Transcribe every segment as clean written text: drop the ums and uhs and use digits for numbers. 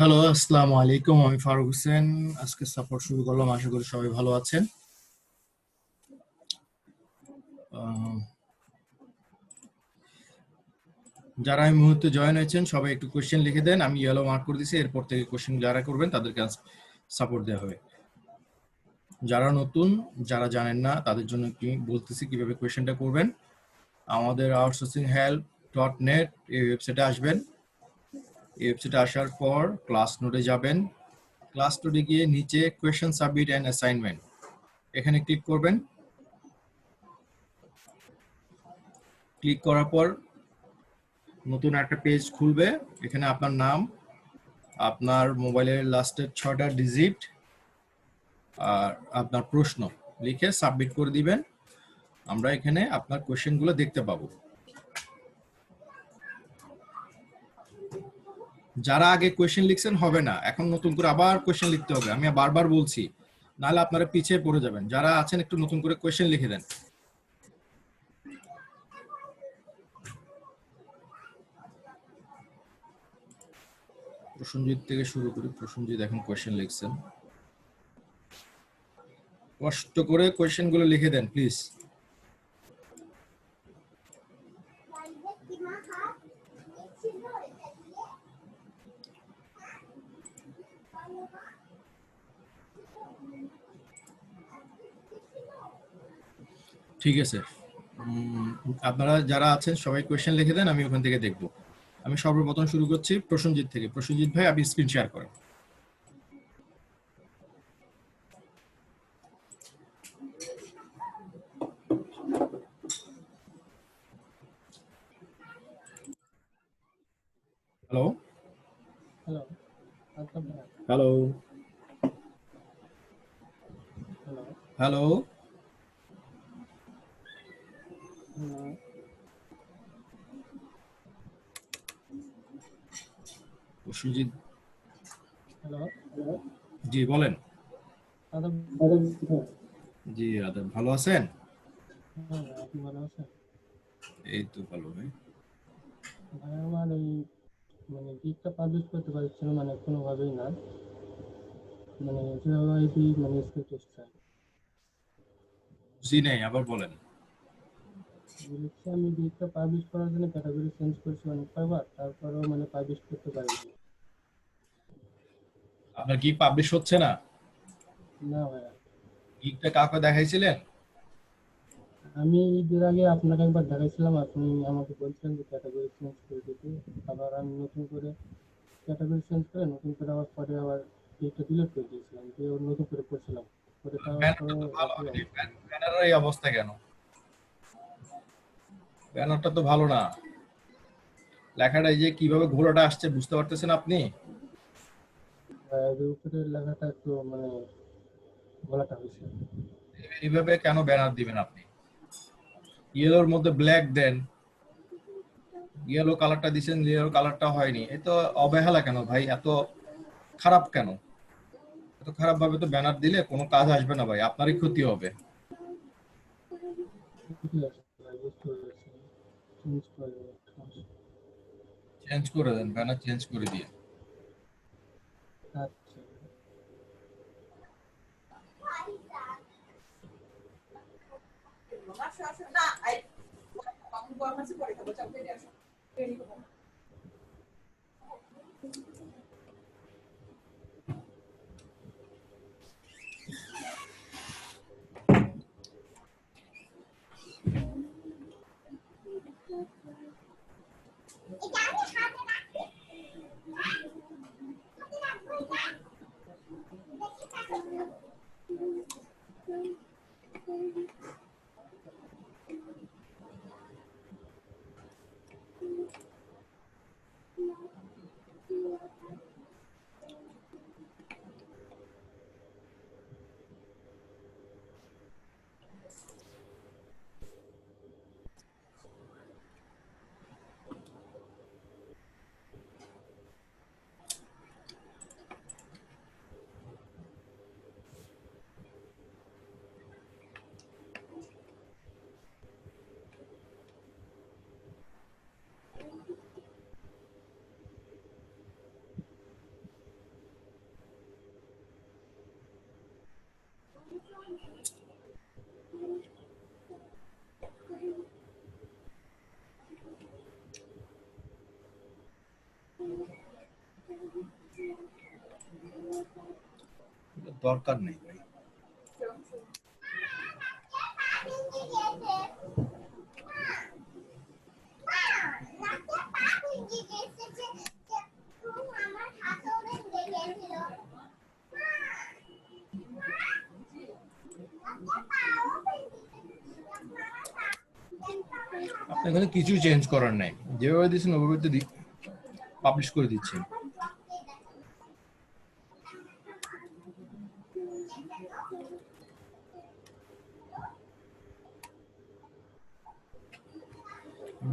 Hello, আসসালামু আলাইকুম। আমি ফারুক হোসেন। আজকে সাপোর্ট শুরু করলাম, আশা করি সবাই ভালো আছেন। আহ, যারা এই মুহূর্তে জয়েন হয়েছেন সবাই একটু কোশ্চেন লিখে দেন, আমি ইয়েলো মার্ক করে দিছি। এরপর থেকে কোশ্চেন যারা করবেন তাদেরকে সাপোর্ট দেওয়া হবে। যারা নতুন, যারা জানেন না তাদের জন্য কি বলতেছি কিভাবে কোয়েশ্চেনটা করবেন। আমাদের আউটসোর্সিং হেল্প ডট নেট এই ওয়েবসাইটে আসবেন। এই ওয়েবসাইটে আসার পর ক্লাস নোটে যাবেন। ক্লাস নোটে গিয়ে নিচে কোয়েশ্চেন সাবমিট অ্যান্ড অ্যাসাইনমেন্ট এখানে ক্লিক করবেন। ক্লিক করার পর নতুন একটা পেজ খুলবে। এখানে আপনার নাম, আপনার মোবাইলের লাস্টের 6টা ডিজিট আর আপনার প্রশ্ন লিখে সাবমিট করে দিবেন। আমরা এখানে আপনার কোশ্চেনগুলো দেখতে পাবো। যারা আগে কোশ্চেন লিখছেন হবে না, এখন নতুন করে আবার কোশ্চেন লিখতে হবে। আমি বারবার বলছি, নাহলে আপনারা পিছিয়ে পড়ে যাবেন। যারা আছেন একটু নতুন করে কোশ্চেন লিখে দেন। প্রসেনজিৎ থেকে শুরু করি। প্রসেনজিৎ এখন কোশ্চেন লিখছেন। কষ্ট করে কোশ্চেনগুলো লিখে দেন প্লিজ। ঠিক আছে, আপনারা যারা আছেন সবাই কোয়েশ্চেন লিখে দেন, আমি ওখান থেকে দেখব। আমি সর্বপ্রথম শুরু করছি প্রসেনজিৎ থেকে। প্রসেনজিৎ ভাই, আপনি স্ক্রিন শেয়ার করেন। হ্যালো হ্যালো, আদাব ভাই। Hello hello, hello hello, Prosenjit hello, জি বলেন। আদাব। জি আদাব, ভালো আছেন? হ্যাঁ ভাই, আপনি ভালো আছেন? এই তো ভালো ভাই। ভাই আমার এই গিকটা পাবলিশ করতে পারছিল মানে কোনোভাবেই না, যেভাবে আর কি স্ক্রিপ্ট এসছে। জি নেই, আবার বলেন। লিখছি আমি গিকটা পাবলিশ করার জন্য ক্যাটাগরি চেঞ্জ করছি অনেক কয়বার, তারপরেও পাবলিশ করতে পারিনি। আপনার কি পাবলিশ হচ্ছে না? না ভাইয়া, গিকটা কাউকে দেখাইছিলেন? আমি ঈদের আগে আপনাকে একবার দেখাইছিলাম, আপনি আমাকে বলছিলেন যে ক্যাটাগরি চেঞ্জ করে দিতে। আবার আমি নতুন করে ক্যাটাগরি চেঞ্জ করে নতুন করে আবার পরে আবার গিকটা ডিলিট করে দিয়েছিলাম, দিয়ে আবার নতুন করে করছিলাম। করে ব্যানারটা তারপরে তো ভালো একই হয়নি, অবস্থা। ব্যানারের এই অবস্থা কেন? ব্যানারটা তো ভালো না। লেখাটা এই যে কিভাবে ঘোড়াটা আসছে বুঝতে পারতেছেন আপনি? যে উপরের লেখাটা একটু গলাটা হয়েছে। এইভাবে কেন ব্যানার দিবেন আপনি? ইয়েলোর মধ্যে ব্ল্যাক দেন। ইয়েলো কালারটা দিছেন, ইয়েলো কালারটা হয়নি, এ তো অবহেলা কেন ভাই? এত খারাপ কেন? এত খারাপ ভাবে তো ব্যানার দিলে কোনো কাজ আসবে না ভাই, আপনারই ক্ষতি হবে। ঠিক আছে ভাই, বুঝতে পেরেছি। চেঞ্জ করে দেবো, সমস্যা নেই। চেঞ্জ করে দেন, ব্যানার চেঞ্জ করে দিয়ে। আচ্ছা। দরকার নেই ভাই। আপনার এখানে কিছু চেঞ্জ করার নাই, যেভাবে দিচ্ছেন ওভাবে তো পাবলিশ করে দিচ্ছেন।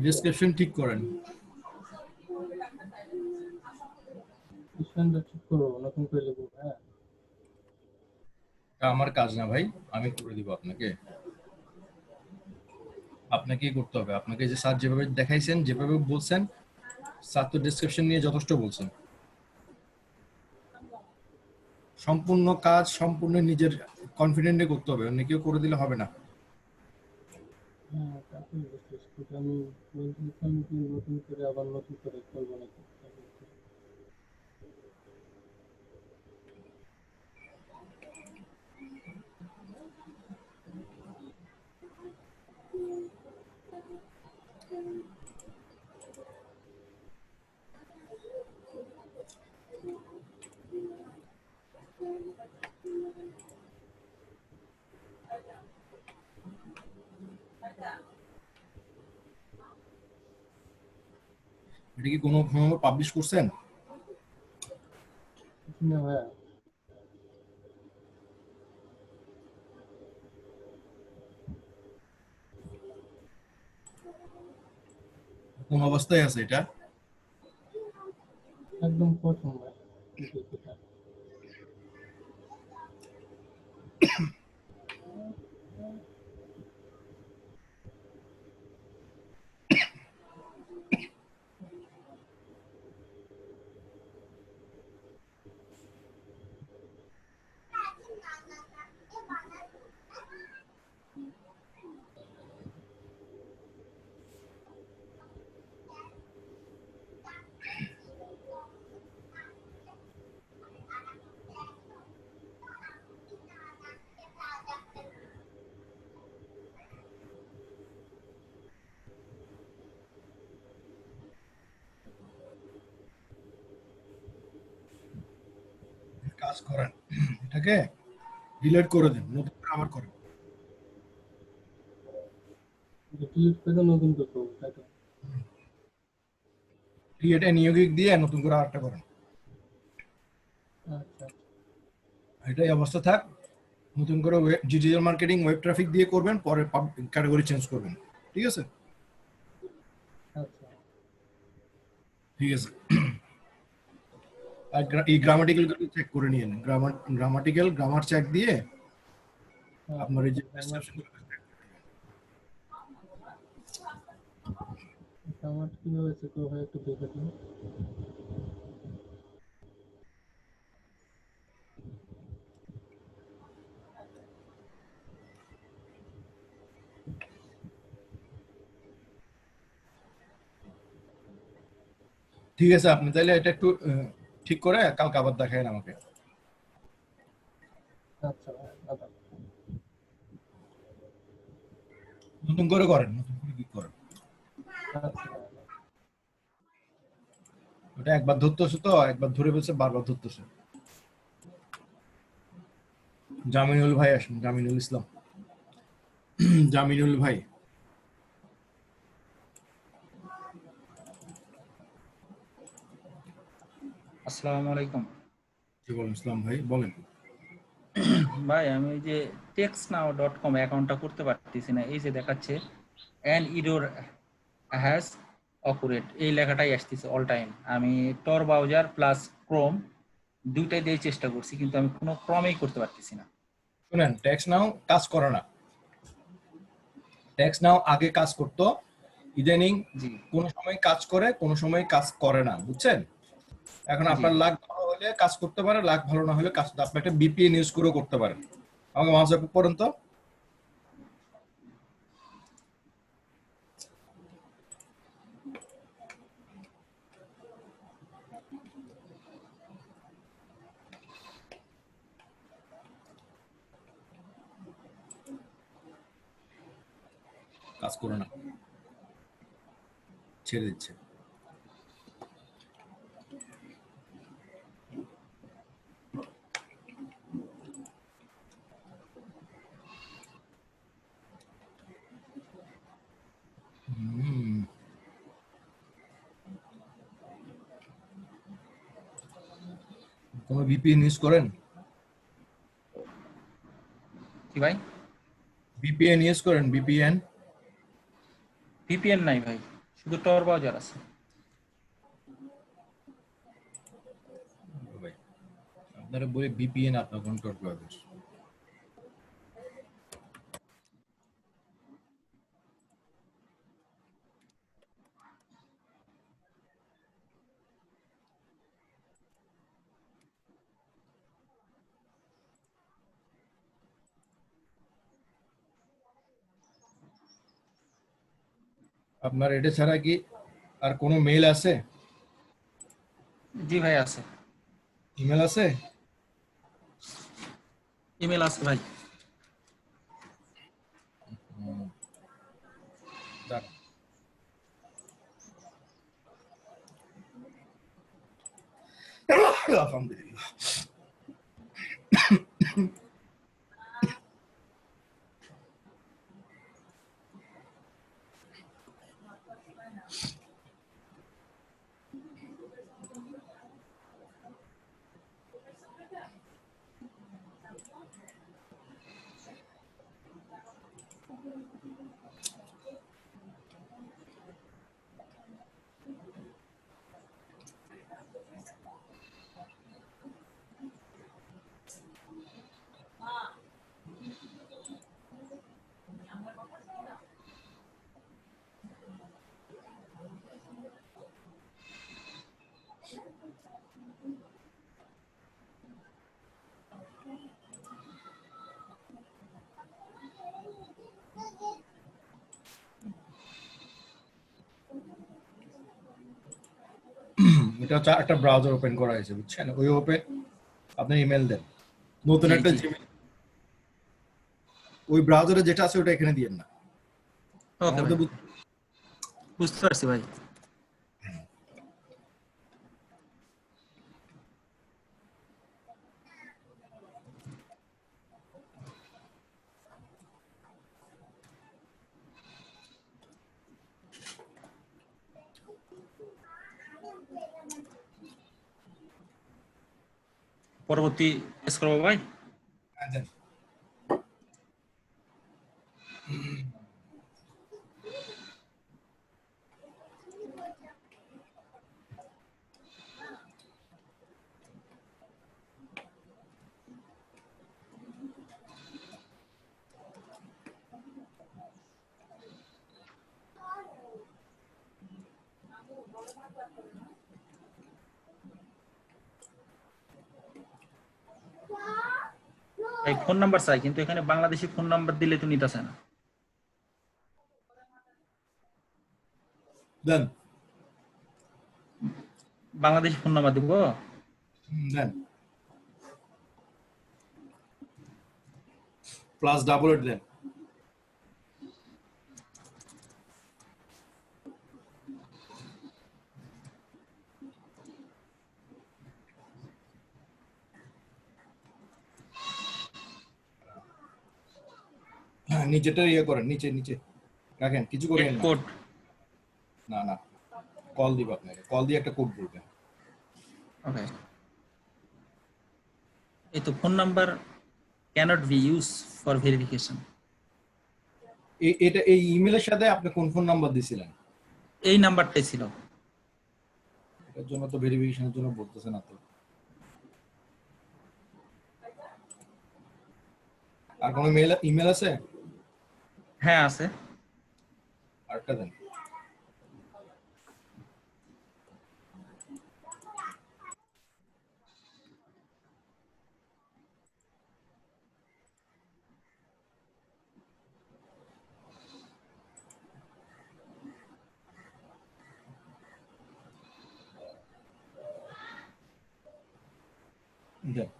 ডেসক্রিপশন ঠিক করেন। ডিসকাউন্টটা ঠিক করবো, নতুন করে লিখবো। হ্যাঁ, এটা আমার কাজ না ভাই, আমি করে দিব আপনাকে। আপনাকেই করতে হবে। আপনাকে যে স্যার যেভাবে দেখাইছেন, যেভাবে বলছেন, স্যার তো ডেসক্রিপশন নিয়ে যথেষ্ট বলছেন। সম্পূর্ণ কাজ সম্পূর্ণ নিজের কনফিডেন্টে করতে হবে, অন্য কেউ করে দিলে হবে না। হ্যাঁ, তারপরে বুঝতেছি। কিন্তু আমি বলছিলাম কি নতুন করে আবার নতুন করে করবো নাকি? এটা কি কোনো পাবলিশ করছেন? না ভাইয়া, কোন অবস্থায় আছে এটা? একদম প্রথমবার এটা। কাজ করেন, এটাকে ডিলিট করে দেন, নতুন করে আবার করেন। ডিলিট করে নতুন করে করবো, তাই তো? ক্রিয়েট এ নিয়োগিক দিয়ে নতুন করে আরেকটা করেন। আচ্ছা, এটাই অবস্থা থাক। নতুন করে ডিজিটাল মার্কেটিং ওয়েব ট্রাফিক দিয়ে করবেন, পরে ক্যাটাগরি চেঞ্জ করবেন। ঠিক আছে? আচ্ছা। ঠিক আছে। আর এই গ্রামাটিক্যাল চেক করে নিয়ে নেন, গ্রামার চেক দিয়ে হ্যাঁ, আপনার এই যে আমার কিভাবে চেক করবো ভাই, একটু দেখে দিন। ঠিক আছে, আপনি তাহলে এটা একটু ঠিক করে কালকে আবার দেখাবেন আমাকে। আচ্ছা ভাই, আচ্ছা। নতুন করে করেন, নতুন করে কি করেন। আচ্ছা ভাই। ওটা একবার ধরতেছে তো, একবার ধরে ফেলছে, বারবার ধরতেছে। জামিনুল ভাই আসেন, জামিনুল ইসলাম। জামিনুল ভাই। আসসালামু আলাইকুম জি বলেন, ইসলাম ভাই বলেন। ভাই, আমি ওই যে textnow.com অ্যাকাউন্টটা করতে পারতেছি না। এই যে দেখাচ্ছে an error has occurred, এই লেখাটাই আসতেছে অল টাইম। আমি tor ব্রাউজার প্লাস ক্রোম দুইটাই দিয়ে চেষ্টা করছি, কিন্তু আমি কোনো ক্রমেই করতে পারতেছি না। শুনেন, ট্যাক্স নাও কাজ করে না। ট্যাক্স নাও আগে কাজ করতো, ইদানিং জি কোনো সময় কাজ করে, কোনো সময় কাজ করে না, বুঝছেন? এখন জি আপনার লাক ভালো হলে কাজ করতে পারে, লাক ভালো না হলে কাজ, আপনি একটা বিপিএন ইউজ করেও করতে পারেন। আমাকে মাউস পড়েন তো। কাজ করে না, ছেড়ে দিচ্ছে। কোনো ভিপিএন ইউজ করেন? কি ভাই? ভিপিএন ইউজ করেন? ভিপিএন? ভিপিএন নাই ভাই, শুধু টর ব্রাউজার আছে। আপনারা বলে ভিপিএন আপনার কোন টর ব্রাউজার? আপনার এটা ছাড়া কি আর কোনো মেইল আছে? জি ভাই আছে, ইমেল আছে? ইমেল আছে ভাই। দাঁড়ান। আলহামদুলিল্লাহ। এটা হচ্ছে একটা ব্রাউজার ওপেন করা হয়েছে, বুঝছেন? ওই ওপেন আপনি ইমেল দেন, নতুন জি, একটা জি। জিমেল। ওই ব্রাউজারে যেটা আছে ওটা এখানে দিয়েন না। ওকে ভাই, আমাদের বুঝতে পারছি ভাই। পরবর্তী পেজ করবো ভাই। দেন। ভাই ফোন নাম্বার চাই, কিন্তু এখানে বাংলাদেশি ফোন নাম্বার দিলে তো নিতেছে না। দেন। বাংলাদেশি ফোন নাম্বার দিব? দেন। প্লাস ডাবল এট দেন। হ্যাঁ, নিচেটা ইয়ে করেন, নিচে নিচে রাখেন, কিছু করেন গেট না। কোড। না না, কল দিব আপনাকে, কল দিয়ে একটা কোড বলবেন। ওকে, এই তো phone number cannot be use for verification. এটা এই ইমেলের সাথে আপনি কোন ফোন নাম্বার দিছিলেন? এই নাম্বারটাই ছিল। এটার জন্য তো ভেরিফিকেশনের জন্য বলতেছে না তো। আর কোনো মেল ইমেল আছে? হ্যাঁ আছে। আরেকটা দেন। দেন।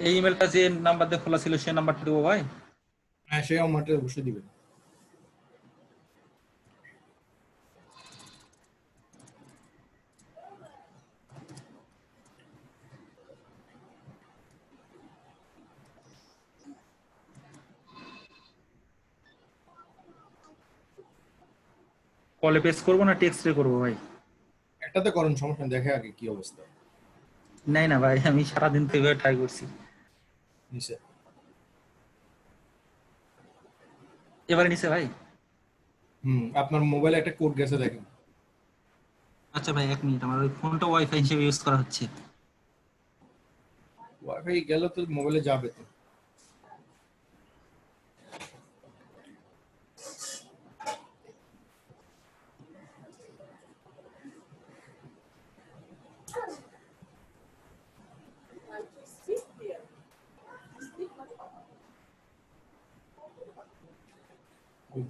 এই ইমেলটা যে নাম্বার দিয়ে খোলা ছিল সেই নাম্বারটা দেবো ভাই? হ্যাঁ, সেই অ্যামাউন্টটা অবশ্যই দিবেন। কলে পেস্ট করবো না টেক্সটে করবো ভাই? একটাতে করেন, সমস্যা নেই, দেখে আগে কি অবস্থা। নাই না ভাই, আমি সারাদিন তো এভাবে ট্রাই করছি। নিচে এবারে নিছে ভাই? আপনার মোবাইলে একটা কোড গেছে, দেখেন। আচ্ছা ভাই 1 মিনিট, আমার ওই ফোনটা ওয়াইফাই হিসেবে ইউজ করা হচ্ছে। ওয়াইফাই গেলে তো মোবাইলে যাবে তো।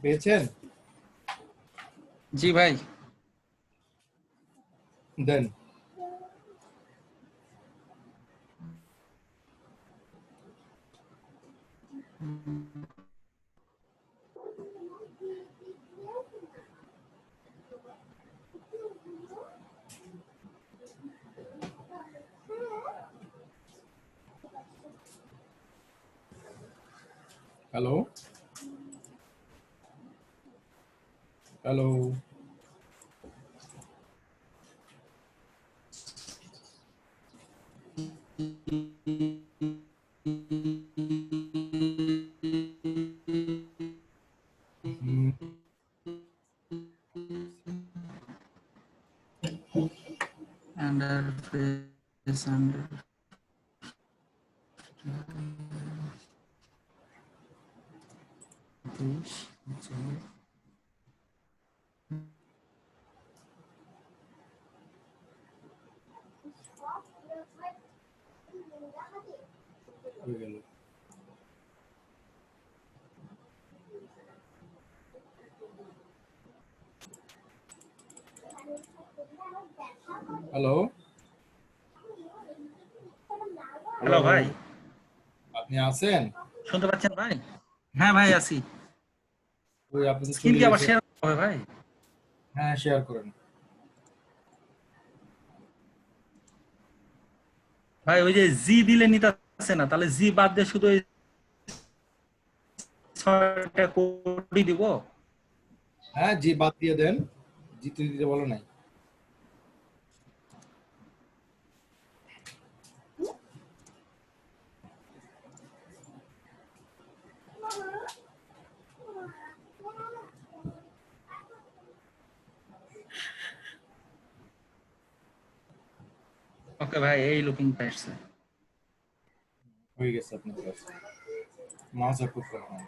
পেয়েছেন? জি ভাই। দেন। Hello, hello. Interface under this. হয়ে গেল। হ্যালো, হ্যালো ভাই, আপনি আছেন? শুনতে পাচ্ছেন ভাই? হ্যাঁ ভাই আছি। ওই আপনি তো স্ক্রিন চলে কি আবার গেছে। শেয়ার হবে ভাই? হ্যাঁ, শেয়ার করেন। ভাই ওই যে জি দিলে নিতেছে না, তাহলে জি বাদ দিয়ে শুধু ওই 6টা কোডই দিব? হ্যাঁ, জি বাদ দিয়ে দেন, জিতে দিতে বলো নাই। ওকে ভাই, এই লুকিং পাইছে। হয়ে গেছে আপনার কাজ, মাউস অ্যাপ্রুভ করা হয়।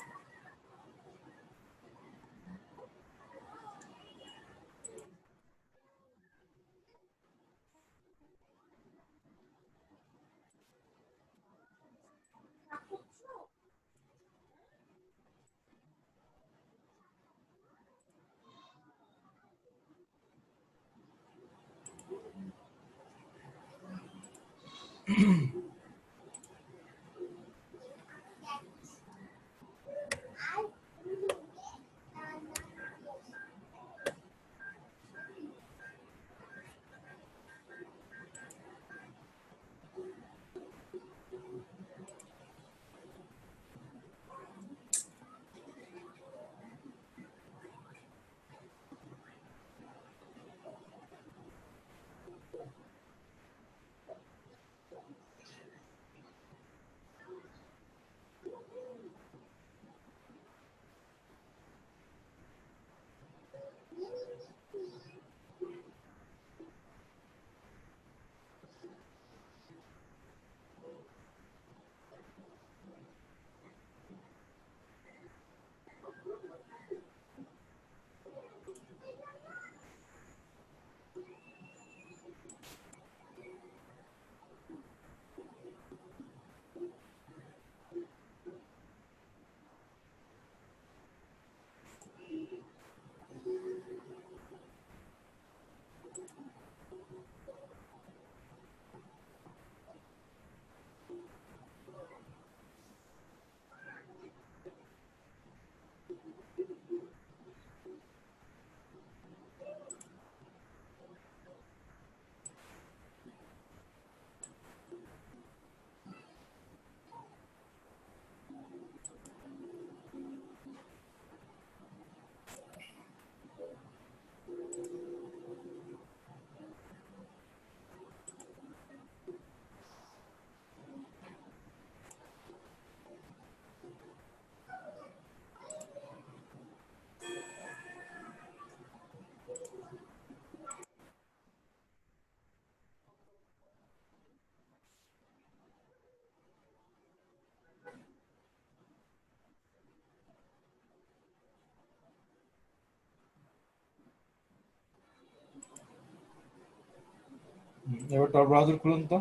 এবার টর ব্রাউজার খুলুন তো।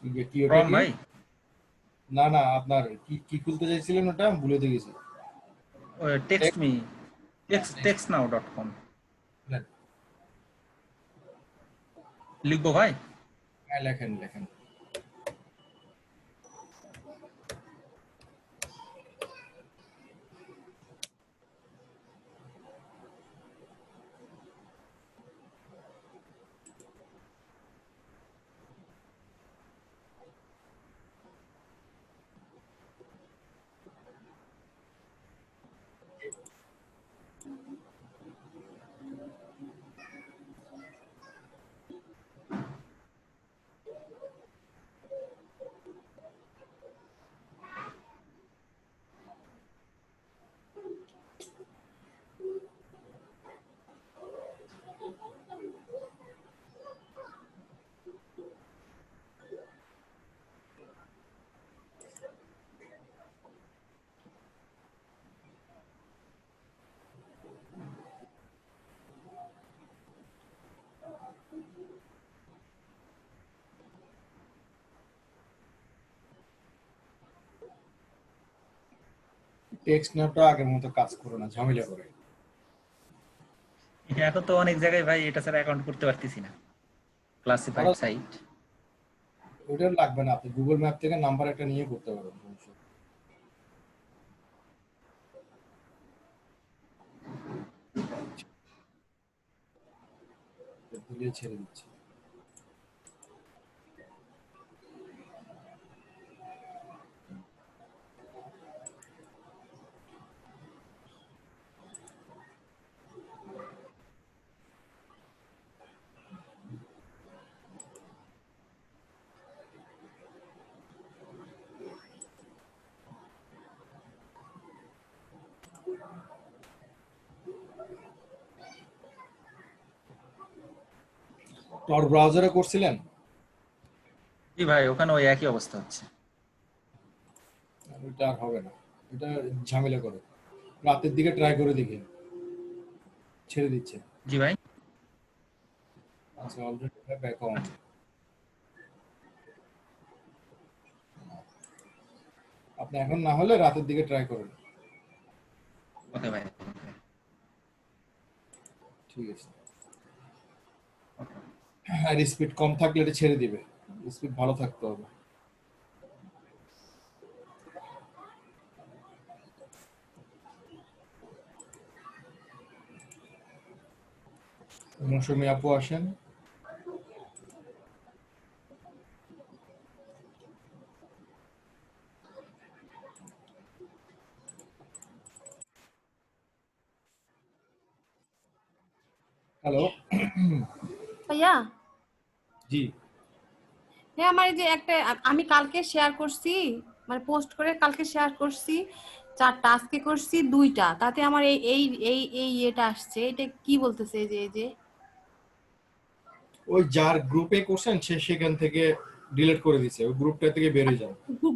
কি ওটা ক্রম কি? ভাই, না না, আপনার কি কি খুলতে চাইছিলেন ওটা আমি ভুলে গেছি। টেক্সট মি, textnow.com লিখবো ভাই? হ্যাঁ, লেখেন লেখেন। টেক্সট নাওটা আগের মতো কাজ করে না, ঝামেলা করে। এখন তো অনেক জায়গায় ভাই এটা ছাড়া অ্যাকাউন্ট করতে পারতেছি না, ক্লাসিফাইড সাইট। ওটা লাগবে না, আপনি গুগল ম্যাপ থেকে নাম্বার একটা নিয়ে করতে পারবেন। দিলে ছেড়ে দিচ্ছি। টর ব্রাউজারে করছিলেন? জি ভাই, ওখানে ওই একই অবস্থা হচ্ছে। ওইটা আর হবে না, এটা ঝামেলা করে। রাতের দিকে ট্রাই করে দেখি, ছেড়ে দিচ্ছে। জি ভাই। আচ্ছা, অলরেডি ব্যাক অন। আপনি এখন না হলে রাতের দিকে ট্রাই করেন। ওকে ভাই। ঠিক আছে। আর স্পিড কম থাকলে এটা ছেড়ে দিবে, স্পিড ভালো থাকতে হবে। মৌসুমী আপু আসেন। হ্যালো। ভাইয়া, জি। হ্যাঁ আমার এই যে একটা আমি কালকে শেয়ার করছি, মানে পোস্ট করে কালকে শেয়ার করছি 4টা, আজকে করছি 2টা, তাতে আমার এই এই এই এই এটা আসছে, এটা কি বলতেছে? এই যে ওই যার গ্রুপে করছেন সে সেখান থেকে ডিলিট করে দিছে, ওই গ্রুপটা থেকে বেরিয়ে যান।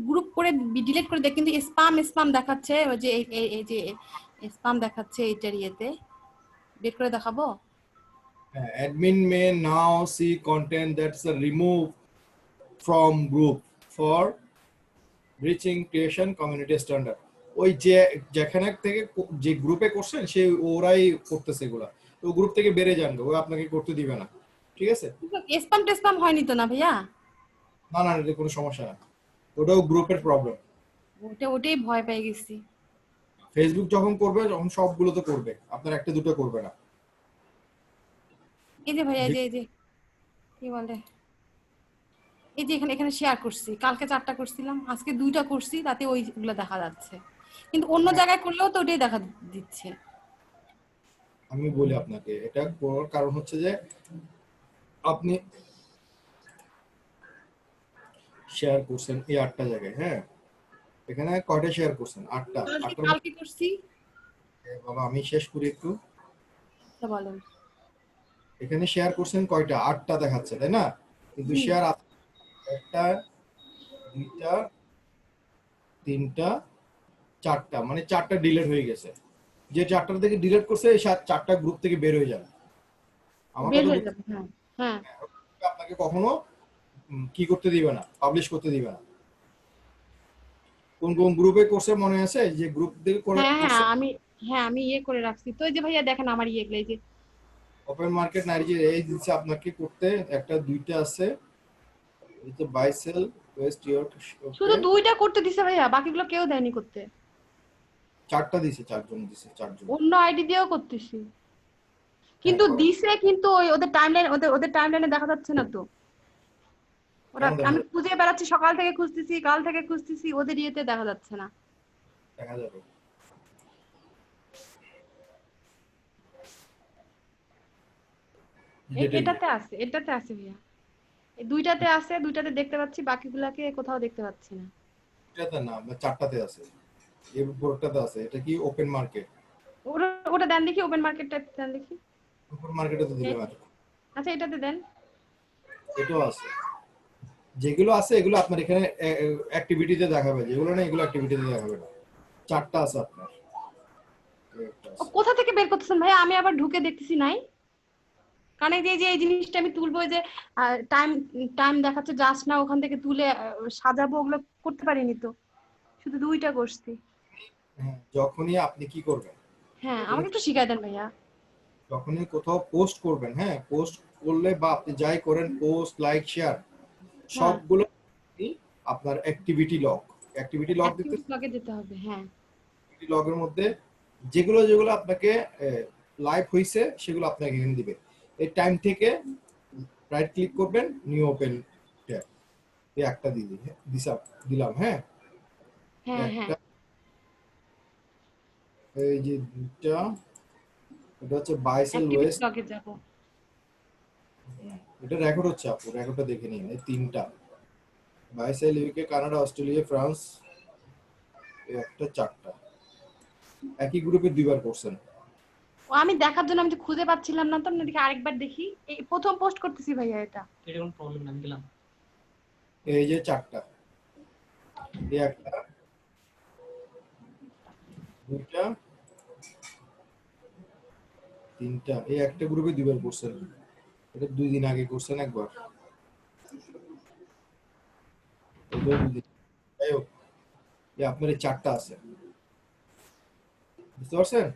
গ্রুপ করে ডিলিট করে দেয়, কিন্তু স্পাম স্পাম দেখাচ্ছে, ওই যে এই যে স্পাম দেখাচ্ছে এইটার ইয়েতে। ডিলিট করে দেখাবো? Admin may now see content that's removed from group for breaching creation community standard. ওই যে যেখানে থেকে যে গ্রুপে করছেন সে ওরাই করতেছে এগুলা। তো গ্রুপ থেকে বেরিয়ে যান, ও আপনাকে করতে দিবে না, ঠিক আছে? স্প্যাম টেস্পাম হয়নি তো না ভাইয়া? না না, এটা কোনো সমস্যা না, ওটাও গ্রুপের প্রবলেম। ওটাই ভয় পেয়ে গেছি। ফেসবুক যখন করবে তখন সবগুলো তো করবে, আপনার একটা দুটো করবে না। এই যে ভাইয়া, এই যে কি বলে, এই যে এখানে এখানে শেয়ার করছি, কালকে 4টা করছিলাম, আজকে 2টা করছি, তাতে ওইগুলো দেখা যাচ্ছে, কিন্তু অন্য জায়গায় করলেও তো ওটাই দেখা দিচ্ছে। আমি বলি আপনাকে, এটা করার কারণ হচ্ছে যে আপনি শেয়ার করছেন এই 8টা জায়গায়, হ্যাঁ? এখানে কয়টা শেয়ার করছেন? 8টা। 8টার মধ্যে কালকে করছি। বাবা আমি শেষ করি একটু। বলেন। এখানে শেয়ার করছেন কয়টা? 8টা দেখাচ্ছে, তাই না? কিন্তু জি। শেয়ার একটা, দুইটা, তিনটা, 4টা, মানে 4টা ডিলিট হয়ে গেছে। যে 4টা থেকে ডিলিট করছে এই 4টা গ্রুপ থেকে বের হয়ে যাবে। আমার বের কথা হয়ে বুঝতে, যাবে, হ্যাঁ হ্যাঁ আপনাকে কখনো কি করতে দিবে না, পাবলিশ করতে দিবে না। কোন কোন গ্রুপে করছে মনে আছে? যে গ্রুপ থেকে করে হ্যাঁ করছে হ্যাঁ আমি ইয়ে করে রাখছি তো। এই যে ভাইয়া দেখেন আমার ইয়েগুলো, এই যে ওপেন মার্কেট নাইজেরিয়া এই দিচ্ছে আপনাকে করতে, একটা দুইটা আছে, এই যে বাই সেল ওয়েস্ট ইয়র্ক, শুধু ওকে 2টা করতে দিছে ভাইয়া, বাকিগুলো কেউ দেয়নি করতে। 4টা দিছে, 4জন দিছে, 4জন। অন্য আইডি দিয়েও করতেছি, হ্যাঁ কিন্তু করেন। দিছে, কিন্তু ওদের টাইমলাইন, ওদের টাইমলাইনে দেখা যাচ্ছে না তো। ওরা, কেন দেখা আমি যাবে? খুঁজে বেড়াচ্ছি, সকাল থেকে খুঁজতেছি, কাল থেকে খুঁজতেছি, ওদের ইয়েতে দেখা যাচ্ছে না। দেখা যাবে। ডিটেইল এটাতে আছে ভাইয়া, এই 2টাতে আছে, 2টাতে দেখতে পাচ্ছি, বাকিগুলাকে কোথাও দেখতে পাচ্ছি না। এটাতে না, আপনার 4টাতে আছে, এই উপরটাতে আছে। এটা কি ওপেন মার্কেট? ওটা ওটা দেন দেখি, ওপেন মার্কেটটা দেন দেখি। ওপেন মার্কেটে তো দিলাম আর আচ্ছা এটাতে দেন। এটাও আছে। যেগুলো আছে এগুলো আপনার এখানে অ্যাক্টিভিটিতে দেখাবে, যেগুলো না এগুলো অ্যাক্টিভিটিতে দেখাবে না। 4টা আছে আপনার, এই একটা ও আছে। কোথা থেকে বের করতেছেন ভাইয়া? আমি আবার ঢুকে দেখতেছি নাই। কারণ এই যে এই জিনিসটা আমি তুলবো, এই যে টাইম টাইম দেখাচ্ছে জাস্ট না, ওখান থেকে তুলে সাজাবো, ওগুলো করতে পারিনি তো, শুধু 2টা করছি। হ্যাঁ, যখনই আপনি কি করবেন, হ্যাঁ আমাকে একটু শিখাই দেন ভাইয়া। যখনই কোথাও পোস্ট করবেন, হ্যাঁ, পোস্ট করলে বা আপনি যাই করেন, পোস্ট লাইক শেয়ার হ্যাঁ, সবগুলো আপনার অ্যাক্টিভিটি লগ দিতে, অ্যাক্টিভিটি লগে যেতে হবে, হ্যাঁ লগের মধ্যে যেগুলো যেগুলো আপনাকে লাইভ হইছে সেগুলো আপনাকে এখানে দিবে। এই টাইম থেকে রাইট ক্লিক করবেন, নিউ ওপেন ট্যাব, এই একটা দিলাম, হ্যাঁ? হ্যাঁ হ্যাঁ একটা, এই যে দুইটা, এটা হচ্ছে বাই সেল অ্যাক্টিভিটি ওয়েস্ট, লগে যাব। এটা রেকর্ড হচ্ছে, আপু রেকর্ডটা দেখে নিন। এই 3টা বাই সেল ইউকে, কানাডা, অস্ট্রেলিয়া, ফ্রান্স, এই একটা 4টা একই গ্রুপে 2বার করছেন। ও আমি দেখার জন্য আমি তো খুঁজে পাচ্ছিলাম না, তো আমি দেখি আরেকবার দেখি। এই প্রথম পোস্ট করতেছি ভাইয়া, এটা কোনো প্রবলেম না, আমি দিলাম। এই যে 4টা, এই একটা, দুইটা, 3টা, এই একটা গ্রুপে 2বার করছেন। এটা 2 দিন আগে করছেন একবার, এটাও 2 দিন। যাই হোক, এই আপনার এই 4টা আছে, বুঝতে পারছেন?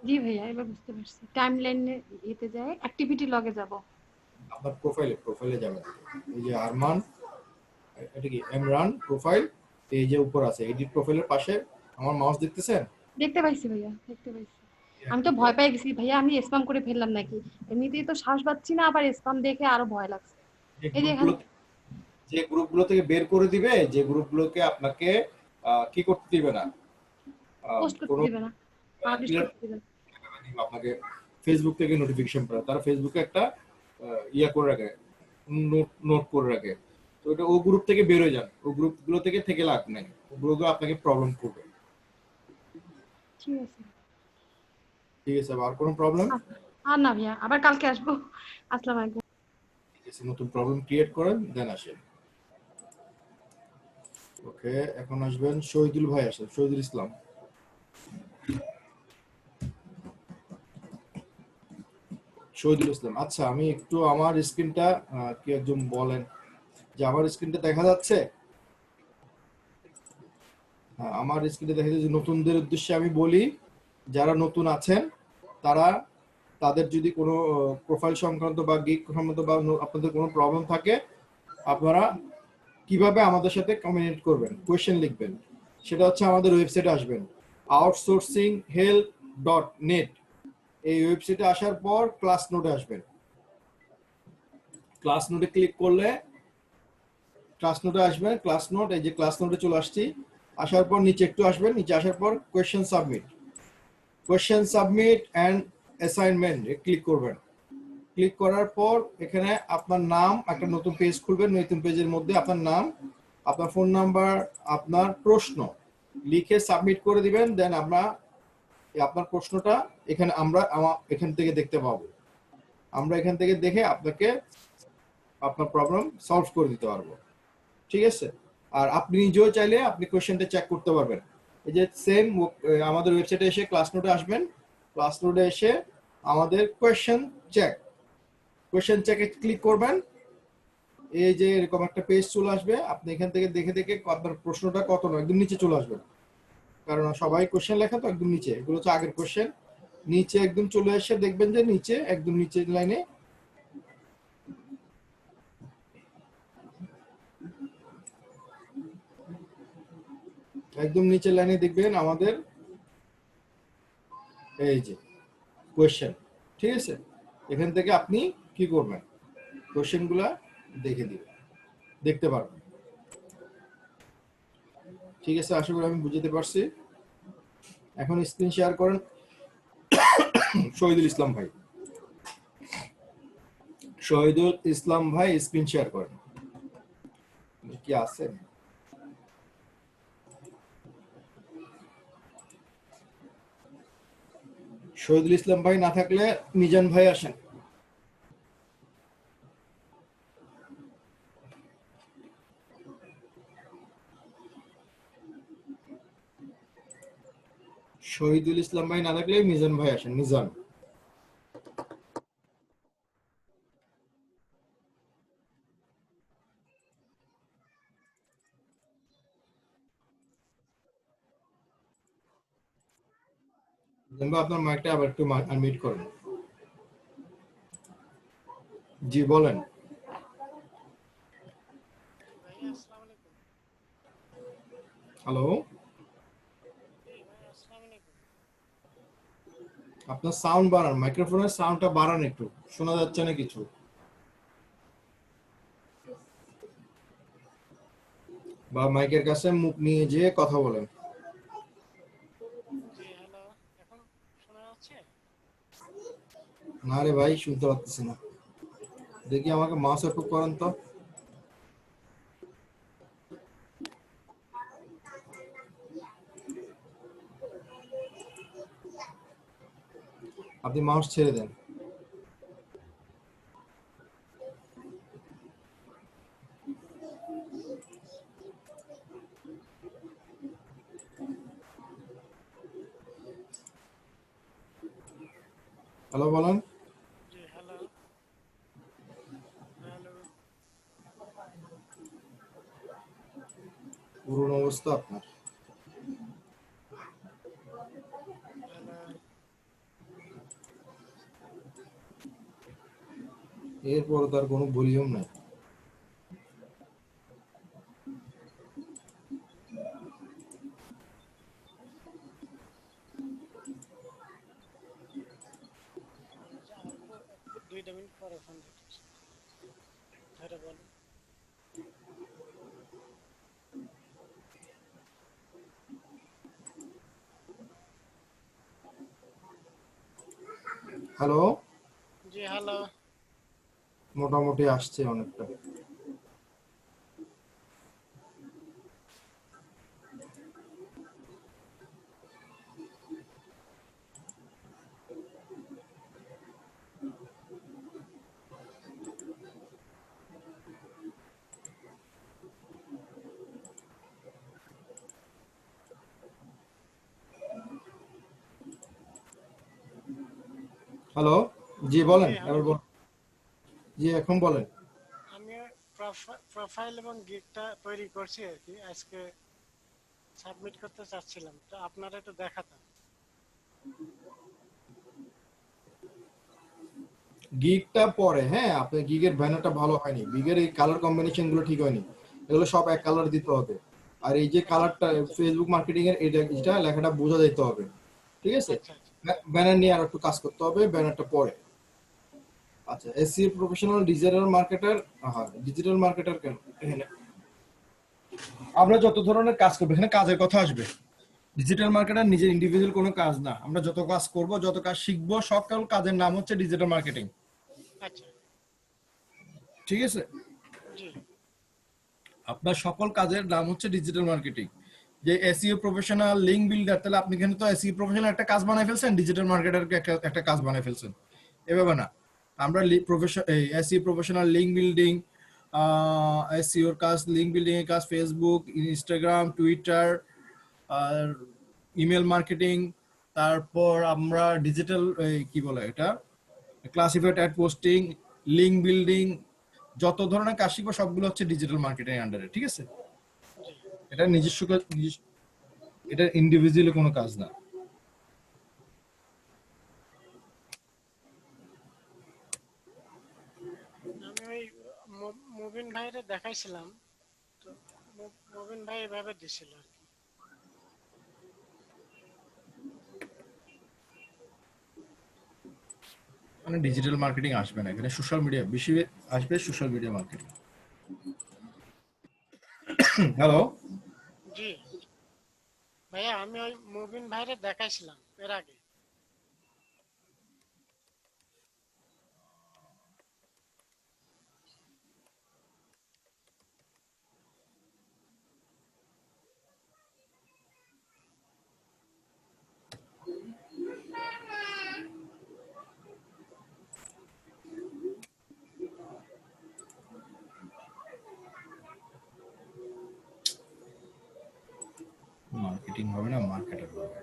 জি ভাইয়া এবার বুঝতে পারছি। টাইমলাইনে এতে যায়, অ্যাক্টিভিটি লগে যাব। আপনার প্রোফাইলে যাবেন, এই যে আরমান, এটা কি এমরান প্রোফাইল, এই যে উপর আছে এডিট প্রোফাইলের পাশে আমার মাউস দেখতেছেন? দেখতে পাইছি ভাইয়া, দেখতে পাইছি। আমি তো ভয় পেয়ে গেছি ভাইয়া, আমি স্প্যাম করে ফেললাম নাকি। এমনিতেই তো শ্বাস পাচ্ছি না, আবার স্প্যাম দেখে আরো ভয় লাগছে। যে এই যে এখানে গ্রুপগুলো, যে গ্রুপগুলো থেকে বের করে দিবে, যে গ্রুপগুলোকে আপনাকে কি করতে দিবে না, পোস্ট করতে কোনো দিবে না, পাবলিশ করতে দিবে না। আপনাকে ফেসবুক থেকে নোটিফিকেশন পায়, তারা ফেসবুকে একটা ইয়া করে রাখে, নোট করে রাখে। তো এটা ও গ্রুপ থেকে বের হয়ে যান, ও গ্রুপগুলো থেকে লাভ নেই, ও গ্রুপগুলো আপনাকে প্রবলেম করবে। ঠিক আছে। ঠিক আছে, আর কোনো প্রবলেম? আর না ভাইয়া, আবার কালকে আসবো। আসসালামু আলাইকুম। ঠিক আছে, নতুন প্রবলেম ক্রিয়েট করেন দেন আসেন। ওকে, এখন আসবেন শহীদুল ভাই, আসেন শহীদুল ইসলাম। শহীদুল ইসলাম, আচ্ছা আমি একটু আমার স্ক্রিনটা কি একজন বলেন যে আমার স্ক্রিনটা দেখা যাচ্ছে? হ্যাঁ, আমার স্ক্রিনে দেখা যাচ্ছে। নতুনদের উদ্দেশ্যে আমি বলি, যারা নতুন আছেন তারা তাদের যদি কোনো প্রোফাইল সংক্রান্ত বা গিগ সংক্রান্ত বা আপনাদের কোনো প্রবলেম থাকে, আপনারা কিভাবে আমাদের সাথে কমিউনিকেট করবেন, কোয়েশ্চেন লিখবেন, সেটা হচ্ছে আমাদের ওয়েবসাইটে আসবেন, outsourcinghelp.net। এই ওয়েবসাইটে আসার পর ক্লাস নোটে আসবেন। ক্লাস নোটে ক্লিক করলে ক্লাস নোটে আসবেন, ক্লাস নোট, এই যে ক্লাস নোটে চলে আসছি। আসার পর নিচে একটু আসবেন, নিচে আসার পর question submit and assignment click করবেন। ক্লিক করার পর এখানে আপনার নাম, একটা নতুন পেজ খুলবেন, নতুন পেজের মধ্যে আপনার নাম, আপনার ফোন নাম্বার, আপনার প্রশ্ন লিখে সাবমিট করে দিবেন। দেন আপনার প্রশ্নটা আমরা এখান থেকে দেখতে পাবো। আমরা এখান থেকে দেখে আপনাকে আপনার প্রবলেম সলভ করে দিতে পারবো, ঠিক আছে? আর আপনি নিজেও চাইলে আপনি কোশ্চেনটা চেক করতে পারবেন। এই যে সেম আমাদের ওয়েবসাইটে এসে ক্লাস নোটে আসবেন, ক্লাস নোটে এসে আমাদের কোয়েশ্চেন চেকে ক্লিক করবেন। এই যে এরকম একটা পেজ চলে আসবে, আপনি এখান থেকে দেখে দেখে আপনার প্রশ্নটা কত নয় একদম নিচে চলে আসবেন, কারণ সবাই কোশ্চেন লেখা তো একদম নিচে, এগুলো হচ্ছে আগের কোশ্চেন। নিচে একদম চলে এসে দেখবেন যে নিচে একদম নিচে লাইনে দেখবেন আমাদের এই যে কোয়েশ্চেন, ঠিক আছে? এখান থেকে আপনি কি করবেন, কোয়েশ্চেনগুলা দেখতে পারবেন, ঠিক আছে? আশা করি আমি বুঝতে পারছি। এখন স্ক্রিন শেয়ার করেন শহীদুল ইসলাম ভাই স্ক্রিন শেয়ার করেন। কি আছে? শহীদুল ইসলাম ভাই না থাকলে মিজান ভাই আসেন। শহীদুল ইসলাম ভাই না থাকলে মিজান ভাই আসেন। মিজান, আপনার মাইকটা আবার একটু আনমিউট করেন। জি বলেন। হ্যালো, আপনার সাউন্ড বাড়ান, মাইক্রোফোনের সাউন্ডটা বাড়ান, একটু শোনা যাচ্ছে না কিছু। বা মাইকের কাছে মুখ নিয়ে যেয়ে কথা বলেন। না রে ভাই, শুনতে পাচ্ছি না। দেখি আমাকে মাউস অ্যাপ্রুভ করেন তো। আপনি মাউস ছেড়ে দেন। হ্যালো বলেন। পুরনো অবস্থা আপনার। এরপর তার কোনো ভলিউম নাই। হ্যালো, জি হ্যালো। মোটামুটি আসছে অনেকটা। হ্যালো, জি বলেন, এবার বলেন। জি এখন বলেন। আমি প্রোফাইল এবং গিগটা তৈরি করছি আর কি, আজকে সাবমিট করতে চাচ্ছিলাম, তো আপনারা একটু দেখাতাম। গিগটা পরে, হ্যাঁ আপনার গিগের ব্যানারটা ভালো হয়নি, গিগের এই কালার কম্বিনেশন গুলো ঠিক হয়নি, এগুলো সব এক কালার দিতে হবে। আর এই যে কালারটা ফেসবুক মার্কেটিং এর এটা লেখাটা বোঝা যেতে হবে, ঠিক আছে। আচ্ছা আচ্ছা ব্যানার নিয়ে আর একটু কাজ করতে হবে, ব্যানারটা পরে। আচ্ছা এসইও প্রফেশনাল ডিজিটাল মার্কেটার, হ্যাঁ ডিজিটাল মার্কেটার কেন এখানে আমরা যত ধরনের কাজ করবো এখানে কাজের কথা আসবে। ডিজিটাল মার্কেটার নিজের ইন্ডিভিজুয়াল কোনো কাজ না, আমরা যত কাজ করব যত কাজ শিখবো সকল কাজের নাম হচ্ছে ডিজিটাল মার্কেটিং, আচ্ছা ঠিক আছে। জি আপনার সকল কাজের নাম হচ্ছে ডিজিটাল মার্কেটিং। যে এসইও প্রফেশনাল লিঙ্ক বিল্ডার, তাহলে আপনি এখানে তো এসইও প্রফেশনাল একটা কাজ বানাই ফেলছেন, ডিজিটাল মার্কেটারকে একটা কাজ বানাই ফেলছেন, এভাবে না। আমরা এসইও প্রফেশনাল লিঙ্ক বিল্ডিং, এসইওর কাজ, লিঙ্ক বিল্ডিং এর কাজ ফেসবুক, ইনস্টাগ্রাম, টুইটার, আর ইমেল মার্কেটিং, তারপর আমরা ডিজিটাল কি বলে এটা, classified ad posting, link building, যত ধরনের কাজ শিখবো সবগুলো হচ্ছে ডিজিটাল মার্কেটিং এর আন্ডারে, ঠিক আছে। জি এটা এটা ইন্ডিভিজুয়ালি কোনো কাজ না। আমি ওই মুবিন ভাইরে দেখাইছিলাম, তো মুবিন ভাই এভাবে দিছিল আর কি। মানে ডিজিটাল মার্কেটিং আসবে না এখানে, সোশ্যাল মিডিয়া বেশি আসবে, সোশ্যাল মিডিয়া মার্কেটিং। হ্যালো জি ভাইয়া, আমি ওই মুবিন ভাইরে দেখাইছিলাম এর আগে। মার্কেটিং হবে না, মার্কেটার হবে।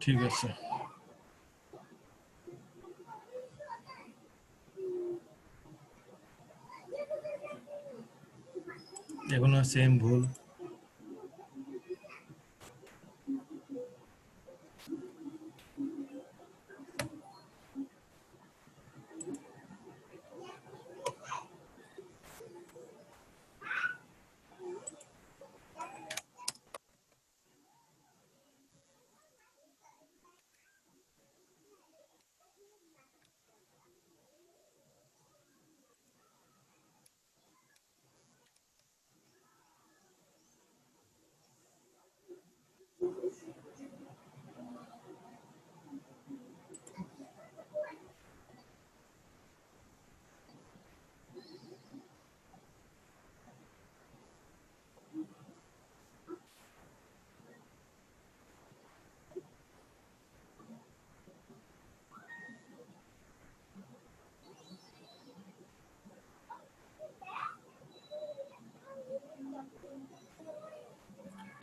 ঠিক আছে, এখনো সেম ভুল।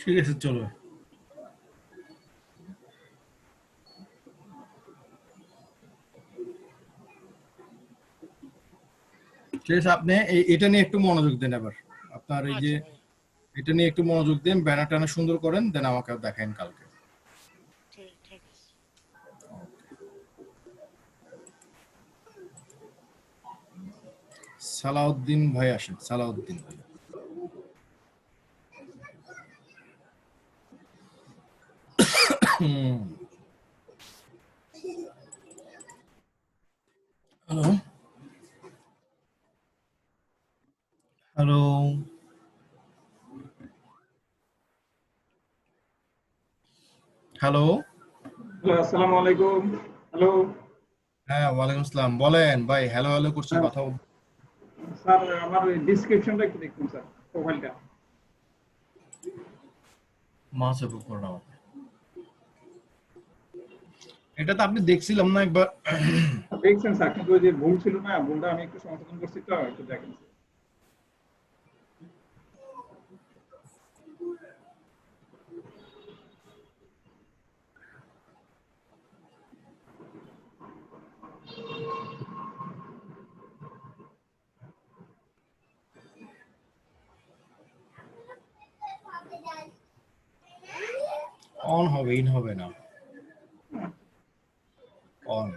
ঠিক আছে চলো, ঠিক আছে। আপনি এটা নিয়ে একটু মনোযোগ দেন এবার, আপনার এই যে আচ্ছা ভাই, এটা নিয়ে একটু মনোযোগ দেন, ব্যানার টানা সুন্দর করেন, দেন আমাকে দেখেন কালকে। ঠিক ঠিক আছে। সালাউদ্দিন ভাই আসেন, সালাউদ্দিন ভাই। Hello hello hello. হ্যালো, আসসালামু আলাইকুম। হ্যালো হ্যাঁ ওয়ালাইকুম আসসালাম, বলেন ভাই, হ্যালো হ্যালো করছি, স্যার। কথা স্যার, আমার ডিসক্রিপশনটা একটু দেখুন স্যার, প্রোফাইলটা। মাছ উপর করে নাও। এটা তো আপনি দেখছিলাম না একবার। দেখছেন স্যার, কিন্তু ওই যে ভুল ছিল না, ভুলটা আমি একটু সংশোধন করছি, তো একটু দেখেন। অন হবে, ইন হবে না, অন,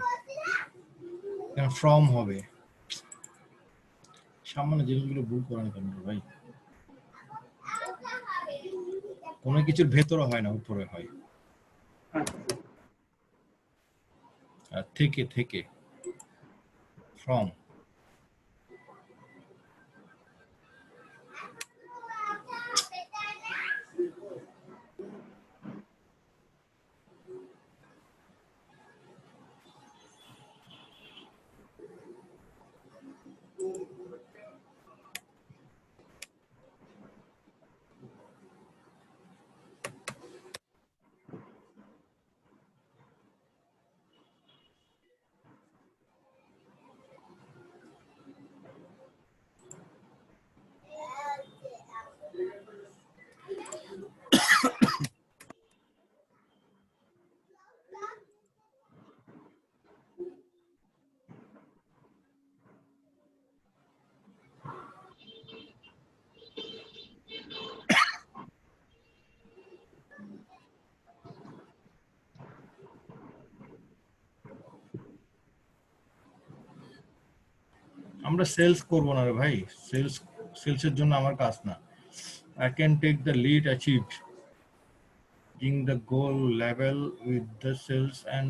ফ্রম হবে। সামান্য জিনিসগুলো ভুল করেন কেন ভাই? কোনো কিছুর ভেতরে হয় না, উপরে হয়। আর থেকে, থেকে, ফ্রম। আমরা সেলস করব না রে ভাই, সেলসের জন্য আমার কাজ না। I can take the lead achieved in the goal level with the sales and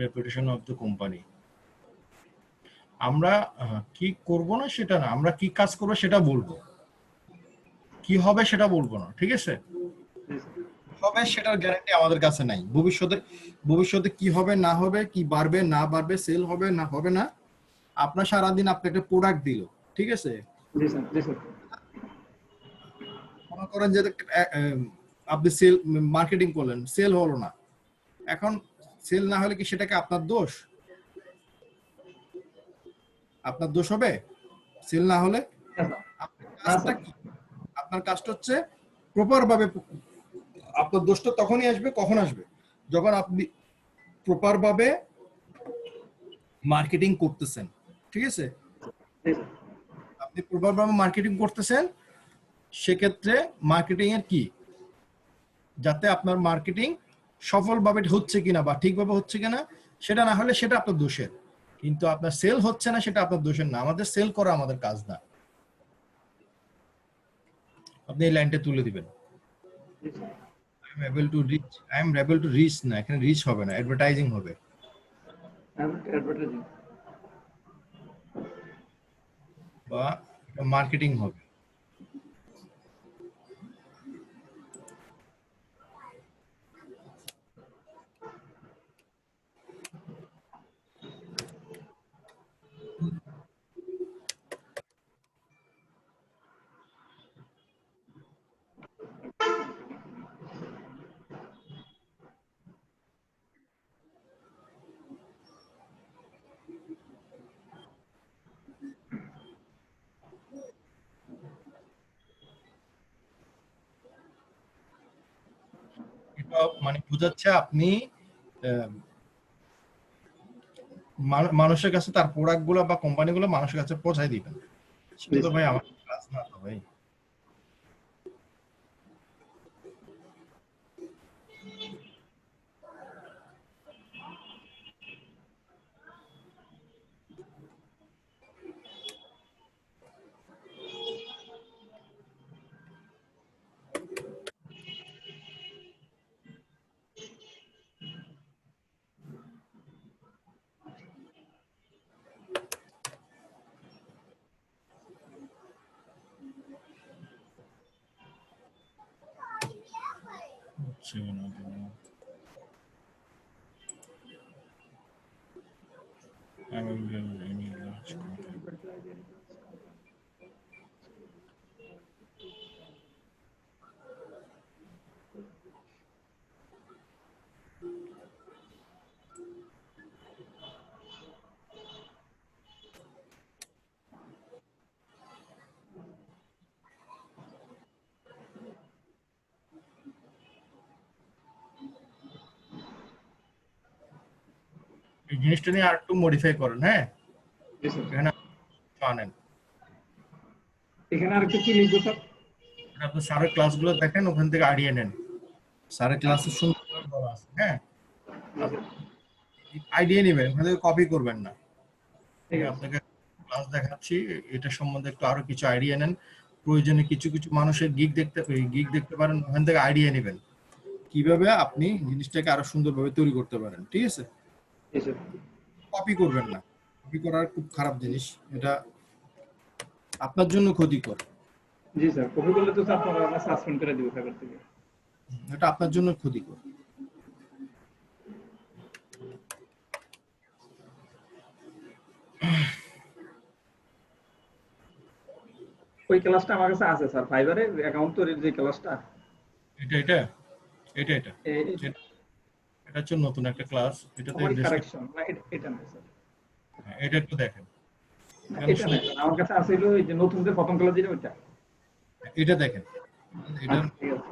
reputation of the company. আমরা কি করব না সেটা না, আমরা কি কাজ করব সেটা বলবো, কি হবে সেটা বলবো না, ঠিক আছে? হবে সেটার গ্যারান্টি আমাদের কাছে নাই। ভবিষ্যতে কি হবে না হবে, কি বাড়বে না বাড়বে, সেল হবে না হবে না, আপনার সারাদিন আপনি একটা প্রোডাক্ট দিল, ঠিক আছে? মনে করেন যে আপনি সেল মার্কেটিং করলেন, সেল হলো না, এখন সেল না হলে কি সেটাকে আপনার দোষ? আপনার দোষ হবে সেল না হলে? কাজটা কি? আপনার কাজটা হচ্ছে প্রপার ভাবে, আপনার দোষটা তখনই আসবে, কখন আসবে? যখন আপনি প্রপার ভাবে মার্কেটিং করতেছেন, ঠিক আছে? আপনি প্রপার ভাবে মার্কেটিং করতেছেন, সেক্ষেত্রে মার্কেটিং এর কি, যাতে আপনার মার্কেটিং সফলভাবে হচ্ছে কিনা বা ঠিকভাবে হচ্ছে কিনা, সেটা না হলে সেটা আপনার দোষের। কিন্তু আপনার সেল হচ্ছে না, সেটা আপনার দোষের না। আমাদের সেল করা আমাদের কাজ না। আপনি এই লাইনটা তুলে দিবেন, I am able to reach না, এখানে রিচ হবে না, অ্যাডভার্টাইজিং হবে বা মার্কেটিং হবে। এটা মানে বোঝাচ্ছে আপনি মানুষের কাছে তার প্রোডাক্ট গুলো বা কোম্পানি গুলো মানুষের কাছে পৌঁছায় দিবেন। সেটা তো ভাই আমার কাজ না তো ভাই। I will give any large company. এই জিনিসটা নিয়ে আরেকটু মডিফাই করেন, হ্যাঁ? এখানে আনেন, এখানে আরেকটু কি লিখবো স্যার? আপনি স্যারের ক্লাসগুলো দেখেন, ওখান থেকে আড়িয়ে নেন। স্যারের ক্লাসে সুন্দর করে বলা আছে, হ্যাঁ? আইডিয়া নেবেন, ওখান থেকে কপি করবেন না। ঠিক আমি আছে আপনাকে ক্লাস দেখাচ্ছি, এটা সম্বন্ধে একটু আরো কিছু আইডিয়া নেন। প্রয়োজনে কিছু কিছু মানুষের গিগ দেখতে পারেন, ওখান থেকে আইডিয়া নেবেন কিভাবে আপনি জিনিসটাকে আরো সুন্দরভাবে তৈরি করতে পারেন। ঠিক আছে? জি স্যার কপি করবেন না, কপি করার খুব খারাপ জিনিস, এটা আপনার জন্য ক্ষতিকর, জি স্যার কপি করলে তো স্যার আপনারা আমরা সাসপেন্ড করে দিব ফেভার থেকে। এটা আপনার জন্য ক্ষতিকর। ওই ক্লাসটা আমার কাছে আছে স্যার, ফাইবারে অ্যাকাউন্ট তৈরির যে ক্লাসটা, এটা এটা এটা এটা এটা এটা এটা হচ্ছে নতুন একটা ক্লাস, এটাতে আমার কারেকশন না, এটা না স্যার, এটা একটু দেখেন। না এখানে এটা না স্যার, আমার কাছে আছে হলো এই যে নতুন যে প্রথম ক্লাস যেটা ওইটা। এটা দেখেন, এটা আচ্ছা ঠিক আছে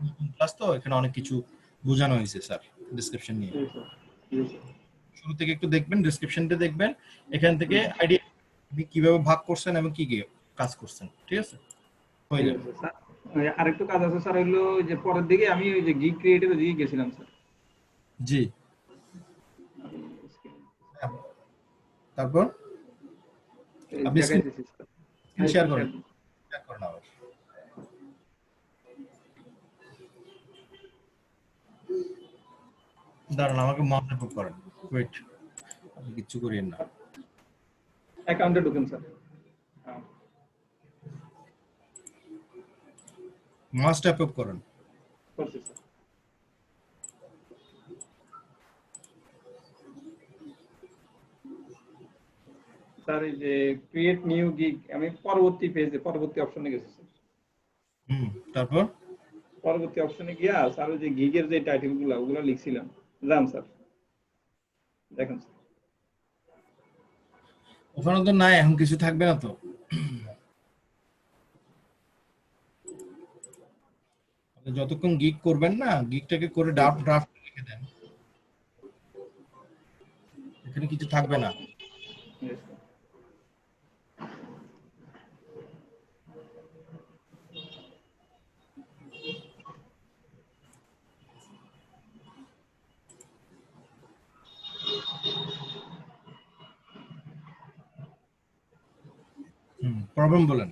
নতুন ক্লাস তো, এখানে অনেক কিছু বোঝানো হয়েছে স্যার ডেসক্রিপশন নিয়ে। জি স্যার জি স্যার শুরু থেকে একটু দেখবেন, ডেসক্রিপশনটা দেখবেন, এখান থেকে আইডিয়া আপনি কিভাবে ভাগ করছেন এবং কি কি কাজ করছেন। ঠিক আছে? হয়ে ঠিক যাবে। আছে স্যার। ওই আরেকটু কাজ আছে স্যার, হইলো ওই যে পরের দিকে আমি ওই যে গিগ ক্রিয়েটিভের দিকে গেছিলাম স্যার। জি, তারপর আপনি স্ক্রিন দেখাইতেছি স্যার, শেয়ার করেন, শেয়ার করেন আবার। দাঁড়ান, আমাকে মাউস অ্যাপ্রুভ করেন। ওয়েট, আপনি কিচ্ছু করিয়েন না। অ্যাকাউন্টে ঢুকেন স্যার। মাউসটা অ্যাপ্রুভ করেন। করছি স্যার। স্যার এই যে ক্রিয়েট নিউ গিগ, আমি পরবর্তী পেজে পরবর্তী অপশনে গেছি স্যার। তারপর পরবর্তী অপশনে গিয়া স্যার ওই যে গিগের যে টাইটেল গুলা ওগুলো লিখছিলাম, রাম স্যার দেখেন স্যার। ওখানে তো নাই, এখন কিছু থাকবে না তো। আপনি যতক্ষণ গিগ করবেন না, গিগটাকে করে ড্রাফট ড্রাফট লিখে দেন, এখানে কিছু থাকবে না। Yes, sir. প্রবলেম বলেন।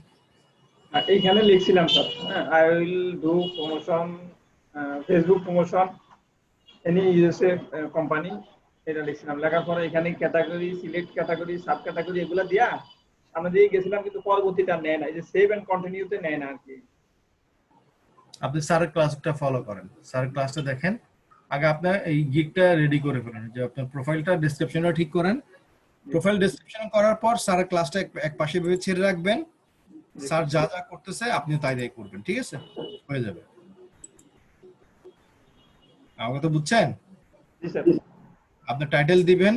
এইখানে লিখছিলাম sir, I will do promotion, Facebook promotion any USA company, এটা লিখছিলাম। লেখার পরে এখানে category, select category, subcategory এগুলা দিয়া সামনে দিয়ে গেছিলাম, কিন্তু পরবর্তীটা নেয় না, এই যে সেভ এন্ড কন্টিনিউতে নেয় না আর কি। আপনি স্যারের ক্লাসটা ফলো করেন, স্যারের ক্লাসটা দেখেন, আগে আপনার এই গিগটা রেডি করে ফেলেন, যে আপনার প্রোফাইলটা ডেসক্রিপশনটা ঠিক করেন। প্রোফাইল ডেসক্রিপশন করার পর স্যারের ক্লাসটা এক পাশে ভেবে ছেড়ে রাখবেন, স্যার যা যা করতেছে আপনি তাই তাই করবেন। ঠিক আছে? হয়ে যাবে। আমাকে তো বুঝছেন? জি স্যার। আপনার টাইটেল দিবেন,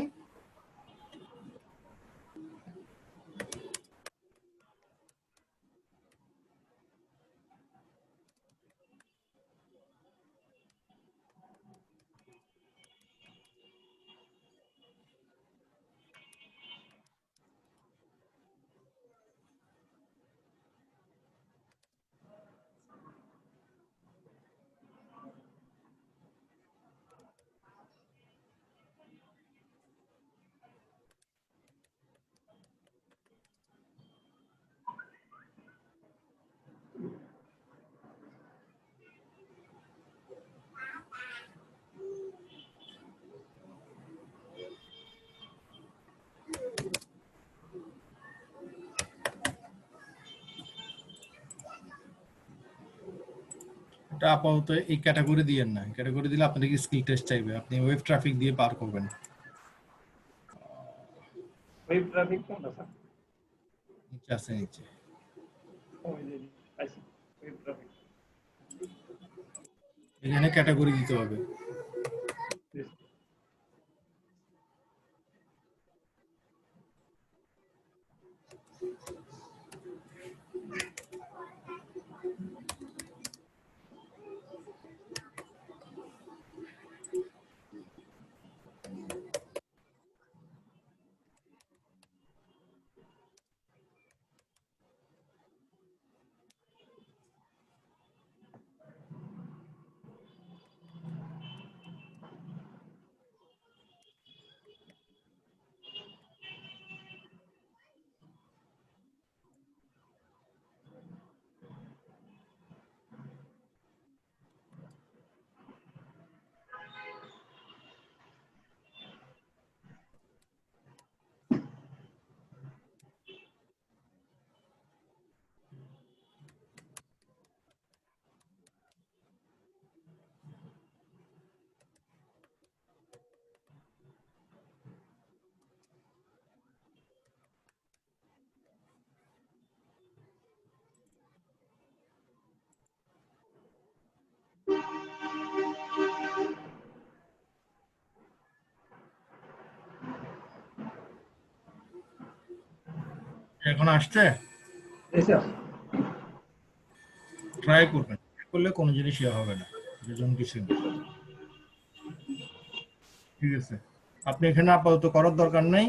এটা আপাতত এই ক্যাটাগরি দিয়েন না, ক্যাটাগরি দিলে আপনাকে স্কিল টেস্ট চাইবে, আপনি ওয়েব ট্রাফিক দিয়ে পার করবেন। ওয়েব ট্রাফিক কোনটা স্যার? নিচে আছে, নিচে ওই যে পাইছি ওয়েব ট্রাফিক। এখানে ক্যাটাগরি দিতে হবে। এখন আসছে? জি স্যার। ট্রাই করবেন, করলে কোনো জিনিস ইয়ে হবে না, যেজন কিছু না। ঠিক আছে, আপনি এখানে আপাতত করার দরকার নাই,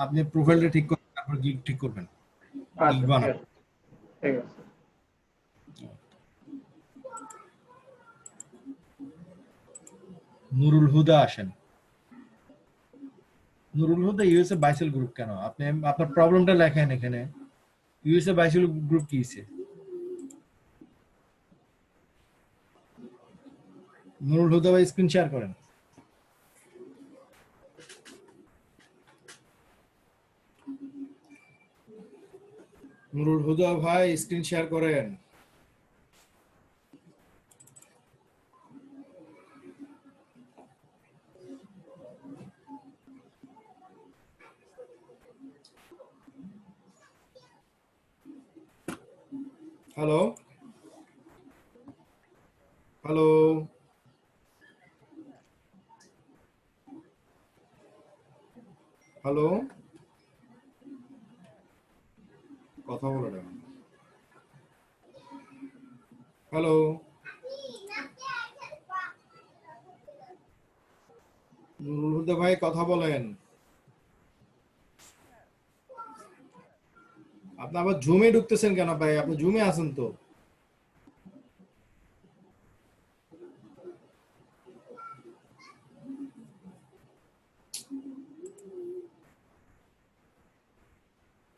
আপনি প্রোফাইলটা ঠিক করবেন, তারপর গিগ ঠিক করবেন, আচ্ছা গিগ ঠিক বানান। আছে, ঠিক আছে। নুরুল হুদা আসেন। নুরুল হুদা ইউএসএ বাইসেল গ্রুপ কেন? আপনি আপনার প্রবলেমটা লেখেন এখানে, ইউএসএ বাইসেল গ্রুপ কি আছে? নুরুল হুদা ভাই স্ক্রিন শেয়ার করেন। নুরুল হুদা ভাই স্ক্রিন শেয়ার করেন। হ্যালো হ্যালো হ্যালো, কথা বলে না। হ্যালো, নুরুল হুদা ভাই কথা বলেন। আপনি আবার জুমে ঢুকতেছেন কেন ভাই? আপনি জুমে আছেন তো?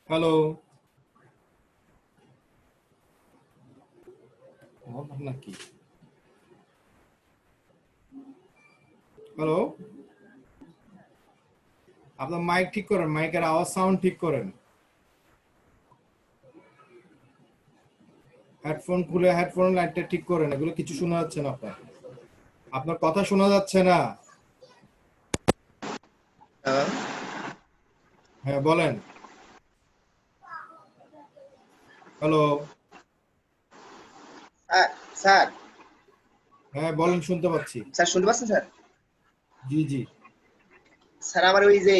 হ্যালো, নাকি? হ্যালো, আপনার মাইক ঠিক করেন, মাইকের আওয়াজ সাউন্ড ঠিক করেন। হেডফোন খুলে হেডফোন লাইটটা ঠিক করেন, এগুলো কিছু শোনা যাচ্ছে না আপনার, আপনার কথা শোনা যাচ্ছে না। হ্যাঁ বলেন। হ্যালো, স্যার, হ্যাঁ বলেন, শুনতে পাচ্ছি। স্যার শুনতে পাচ্ছেন স্যার? জি জি। স্যার আমার ওই যে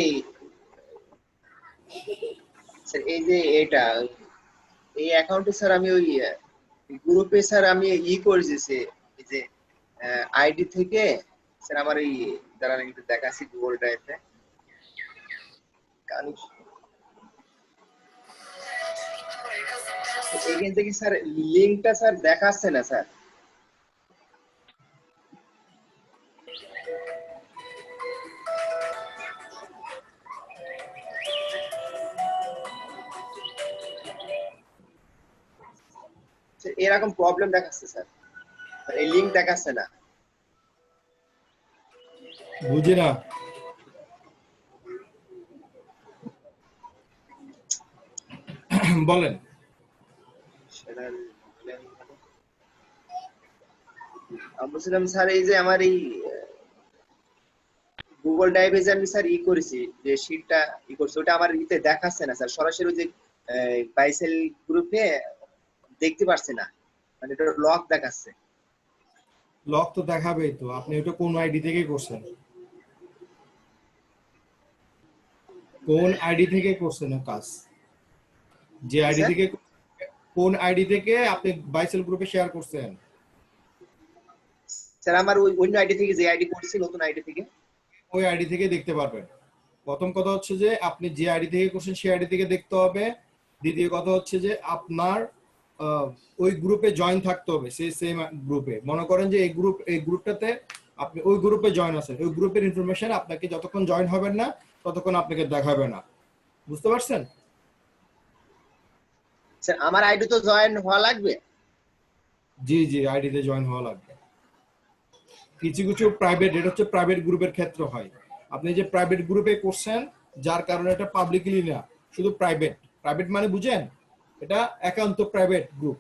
স্যার এই যে এটা এই অ্যাকাউন্টে স্যার আমি ওই গ্রুপে স্যার আমি করেছি এই যে আইডি থেকে স্যার আমার এই দ্বারা একটু দেখাচ্ছি গুগল ড্রাইভে এখান থেকে স্যার লিঙ্কটা স্যার দেখাচ্ছে না স্যার। এরকম প্রবলেম দেখাচ্ছে স্যার, এই লিঙ্ক দেখাচ্ছে না। বুঝি না। বলেন। আমি বলছিলাম স্যার এই যে আমার এই গুগল ড্রাইভে যে আমি স্যার করেছি যে শিটটা করছি ওটা আমার দেখাচ্ছে না স্যার, সরাসরি ওই যে বাইসেল গ্রুপে দেখতে পারছে না, মানে এটা লক দেখাচ্ছে। লক তো দেখাবেই তো, আপনি এটা কোন আইডি থেকে করছেন? কোন আইডি থেকে করছেন কাজ? যে আইডি থেকে, কোন আইডি থেকে আপনি বাইসেল গ্রুপে শেয়ার করছেন? স্যার আমার ওই অন্য আইডি থেকে যে আইডি করছি, নতুন আইডি থেকে। ওই আইডি থেকে দেখতে পারবেন। প্রথম কথা হচ্ছে যে আপনি যে আইডি থেকে করছেন সেই আইডি থেকে দেখতে হবে। দ্বিতীয় কথা হচ্ছে যে আপনার ওই গ্রুপে জয়েন থাকতে হবে, সেই সেম গ্রুপে। মনে করেন যে এই গ্রুপটাতে আপনি ওই গ্রুপে জয়েন আছেন, ওই গ্রুপের ইনফরমেশন আপনাকে যতক্ষণ জয়েন হবেন না ততক্ষণ আপনাকে দেখাবে না। বুঝতে পারছেন? স্যার আমার আইডি তো জয়েন হওয়া লাগবে। জি জি, আইডিতে জয়েন হওয়া লাগবে। কিছু কিছু প্রাইভেট, এটা হচ্ছে প্রাইভেট গ্রুপের ক্ষেত্রে হয়। আপনি যে প্রাইভেট গ্রুপে করছেন যার কারণে এটা পাবলিকলি না, শুধু প্রাইভেট। প্রাইভেট মানে বুঝেন, এটা একান্ত প্রাইভেট গ্রুপ।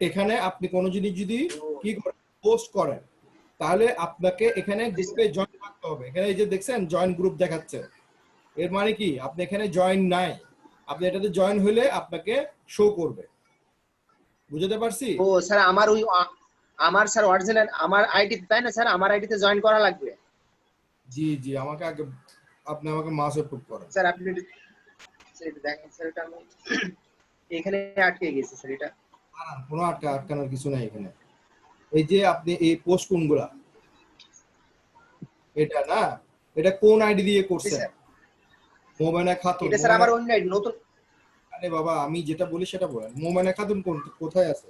এখানে আপনি কোনো জিনিস যদি কি করেন, পোস্ট করেন, তাহলে আপনাকে এখানে গ্রুপে জয়েন থাকতে হবে। এখানে এই যে দেখছেন জয়েন গ্রুপ দেখাচ্ছে, এর মানে কি আপনি এখানে জয়েন নাই। আপনি এটাতে জয়েন হলে আপনাকে শো করবে। বুঝতে পারছি? ও স্যার আমার ওই আমার স্যার অরিজিনাল আমার আইডি তাই না স্যার, আমার আইডিতে জয়েন করা লাগবে। জি জি, আমাকে আগে আপনি আমাকে মাস অ্যাপ্রুভ করেন। স্যার আপনি স্যার এটা দেখেন স্যার, এটা আমি এখানে আটকে গেছি স্যার এটা। কোনো আটকানোর কিছু নাই এখানে। এই যে আপনি এই পোস্ট কোনগুলা, এটা না, এটা কোন আইডি দিয়ে জি করছেন? স্যার, মোমেনা খাতুন। এটা স্যার আমার অন্য আইডি নতুন। আরে বাবা, আমি যেটা বলি সেটা বলেন। মোমেনা খাতুন কোথায় আছে?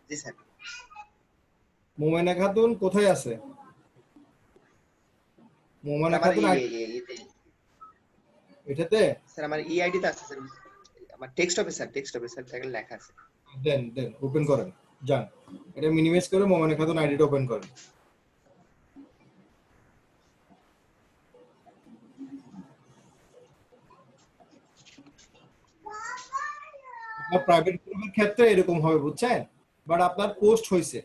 জি স্যার, মোমেনা খাতুন কোথায় আছে? মোমেনা আমার খাতুন এটাতে স্যার আমার ই আইডি তে আছে স্যার, আমার ডেস্কটপে স্যার, ডেস্কটপে স্যার দেখেন লেখা আছে। দেন ওপেন করেন, যান এটা মিনিমাইজ করে মোমেনা খাতুন আইডিটা ওপেন করেন। আপনার প্রাইভেট গ্রুপের ক্ষেত্রে এরকম হবে, বুঝছেন? বাট আপনার পোস্ট হয়েছে,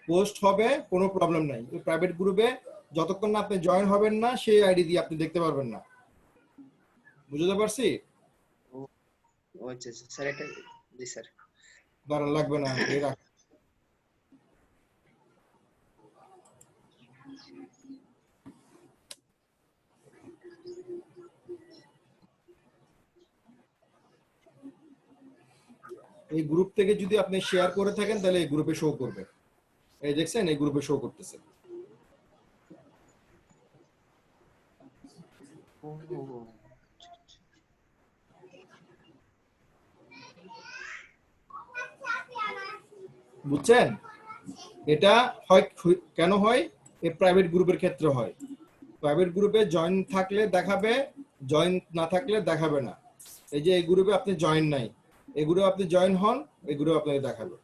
পোস্ট হবে, কোনো প্রবলেম নাই। প্রাইভেট গ্রুপে যতক্ষণ না আপনি জয়েন হবেন না, সেই আইডি দিয়ে আপনি দেখতে পারবেন না। বুঝতে পারছি? ও আচ্ছা আচ্ছা স্যার, এটা জি স্যার। দাঁড়ান, লাগবে না, এই রাখ। এই গ্রুপ থেকে যদি আপনি শেয়ার করে থাকেন তাহলে এই গ্রুপে শো করবে। এই দেখছেন, এই গ্রুপে শো করতেছে। বুঝছেন? এটা হয় কেন হয়? এই প্রাইভেট গ্রুপের ক্ষেত্রে হয়। প্রাইভেট গ্রুপে জয়েন থাকলে দেখাবে, জয়েন না থাকলে দেখাবে না। এই যে এই গ্রুপে আপনি জয়েন নাই, এই গ্রুপে আপনি জয়েন হন, এই গ্রুপে আপনাকে দেখাবে।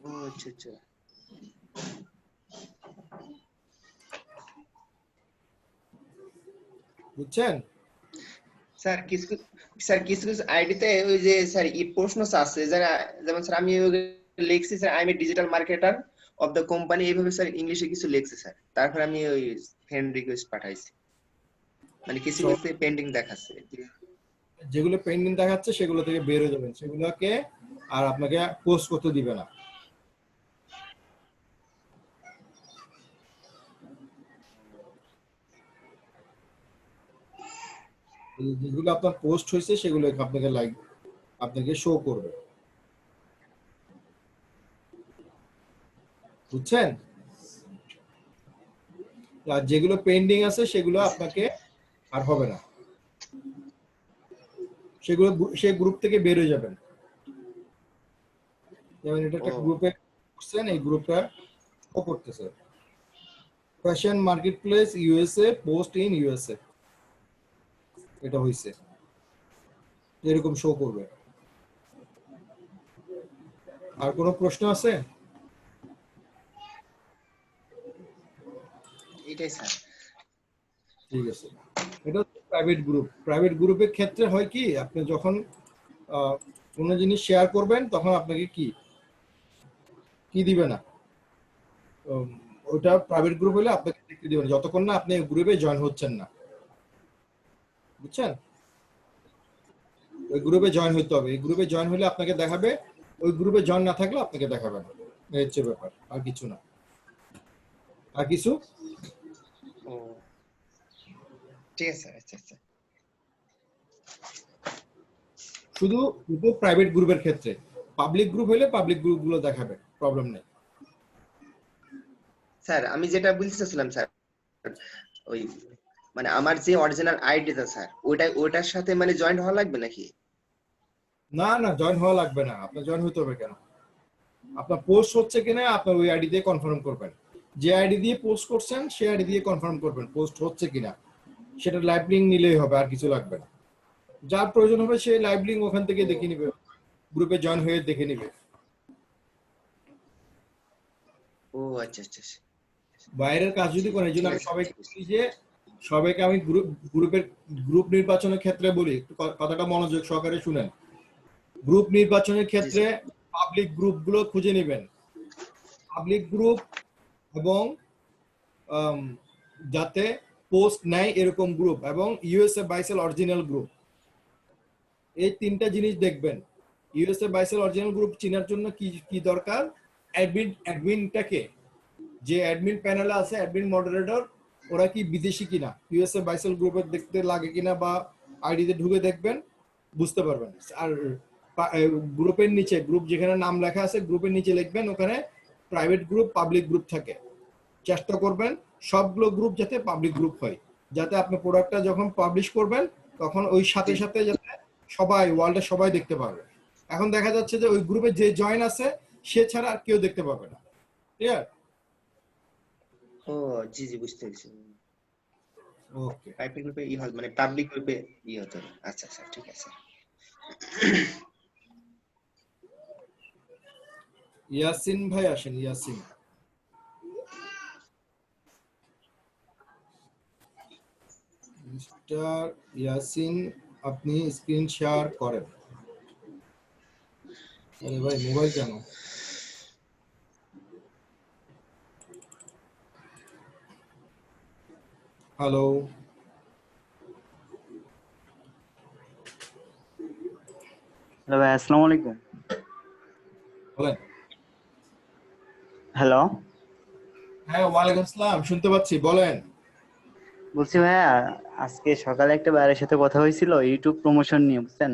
ও আচ্ছা আচ্ছা বুঝছেন? স্যার, কিছু কিছু আইডিতে ওই যে স্যার ই প্রশ্ন আছে, যেমন স্যার আমি লিখছি sir, I M A digital marketer of the company, এইভাবে স্যার ইংলিশে কিছু লিখছি স্যার, তারপর আমি ওই ফ্রেন্ড রিকোয়েস্ট পাঠাইছি, মানে কিছু কিছু পেন্ডিং দেখাচ্ছে। যেগুলো পেন্ডিং দেখাচ্ছে সেগুলো থেকে বের হয়ে যাবেন, সেগুলোকে আর আপনাকে পোস্ট করতে দিবে না। যেগুলো আপনার পোস্ট হয়েছে সেগুলো আপনাকে আপনাকে শো করবে। বুঝছেন? আর যেগুলো পেন্ডিং আছে সেগুলো আপনাকে আর হবে না, সেগুলো সেই গ্রুপ থেকে বের হয়ে যাবেন। যেমন এটা একটা গ্রুপে করছেন, এই গ্রুপটা শো করতেছে fashion market place USA, post in USA, এটা হইছে, এরকম শো করবে। আর কোনো প্রশ্ন আছে? এটাই স্যার। ঠিক আছে, এটা প্রাইভেট গ্রুপ। প্রাইভেট গ্রুপের ক্ষেত্রে হয় কি, আপনি যখন কোনো জিনিস শেয়ার করবেন তখন আপনাকে কি দিবে না, ওটা প্রাইভেট গ্রুপ হলে আপনাকে দেখতে দিবে না যতক্ষণ না আপনি গ্রুপে জয়েন হচ্ছেন না। বুঝছেন? ওই গ্রুপে জয়েন হতে হবে, এই গ্রুপে জয়েন হলে আপনাকে দেখাবে, ওই গ্রুপে জয়েন না থাকলে আপনাকে দেখাবে না। এই হচ্ছে ব্যাপার, আর কিছু না। আর কিছু? ও ঠিক আছে স্যার, আচ্ছা আচ্ছা। শুধু প্রাইভেট গ্রুপের ক্ষেত্রে, পাবলিক গ্রুপ হলে পাবলিক গ্রুপগুলো দেখাবে, প্রবলেম নেই। স্যার আমি যেটা বলতে চাচ্ছিলাম স্যার, ওই মানে আমার যে অরিজিনাল আইডিটা স্যার, ওইটার সাথে মানে জয়েন্ট হওয়া লাগবে নাকি? না না, জয়েন হওয়া লাগবে না। আপনার জয়েন হতে হবে কেন? আপনার পোস্ট হচ্ছে কিনা আপনার ওই আইডি দিয়ে কনফার্ম করবেন। যে আইডি দিয়ে পোস্ট করছেন সেই আইডি দিয়ে কনফার্ম করবেন পোস্ট হচ্ছে কিনা। সেটা লাইভ লিঙ্ক নিলেই হবে, আর কিছু লাগবে না। যার প্রয়োজন হবে সেই লাইভ লিঙ্ক ওখান থেকে দেখে নিবে, গ্রুপে জয়েন হয়ে দেখে নিবে। ও আচ্ছা আচ্ছা আচ্ছা। বাইরের কাজ যদি করেন, এই জন্য আমি সবাইকে বলি যে সবাইকে আমি গ্রুপ নির্বাচনের ক্ষেত্রে বলি, একটু কথাটা মনোযোগ সহকারে শুনেন। গ্রুপ নির্বাচনের ক্ষেত্রে পাবলিক গ্রুপগুলো খুঁজে নেবেন, পাবলিক গ্রুপ এবং যাতে পোস্ট নেয় এরকম গ্রুপ, এবং ইউএসএ বাইসেল অরিজিনাল গ্রুপ, এই তিনটা জিনিস দেখবেন। ইউএসএ বাইসেল অরিজিনাল গ্রুপ চেনার জন্য কি কি দরকার? অ্যাডমিনটাকে যে অ্যাডমিন প্যানেলে আছে অ্যাডমিন মডারেটর ওরা কি বিদেশি কিনা, ইউএসএ বাইসেল গ্রুপের দেখতে লাগে কিনা বা আইডিতে ঢুকে দেখবেন, বুঝতে পারবেন। আর গ্রুপের নিচে, গ্রুপ যেখানে নাম লেখা আছে গ্রুপের নিচে লিখবেন ওখানে প্রাইভেট গ্রুপ, পাবলিক গ্রুপ থাকে। চেষ্টা করবেন সবগুলো গ্রুপ যাতে পাবলিক গ্রুপ হয়, যাতে আপনি প্রোডাক্টটা যখন পাবলিশ করবেন তখন ওই সাথে সাথে যাতে সবাই ওয়ার্ল্ডে সবাই দেখতে পারবে। এখন দেখা যাচ্ছে যে ওই গ্রুপে যে জয়েন আছে সে ছাড়া আর কেউ দেখতে পাবে না। ক্লিয়ার? ও জি জি, বুঝতে পেরেছি। ওকে, প্রাইভেট গ্রুপে ই হয় মানে পাবলিক গ্রুপে ই হতো। আচ্ছা আচ্ছা, ঠিক আছে। ইয়াসিন ভাই আসেন, ইয়াসিন। মিস্টার ইয়াসিন, আপনি স্ক্রিন শেয়ার করেন। আরে ভাই মোবাইল কেন? হ্যালো, হ্যালো ভাই, আসসালামু আলাইকুম। বলেন। হ্যালো, হ্যাঁ ওয়ালাইকুম আসসালাম, শুনতে পাচ্ছি, বলেন। বলছি ভাইয়া, আজকে সকালে একটা ভাইয়ের সাথে কথা হয়েছিল ইউটিউব প্রমোশন নিয়ে, বুঝছেন?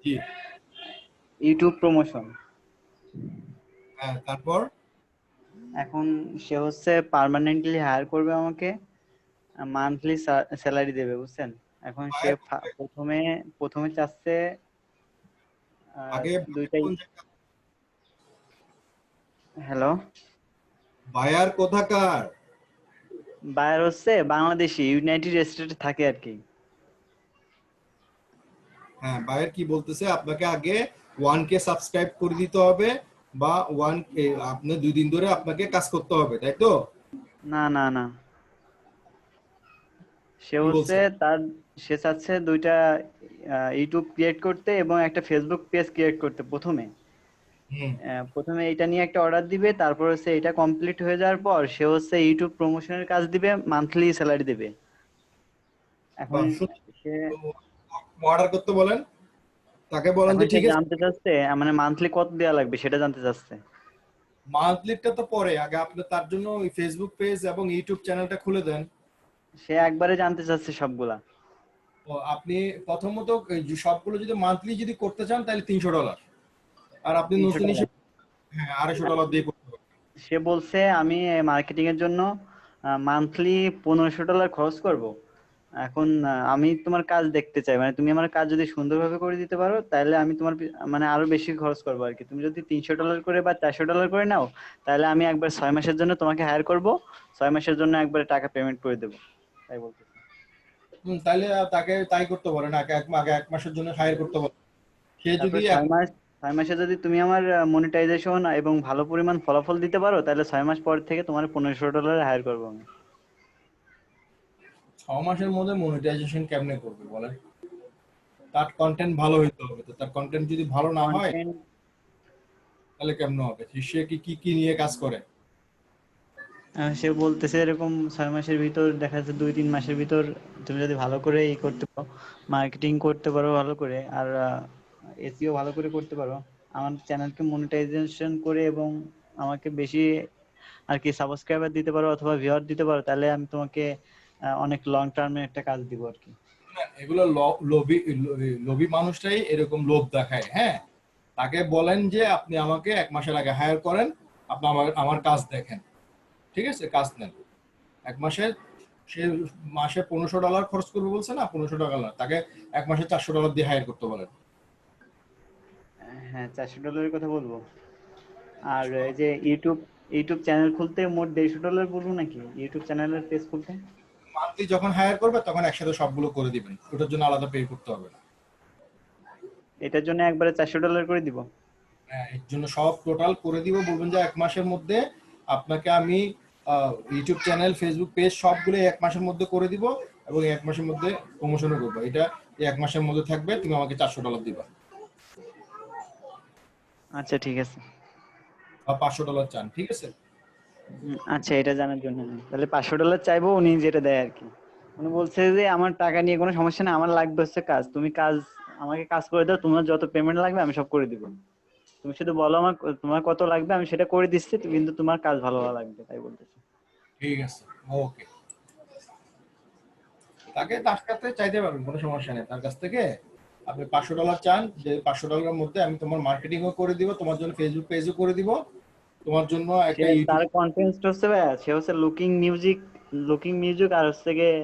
জি, ইউটিউব প্রমোশন। হ্যাঁ তারপর? এখন সে হচ্ছে পার্মানেন্টলি হায়ার করবে আমাকে, মান্থলি স্যালারি দেবে, বুঝছেন? এখন সে প্রথমে প্রথমে চাচ্ছে আগে দুইটাই। হ্যালো, বায়ার কোথাকার? বায়ার হচ্ছে বাংলাদেশি, ইউনাইটেড স্টেটে থাকে আর কি। হ্যাঁ, বায়ার কি বলতেছে, আপনাকে আগে 1K সাবস্ক্রাইব করে দিতে হবে বা 1K আপনি 2 দিন ধরে আপনাকে কাজ করতে হবে, তাই তো? না না না, সে কি হচ্ছে বলছে? সে চাচ্ছে দুইটা ইউটিউব ক্রিয়েট করতে এবং একটা ফেসবুক পেজ ক্রিয়েট করতে প্রথমে। হুম, প্রথমে এটা নিয়ে একটা অর্ডার দিবে, তারপর হচ্ছে এটা কমপ্লিট হয়ে যাওয়ার পর সে হচ্ছে ইউটিউব প্রমোশনের কাজ দিবে, মান্থলি স্যালারি দিবে। এখন বাহ, সে অর্ডার করতে বলেন, তাকে বলেন যে এখন সে ঠিক আছে। জানতে চাচ্ছে মানে মান্থলি কত দেওয়া লাগবে সেটা জানতে চাচ্ছে। মান্থলিটা তো পরে, আগে আপনি তার জন্য ওই ফেসবুক পেজ এবং ইউটিউব চ্যানেলটা খুলে দেন। সে একবারে জানতে চাচ্ছে সবগুলা। ও আপনি প্রথমত এই যে সবগুলো যদি মান্থলি যদি করতে চান তাহলে $300, আর আপনি নতুন $300। হিসেবে হ্যাঁ $250 দিয়ে করতে পারবেন। সে বলছে আমি মার্কেটিং এর জন্য মান্থলি $1500 খরচ করব। এখন আমি তোমার কাজ দেখতে চাই, মানে তুমি আমার কাজ যদি সুন্দরভাবে করে দিতে পারো তাহলে আমি তোমার মানে আরো বেশি খরচ করবো আর কি। তুমি যদি $300 করে বা $400 করে নাও তাহলে আমি একবার 6 মাসের জন্য তোমাকে হায়ার করব, 6 মাসের জন্য একবারে টাকা পেমেন্ট করে দেবো, তাই বলতেছে। তাহলে তাকে তাই করতে পারেন, আগে 1 মাসের জন্য হায়ার করতে পারেন। সে তারপর যদি 6 মাস, 6 মাসে যদি তুমি আমার মনিটাইজেশন এবং ভালো পরিমাণ ফলাফল দিতে পারো তাহলে 6 মাস পর থেকে তোমার $1500 হায়ার করবো আমি। 6 মাসের মধ্যে মনিটাইজেশন কেমনে করবে বলেন? তার কন্টেন্ট ভালো হইতে হবে, তো তার কন্টেন্ট যদি ভালো না হয় কন্টেন্ট তাহলে কেমনে হবে? সে কি কি কি নিয়ে কাজ করে? সে বলতেছে এরকম 6 মাসের ভিতর দেখা যাচ্ছে 2-3 মাসের ভিতর তুমি যদি ভালো করে করতে পারো, মার্কেটিং করতে পারো ভালো করে, আর এসইও ভালো করে করতে পারো, আমার চ্যানেলকে মনিটাইজেশন করে এবং আমাকে বেশি আর কি সাবস্ক্রাইবার দিতে পারো অথবা ভিউয়ার দিতে পারো, তাহলে আমি তোমাকে অনেক লং টার্মে একটা কাজ দিব আর কি। এগুলো লোভী লোভী মানুষটাই এরকম লোভ দেখায়। হ্যাঁ, তাকে বলেন যে আপনি আমাকে 1 মাসের আগে হায়ার করেন, আপনি আমার আমার কাজ দেখেন, ঠিক আছে, কাজ নেন 1 মাসে। সে মাসে $1500 খরচ করবে বলছে না, $1500 না, তাকে 1 মাসে $400 দিয়ে হায়ার করতে বলেন। হ্যাঁ, $400 কথা বলবো। আর এই যে ইউটিউব ইউটিউব চ্যানেল খুলতে মোট $150 বলবো নাকি, ইউটিউব চ্যানেলের পেজ খুলতে? মান্থলি যখন হায়ার করবে তখন একসাথে সবগুলো করে দিবেন, ওটার জন্য আলাদা পে করতে হবে না। এটার জন্য একবারে $400 করে দিব? হ্যাঁ, এর জন্য সব টোটাল করে দিব, বলবেন যে 1 মাসের মধ্যে আপনাকে আমি ইউটিউব চ্যানেল, ফেসবুক পেজ সবগুলো 1 মাসের মধ্যে করে দিব এবং 1 মাসের মধ্যে প্রমোশনও করবো। এটা এই 1 মাসের মধ্যে থাকবে, তুমি আমাকে $400 দিবা আচ্ছা ঠিক আছে। বা $500 চান, ঠিক আছে? আচ্ছা, এটা জানার জন্য না। তাহলে $500 চাইবো, উনি যেটা দেয় আর কি। উনি বলছে যে আমার টাকা নিয়ে কোনো সমস্যা নেই, আমার লাগবে হচ্ছে কাজ, তুমি কাজ আমাকে কাজ করে দাও, তোমার যত পেমেন্ট লাগবে আমি সব করে দিব। তুমি শুধু বলো আমার তোমার কত লাগবে, আমি সেটা করে দিচ্ছি, কিন্তু তোমার কাজ ভালো লাগবে তাই বলতেছি। ঠিক আছে, ওকে। তার কাছ থেকে চাইতে পারবেন, কোনো সমস্যা নেই। তার কাছ থেকে আপনি $500 চান, যে $500 মধ্যে আমি তোমার মার্কেটিংও করে দিব, তোমার জন্য ফেসবুক পেজও করে দিব, তোমার জন্য একটা তার ইউটিউব। কন্টেন্ট হচ্ছে ভাইয়া, সে হচ্ছে লুকিং মিউজিক আর হচ্ছে গিয়ে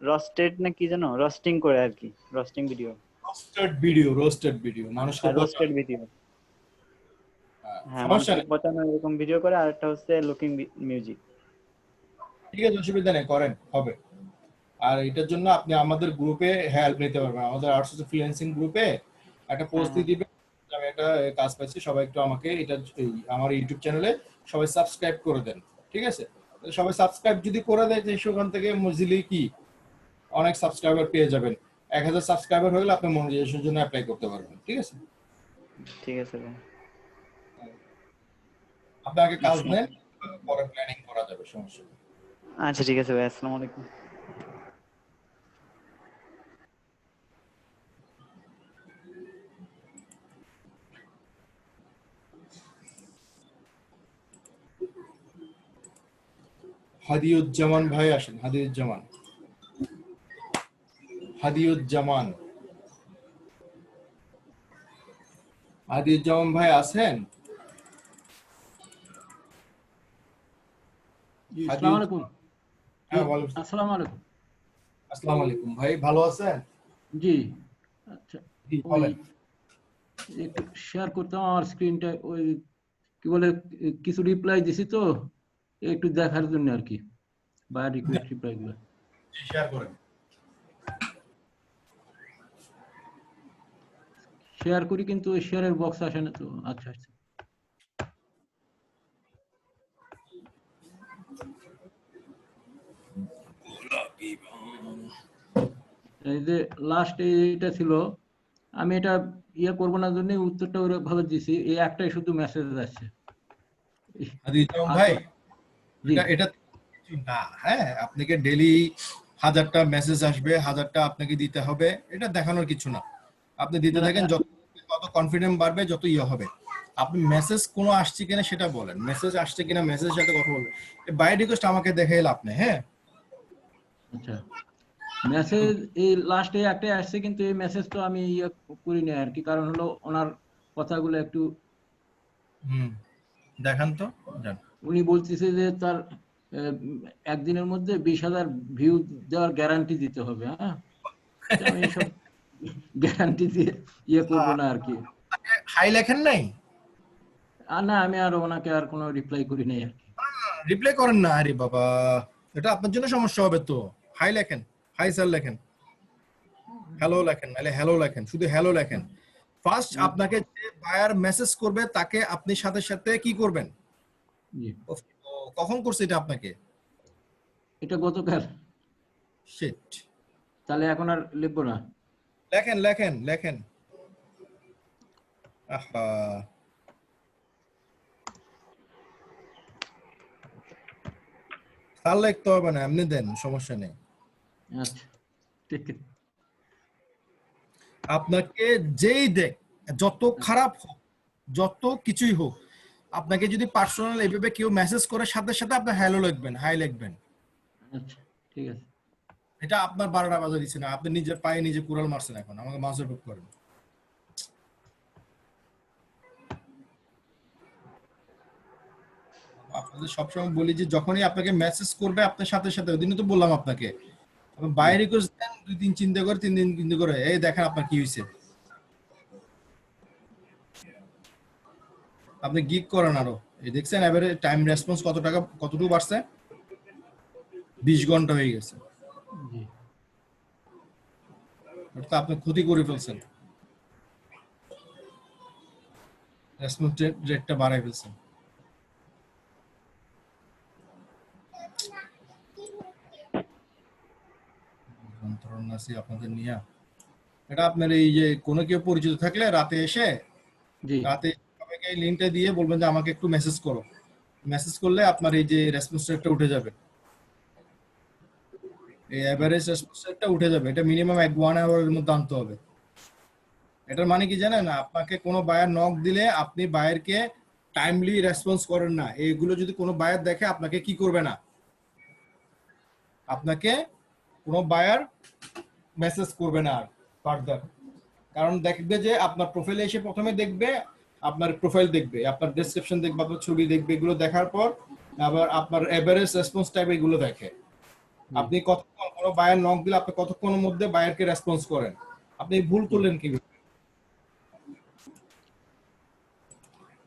রস্টেড না কি জানো, রস্টিং করে আর কি, রস্টিং ভিডিও, রোস্টেড ভিডিও মানুষকে রোস্টেড ভিডিও, হ্যাঁ সমস্যা মানুষকে নেই। পচানো এরকম ভিডিও করে। আর একটা হচ্ছে লুকিং মিউজিক। ঠিক আছে, অসুবিধা নেই, করেন, হবে। আর এটার জন্য আপনি আমাদের গ্রুপে হেল্প নিতে পারবেন, আমাদের আউটসোর্স ফ্রিল্যান্সিং গ্রুপে একটা পোস্ট দিয়ে দিবেন, আমি একটা কাজ পাচ্ছি, সবাই একটু আমাকে এটা আমার ইউটিউব চ্যানেলে সবাই সাবস্ক্রাইব করে দেন, ঠিক আছে? সবাই সাবস্ক্রাইব যদি করে দেয়, যে সেখান থেকে মজিলি কি অনেক সাবস্ক্রাইবার পেয়ে যাবেন। 1000 সাবস্ক্রাইবার হলে আপনি মনিটাইজেশনের জন্য অ্যাপ্লাই করতে পারবেন, ঠিক আছে? ঠিক আছে ভাই, আপনি আগে কাজ নেন, পরে প্ল্যানিং করা যাবে, সমস্যা নেই। আচ্ছা ঠিক আছে ভাই, আসসালামু আলাইকুম। হাদিউজ্জামান ভাই আসেন, হাদিউজ্জামান ভাই আছেন? আসসালামু আলাইকুম। হ্যাঁ, ওয়ালাইকুম আসসালামু আলাইকুম। আসসালামু আলাইকুম ভাই, ভালো আছেন? জি আচ্ছা, জি, ওই বলেন। একটু শেয়ার করতাম আমার স্ক্রিনটা, ওই কি বলে কিছু রিপ্লাই দিছি তো, একটু দেখার জন্য আর কি, বা রিকোয়েস্ট রিপ্লাই গুলো শেয়ার করেন। শেয়ার করি, কিন্তু ওই শেয়ারের বক্স আসে না তো। আচ্ছা আচ্ছা, এই যে লাস্ট এইটা ছিল, আমি এটা ইয়ে করবো না জন্য উত্তরটা ওরা ভাবে দিছি, এই একটাই শুধু মেসেজ আসছে। হাদিউজ্জামান ভাই, জি এটা কিছু না, হ্যাঁ, আপনাকে ডেইলি 1000টা মেসেজ আসবে, 1000টা আপনাকে দিতে হবে, এটা দেখানোর কিছু না। আপনি দিতে না, থাকেন, যত কনফিডেন্ট বাড়বে যত ইয়ে হবে। আপনি মেসেজ কোনো আসছে কিনা সেটা বলেন, মেসেজ আসছে কিনা, মেসেজের সাথে কথা বলবেন। বাই রিকোয়েস্ট আমাকে দেখে এলে আপনি, হ্যাঁ। আচ্ছা, মেসেজ এই লাস্টে একটাই আসছে, কিন্তু এই মেসেজ তো আমি ইয়ে করি না আর কি, কারণ হলো ওনার কথাগুলো একটু, দেখান তো, যান। উনি বলতেছে যে তার একদিনের মধ্যে 20,000 ভিউ দেওয়ার গ্যারান্টি দিতে হবে। হ্যাঁ, তো আমি এইসব গ্যারান্টি দিয়ে ইয়ে করবো না আর কি। হাই লেখেন নাই? আর না, আমি আর ওনাকে আর কোনো রিপ্লাই করি নাই আর কি। রিপ্লাই করেন না, আরে বাবা, এটা আপনার জন্য সমস্যা হবে তো। হাই লেখেন, হাই স্যার লেখেন, হ্যালো লেখেন, নাহলে হ্যালো লেখেন, শুধু হ্যালো লেখেন। ফার্স্ট আপনাকে যে বায়ার মেসেজ করবে তাকে আপনি সাথে সাথে কি করবেন? জি, কখন করছে এটা আপনাকে? এটা গতকাল। শিট। তাহলে এখন আর লিখবো না। লেখেন লেখেন লেখেন। আহা, তার লিখতে হবে না, এমনি দেন, সমস্যা নেই। আচ্ছা ঠিক আছে। আপনাকে যেই দেখ, যত খারাপ হোক, যত কিছুই হোক, আপনাকে যদি পার্সোনাল এভাবে কেউ মেসেজ করে, সাথে সাথে আপনি হ্যালো লিখবেন, হাই লিখবেন। আচ্ছা ঠিক আছে। এটা আপনার 12টা বাজে দিচ্ছে না, আপনি নিজের পায়ে নিজে কুড়াল মারছেন, এখন আমাকে মাউসের বুক করেন। আপনাদের সবসময় বলি যে যখনই আপনাকে মেসেজ করবে আপনার সাথে সাথে, ওইদিনই তো বললাম আপনাকে, বাইরে রিকোয়েস্ট দেন, 2 দিন চিন্তা করে, 3 দিন চিন্তা করে, এই দেখেন আপনার কি হয়েছে। আপনি গিগ করেন আরো, এই দেখছেন এবারে টাইম রেসপন্স কতটুকু বাড়ছে, 20 ঘন্টা হয়ে গেছে। জি, তো আপনি ক্ষতি করে ফেলছেন, রেসপন্স রেটটা বাড়াই ফেলছেন। যন্ত্রণা আছে আপনাদের নিয়ে। এটা আপনার এই যে কোনো কেউ পরিচিত থাকলে রাতে এসে, জি রাতে সবাইকে এই লিংকটা দিয়ে বলবেন যে আমাকে একটু মেসেজ করো। মেসেজ করলে আপনার এই যে রেসপন্স রেটটা উঠে যাবে, এই এভারেজ রেসপন্স রেটটা উঠে যাবে। এটা মিনিমাম 1 আওয়ারের মধ্যে আনতে হবে। এটার মানে কি জানেন, আপনাকে কোনো বায়ার নক দিলে আপনি বায়ারকে টাইমলি রেসপন্স করেন না, এইগুলো যদি কোনো বায়ার দেখে আপনাকে কি করবে না, আপনাকে কোনো বায়ার মেসেজ করবে না আর ফার্দার। কারণ দেখবে যে আপনার প্রোফাইলে এসে প্রথমে দেখবে, আপনার প্রোফাইল দেখবে, আপনার ডেসক্রিপশন দেখবে, আপনার ছবি দেখবে, এগুলো দেখার পর আবার আপনার এভারেজ রেসপন্স টাইপ এগুলো দেখে। আপনি কতক্ষণ কোনো বায়ার নক দিলে আপনি কতক্ষণের মধ্যে বায়ারকে রেসপন্স করেন, আপনি ভুল করলেন কি?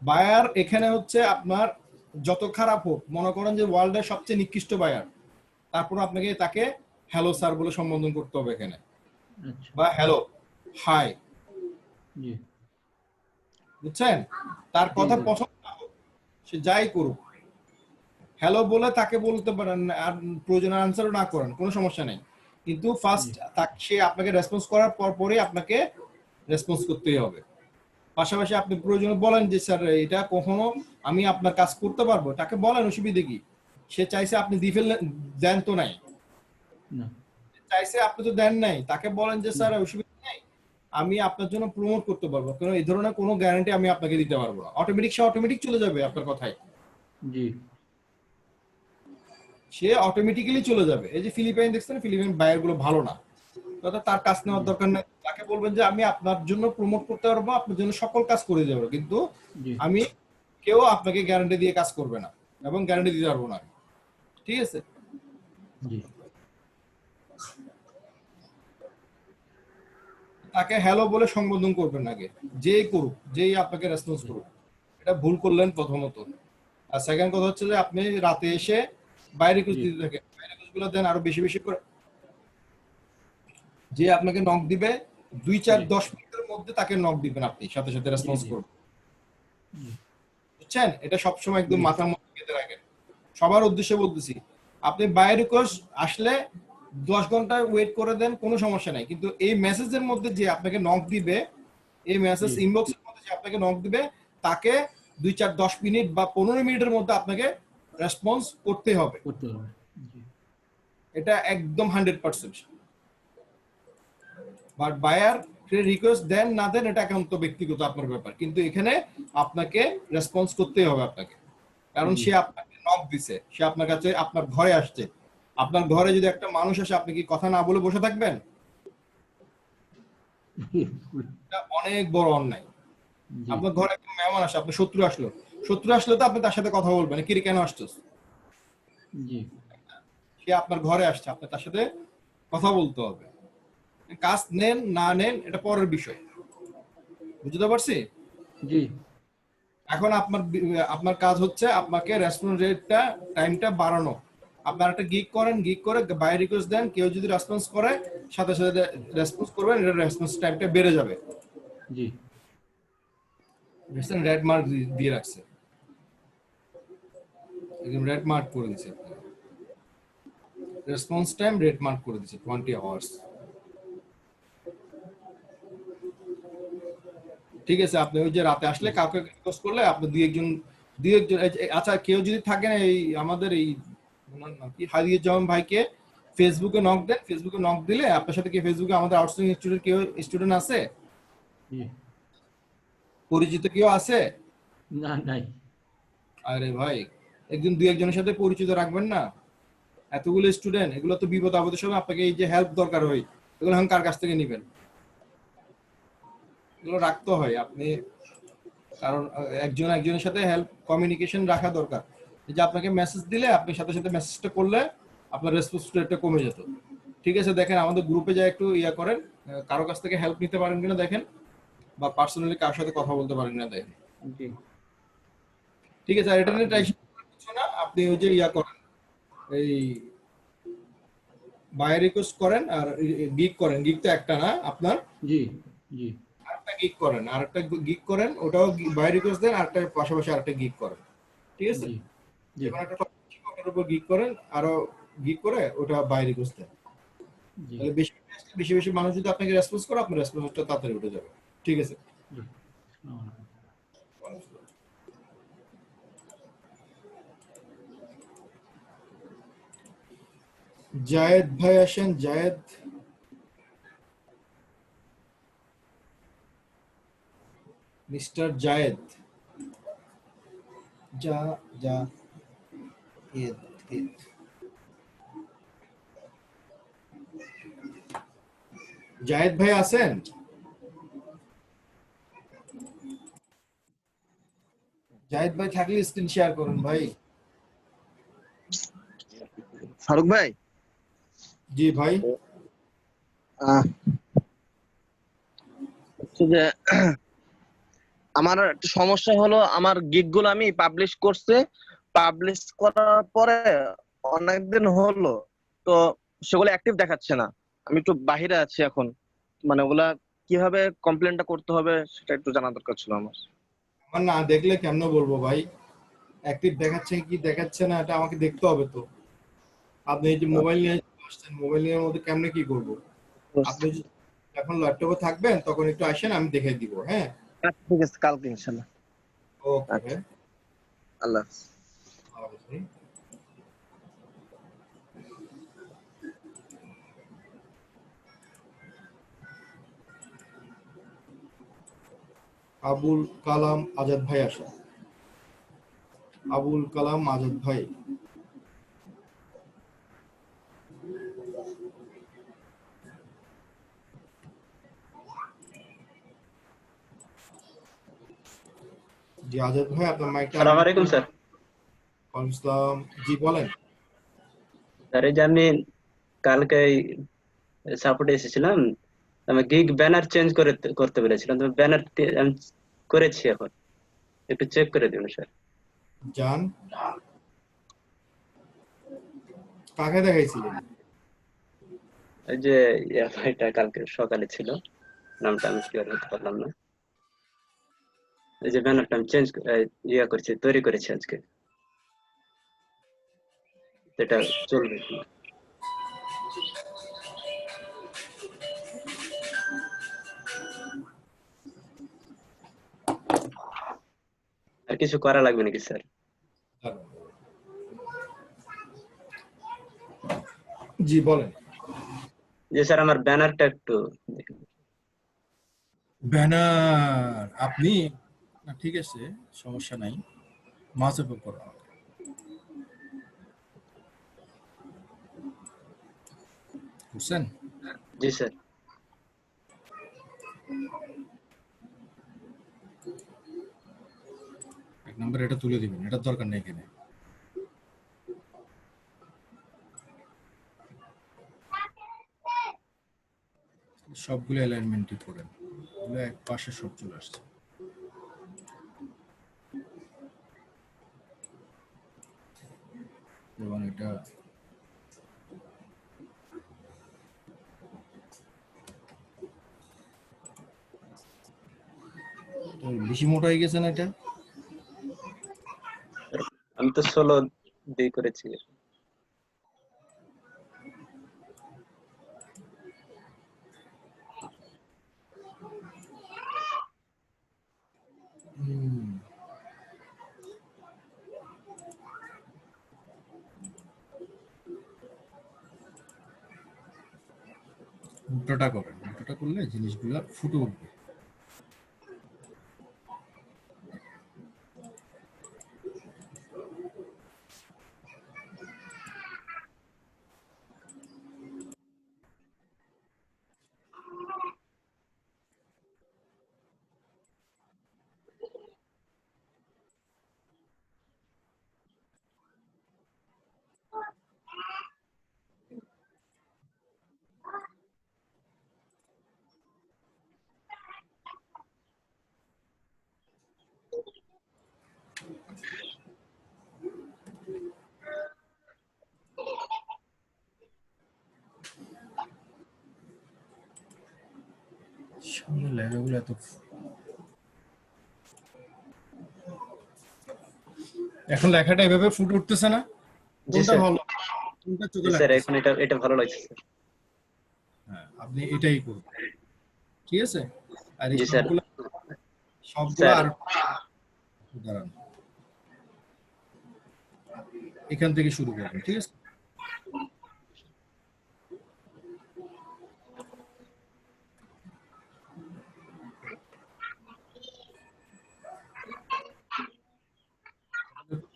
বায়ার এখানে হচ্ছে আপনার যত খারাপ হোক, মনে করেন যে ওয়ার্ল্ডের সবচেয়ে নিকৃষ্ট বায়ার, তারপর আপনাকে তাকে হ্যালো স্যার বলে সম্বোধন করতে হবে এখানে, আচ্ছা বা হ্যালো হাই, জি বুঝছেন? তার কথা জি। পছন্দ না হোক, সে যাই করুক, হ্যালো বলে তাকে বলতে পারেন, আর প্রয়োজনে আনসারও না করেন, কোনো সমস্যা নেই, কিন্তু ফার্স্ট সে আপনাকে রেসপন্স করার পরই আপনাকে রেসপন্স করতেই হবে। পাশাপাশি আপনি প্রয়োজনে বলেন যে স্যার এটা কখনো আমি আপনার কাজ করতে পারবো, তাকে বলেন অসুবিধে কি, সে চাইছে আপনি দিয়ে ফেললেন, দেন তো নাই, না চাইছে আপনি তো দেন নাই, তাকে বলেন যে স্যার অসুবিধা নেই, আমি আপনার জন্য প্রমোট করতে পারবো, কারণ এই ধরনের কোনো গ্যারান্টি আমি আপনাকে দিতে পারবো না। সে অটোমেটিক চলে যাবে আপনার কথায়, জি সে অটোমেটিক্যালি চলে যাবে। এই যে ফিলিপাইন দেখছেন, ফিলিপাইন বায়ার গুলো ভালো না, তার কাজ নেওয়ার দরকার নেই, তাকে বলবেন যে আমি আপনার জন্য প্রমোট করতে পারবো, আপনার জন্য সকল কাজ করে দেবো, কিন্তু জি আমি কেউ আপনাকে গ্যারান্টি দিয়ে কাজ করবে না এবং গ্যারান্টি দিতে পারবো না, ঠিক আছে? জি তাকে হ্যালো বলে সম্বোধন করবেন আগে, যেই করুক, যেই আপনাকে রেসপন্স করুক, এটা ভুল করলেন প্রথমত। আর সেকেন্ড কথা হচ্ছে যে আপনি রাতে এসে বাইরে রিকোয়েস্ট দিতে থাকেন, বাইরে রিকোয়েস্ট গুলো দেন আরো বেশি বেশি করে, যে আপনাকে নক দিবে 2-4-10 মিনিটের মধ্যে তাকে নক দিবেন, আপনি সাথে সাথে রেসপন্স করবেন, বুঝছেন? এটা সবসময় একদম মাথার মধ্যে গেঁথে রাখেন, সবার উদ্দেশ্যে বলতেছি। আপনি বাই রিকোয়েস্ট আসলে 10 ঘন্টা ওয়েট করে দেন, কোনো সমস্যা নাই, কিন্তু এই মেসেজের মধ্যে যে আপনাকে নক দিবে, এই মেসেজ ইনবক্সের মধ্যে যে আপনাকে নক দিবে, তাকে 2-4-10 মিনিট বা 15 মিনিটের মধ্যে আপনাকে রেসপন্স করতে হবে, করতে হবে জি এটা একদম 100%। বাট বায়ার রিকোয়েস্ট দেন না দেন এটা একান্ত ব্যক্তিগত আপনার ব্যাপার, কিন্তু এখানে আপনাকে রেসপন্স করতেই হবে আপনাকে, কারণ সে আপনাকে নক দিছে, সে আপনার কাছে আপনার ঘরে আসছে। আপনার ঘরে যদি একটা মানুষ আসে, আপনি কি কথা না বলে বসে থাকবেন? এটা অনেক বড় অন্যায়। জি আপনার ঘরে একটা মেহমান আসে, আপনার শত্রু আসলো তো আপনি তার সাথে কথা বলবেন, কি রে কেন আসছিস? জি সে আপনার ঘরে আসছে, আপনি তার সাথে কথা বলতে হবে। কাজ নেন না নেন এটা পরের বিষয়, বুঝতে পারছি? জি এখন আপনার কাজ হচ্ছে আপনাকে রেসপন্স রেটটা, টাইমটা বাড়ানো। আপনার একটা গিগ করেন, গিগ করে বাই রিকোয়েস্ট দেন, কেউ যদি রেসপন্স করে সাথে সাথে রেসপন্স করবেন, এটা রেসপন্স টাইমটা বেড়ে যাবে। জি বুঝছেন? রেড মার্ক দিয়ে রাখছে, একদম রেড মার্ক করে দিয়েছে, রেসপন্স টাইম রেড মার্ক করে দিয়েছে 20 আওয়ার্স। ঠিক আছে, আপনি ওই যে রাতে আসলে কাউকে রিকোয়েস্ট করলে আপনি দুই একজন আচ্ছা কেউ যদি থাকেন, এই আমাদের এই ওনার নাম কি, হাদিউজ্জামান ভাইকে ফেসবুকে নক দেন, ফেসবুকে নক দিলে আপনার সাথে কি ফেসবুকে আমাদের আউটসোর্সিং ইনস্টিটিউটের কেউ স্টুডেন্ট আছে, জি পরিচিত কেউ আছে? না নাই আরে ভাই, একজন দুই একজনের সাথে পরিচিত রাখবেন না? এতগুলো স্টুডেন্ট, এগুলো তো বিপদ আপদের সময় আপনাকে এই যে হেল্প দরকার হয়, এগুলো এখন কার কাছ থেকে নেবেন? এগুলো রাখতে হয় আপনি, কারণ একজন একজনের সাথে হেল্প কমিউনিকেশন রাখা দরকার। যে আপনাকে মেসেজ দিলে আপনি সাথে সাথে মেসেজটা করলে আপনার রেসপন্স রেটটা কমে যেত। ঠিক আছে, দেখেন আমাদের গ্রুপে যা একটু ইয়া করেন, কারো কাছ থেকে হেল্প নিতে পারেন কিনা দেখেন, বা পার্সোনালি কার সাথে কথা বলতে পারেন কিনা দেখেন। জি ঠিক আছে, আর এটা নিয়ে টেনশন করার কিছু না, আপনি ওই যে ইয়া করেন, এই বাই রিকোয়েস্ট করেন আর গিগ করেন, গিগ তো একটা না আপনার, জি জি আরেকটা গিগ করেন, আরেকটা গিগ করেন, ওটাও বাই রিকোয়েস্ট দেন, আরেকটা পাশাপাশি আরেকটা গিগ করেন, ঠিক আছে? জি জি যেকোনো একটা টপিক ওটার উপর গিগ করেন, আরো গিগ করে ওটা বাই রিকোয়েস্ট দেন, জি তাহলে বেশি বেশি বেশি মানুষ যদি আপনাকে রেসপন্স করে, আপনার রেসপন্সটা তাড়াতাড়ি উঠে যাবে। ঠিক আছে, জি আসসালামু আলাইকুম। জায়েদ ভাই আসেন, জায়েদ। মিস্টার জায়েদ, যা যা এদ এদ জায়েদ ভাই আছেন? জায়েদ ভাই থাকলে স্ক্রিন শেয়ার করুন ভাই। ফারুক ভাই, জি ভাই। হচ্ছে যে আমার একটা সমস্যা হলো, আমার গিগ গুলো আমি পাবলিশ করার পরে অনেকদিন হলো, তো সেগুলো অ্যাক্টিভ দেখাচ্ছে না। আমি একটু বাহিরে আছি এখন, মানে ওগুলা কিভাবে কমপ্লেনটা করতে হবে সেটা একটু জানা দরকার ছিল আমার। আমার না দেখলে কেমনে বলবো ভাই, অ্যাক্টিভ দেখাচ্ছে কি দেখাচ্ছে না এটা আমাকে দেখতে হবে তো। আপনি এই যে মোবাইল নিয়ে আসছেন, মোবাইল নিয়ে মধ্যে কেমনে কি করব? আপনি যখন ল্যাপটপে থাকবেন তখন একটু আসেন, আমি দেখে দিব। হ্যাঁ আচ্ছা, ঠিক আছে, কালকে ইনশাল্লাহ। ওকে আচ্ছা, আল্লাহ হাফেজ। ভাই। আবুল কালাম আজাদ ভাই আসা। আবুল কালাম আজাদ ভাই, জি আজাদ ভাই আপনার মাইকটা। আসসালামু আলাইকুম স্যার। ওয়ালাইকুম আসসালাম, জি বলেন। স্যার এই যে আমি কালকে সাপোর্টে এসেছিলাম, আমি গিগ ব্যানার চেঞ্জ করতে বলেছিলাম, তো ব্যানার আমি করেছি, এখন একটু চেক করে দিন স্যার। জান, কাকে দেখাইছিলেন? এই যে ভাইটা কালকে সকালে ছিল, নামটা আমি ক্লিয়ার হতে পারলাম না। এই যে ব্যানারটা আমি চেঞ্জ করেছি, তৈরি করেছি আজকে, এটা চলবে কি? আর কিছু করা লাগবে নাকি স্যার? জি বলেন। যে স্যার আমার ব্যানারটা একটু দেখুন। ব্যানার আপনি না, ঠিক আছে সমস্যা নাই, মাউস উপর করো। বুঝছেন? জি স্যার। এক নম্বর এটা তুলে দিবেন, এটার দরকার নেই এখানে। সবগুলো অ্যালাইনমেন্টই করেন, এগুলো এক পাশে সব চলে আসছে। এবং এটা তো বেশি মোটা হয়ে গেছে না এটা? আমি তো 16 দিয়ে করেছি। উল্টোটা করেন, উল্টোটা করলে জিনিসগুলো ফুটে উঠবে। সামনে লেখাগুলো এত, এখন লেখাটা এভাবে ফুটে উঠতেছে না? জি কোনটা স্যার। ভালো, কোনটা চোখে জি স্যার, লাগতেছে? এখন এটা ভালো লাগছে স্যার। হ্যাঁ আপনি এটাই করুন, ঠিক আছে? আর এই জি স্যার। সবগুলো স্যার আর দাঁড়ান, এখান থেকে শুরু করবেন, ঠিক আছে?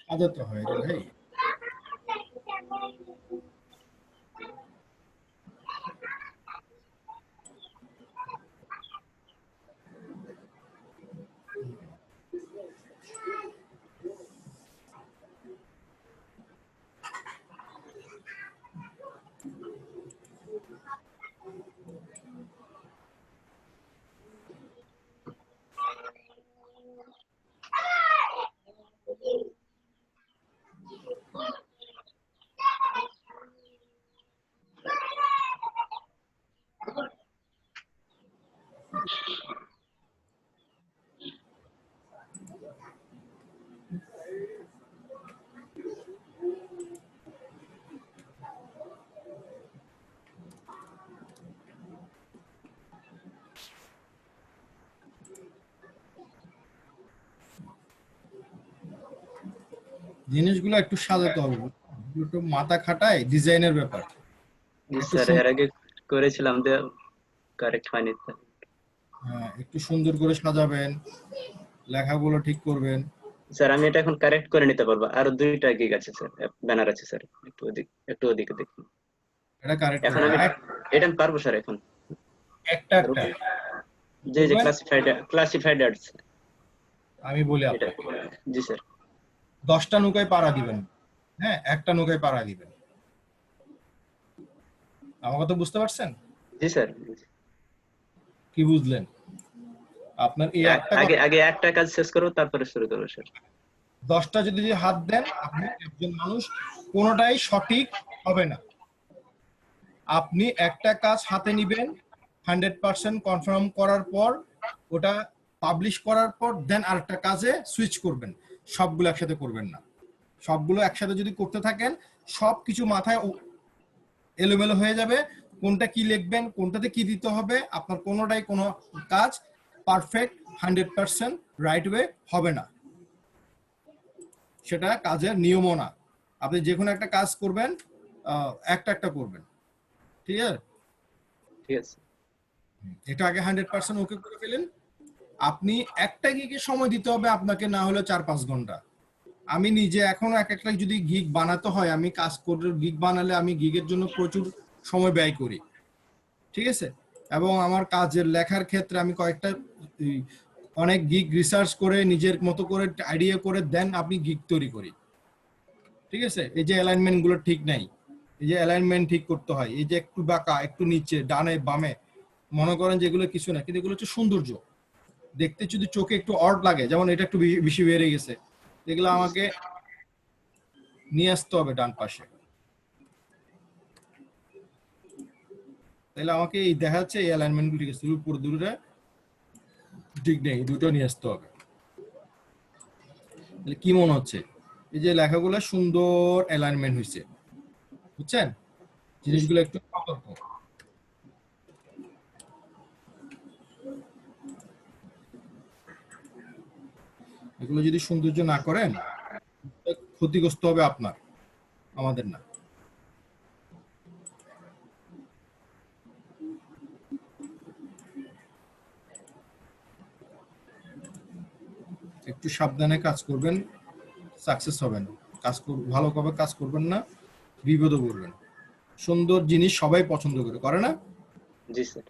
সাজাতে হয় রে ভাই। জিনিসগুলো একটু সাজাতে হবে, একটু মাথা খাটায়, ডিজাইনের ব্যাপার। জি স্যার, এর আগে করেছিলাম, কারেক্ট হয়নি। হ্যাঁ, একটু সুন্দর করে সাজাবেন, লেখাগুলো ঠিক করবেন। স্যার আমি এটা এখন কারেক্ট করে নিতে পারবো, আরো 2টা গিগ আছে স্যার, ব্যানার আছে স্যার, একটু ওদিকে দেখুন। এটা কারেক্ট এখন করবেন। আমি এটা আমি পারবো স্যার এখন। একটা একটা যে ক্লাসিফাইড অ্যাডস আমি বলি আপনাকে। জি স্যার। 10টা নৌকায় পাড়া দিবেন, হ্যাঁ, একটা নৌকায় পাড়া দিবেন। আমার কথা বুঝতে পারছেন? জি স্যার। কি বুঝলেন? আপনার এই একটা আগে একটা কাজ শেষ করব, তারপরে শুরু করব স্যার। 10টা যদি হাত দেন, আপনি একজন মানুষ, কোনোটাই সঠিক হবে না। আপনি একটা কাজ হাতে নিবেন, 100% কনফার্ম করার পর, ওটা পাবলিশ করার পর দেন আরেকটা কাজে সুইচ করবেন। সবগুলো একসাথে করবেন না। সবগুলো একসাথে যদি করতে থাকেন, সবকিছু মাথায় এলোমেলো হয়ে যাবে। কোনটা কি লিখবেন, কোনটাতে কি দিতে হবে, আপনার কোনোটাই কোনো কাজ পারফেক্ট 100% রাইট ওয়ে হবে না। সেটা কাজের নিয়মও না। আপনি যে কোনো একটা কাজ করবেন, একটা একটা করবেন। ঠিক আছে? ঠিক আছে। এটা আগে 100% ওকে করে ফেলেন। আপনি একটা গিগে সময় দিতে হবে আপনাকে, না হলে 4-5 ঘন্টা। আমি নিজে এখন একটা যদি গিগ বানাতে হয়, আমি কাজ করে গিগ বানালে আমি গিগের জন্য প্রচুর সময় ব্যয় করি। ঠিক আছে? এবং আমার কাজের লেখার ক্ষেত্রে আমি অনেক গিগ রিসার্চ করে নিজের মতো করে আইডিয়া করে দেন আপনি গিগ তৈরি করি। ঠিক আছে? এই যে অ্যালাইনমেন্ট গুলো ঠিক নাই, এই যে অ্যালাইনমেন্ট ঠিক করতে হয়, এই যে একটু বাঁকা, একটু নিচে, ডানে বামে, মনে করেন যেগুলো কিছু না, কিন্তু এগুলো হচ্ছে সৌন্দর্য। দেখতে যদি চোখে একটু অড লাগে, যেমন এটা একটু বেশি বেড়ে গেছে, এগুলো আমাকে নিয়ে আসতে হবে ডান পাশে। তাহলে আমাকে এই দেখা যাচ্ছে এই অ্যালাইনমেন্ট গুলো ঠিক আছে, উপর দূরে ঠিক নেই, দুটো নিয়ে আসতে হবে। তাহলে কি মনে হচ্ছে? এই যে লেখাগুলো সুন্দর অ্যালাইনমেন্ট হয়েছে, বুঝছেন? জিনিসগুলো একটু সতর্ক। এগুলো যদি সৌন্দর্য না করেন, ক্ষতিগ্রস্ত হবে আপনার, আমাদের না। একটু সাবধানে কাজ করবেন, সাকসেস হবেন। ভালোভাবে কাজ করবেন না, বিপদে পড়বেন। সুন্দর জিনিস সবাই পছন্দ করে না? জি স্যার।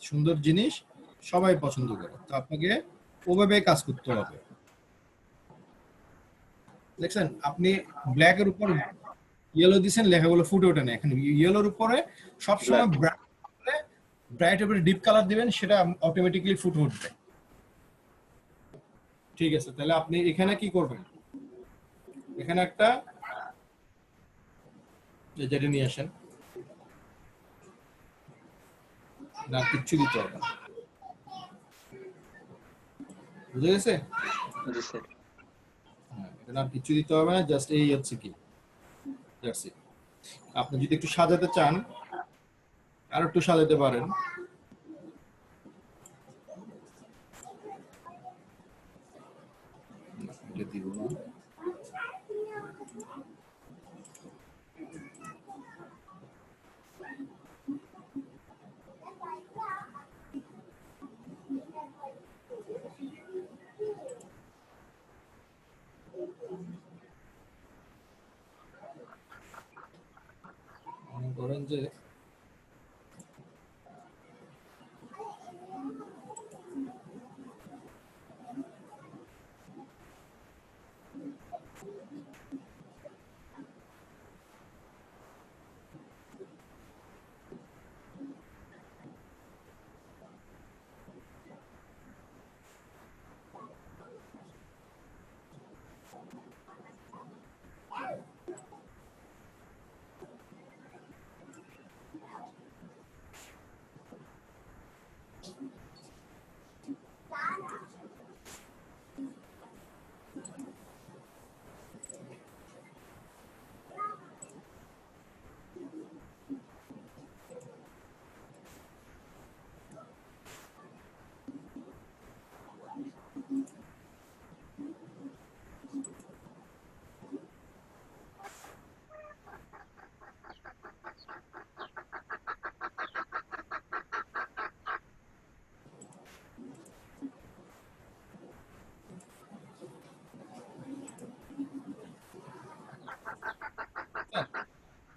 সুন্দর জিনিস সবাই পছন্দ করে, তো আপনাকে ওভাবে কাজ করতে হবে। দেখছেন, আপনি ব্ল্যাকের উপর ইয়েলো দিচ্ছেন, লেখাগুলো ফুটে ওঠে না। এখানে ইয়েলোর উপরে সবসময় ব্রাইট উপরে ডিপ কালার দিবেন, সেটা অটোমেটিক্যালি ফুটে উঠবে। ঠিক আছে? তাহলে আপনি এখানে কি করবেন? এখানে একটা যেটা নিয়ে আসেন, না কিচ্ছু দিতে হবে না। বুঝে গেছে? জি স্যার। এখানে আর কিছু দিতে হবে না, জাস্ট এই হচ্ছে কি, দ্যাটস ইট। আপনি যদি একটু সাজাতে চান, আর একটু সাজাতে পারেন। এটা দিব না।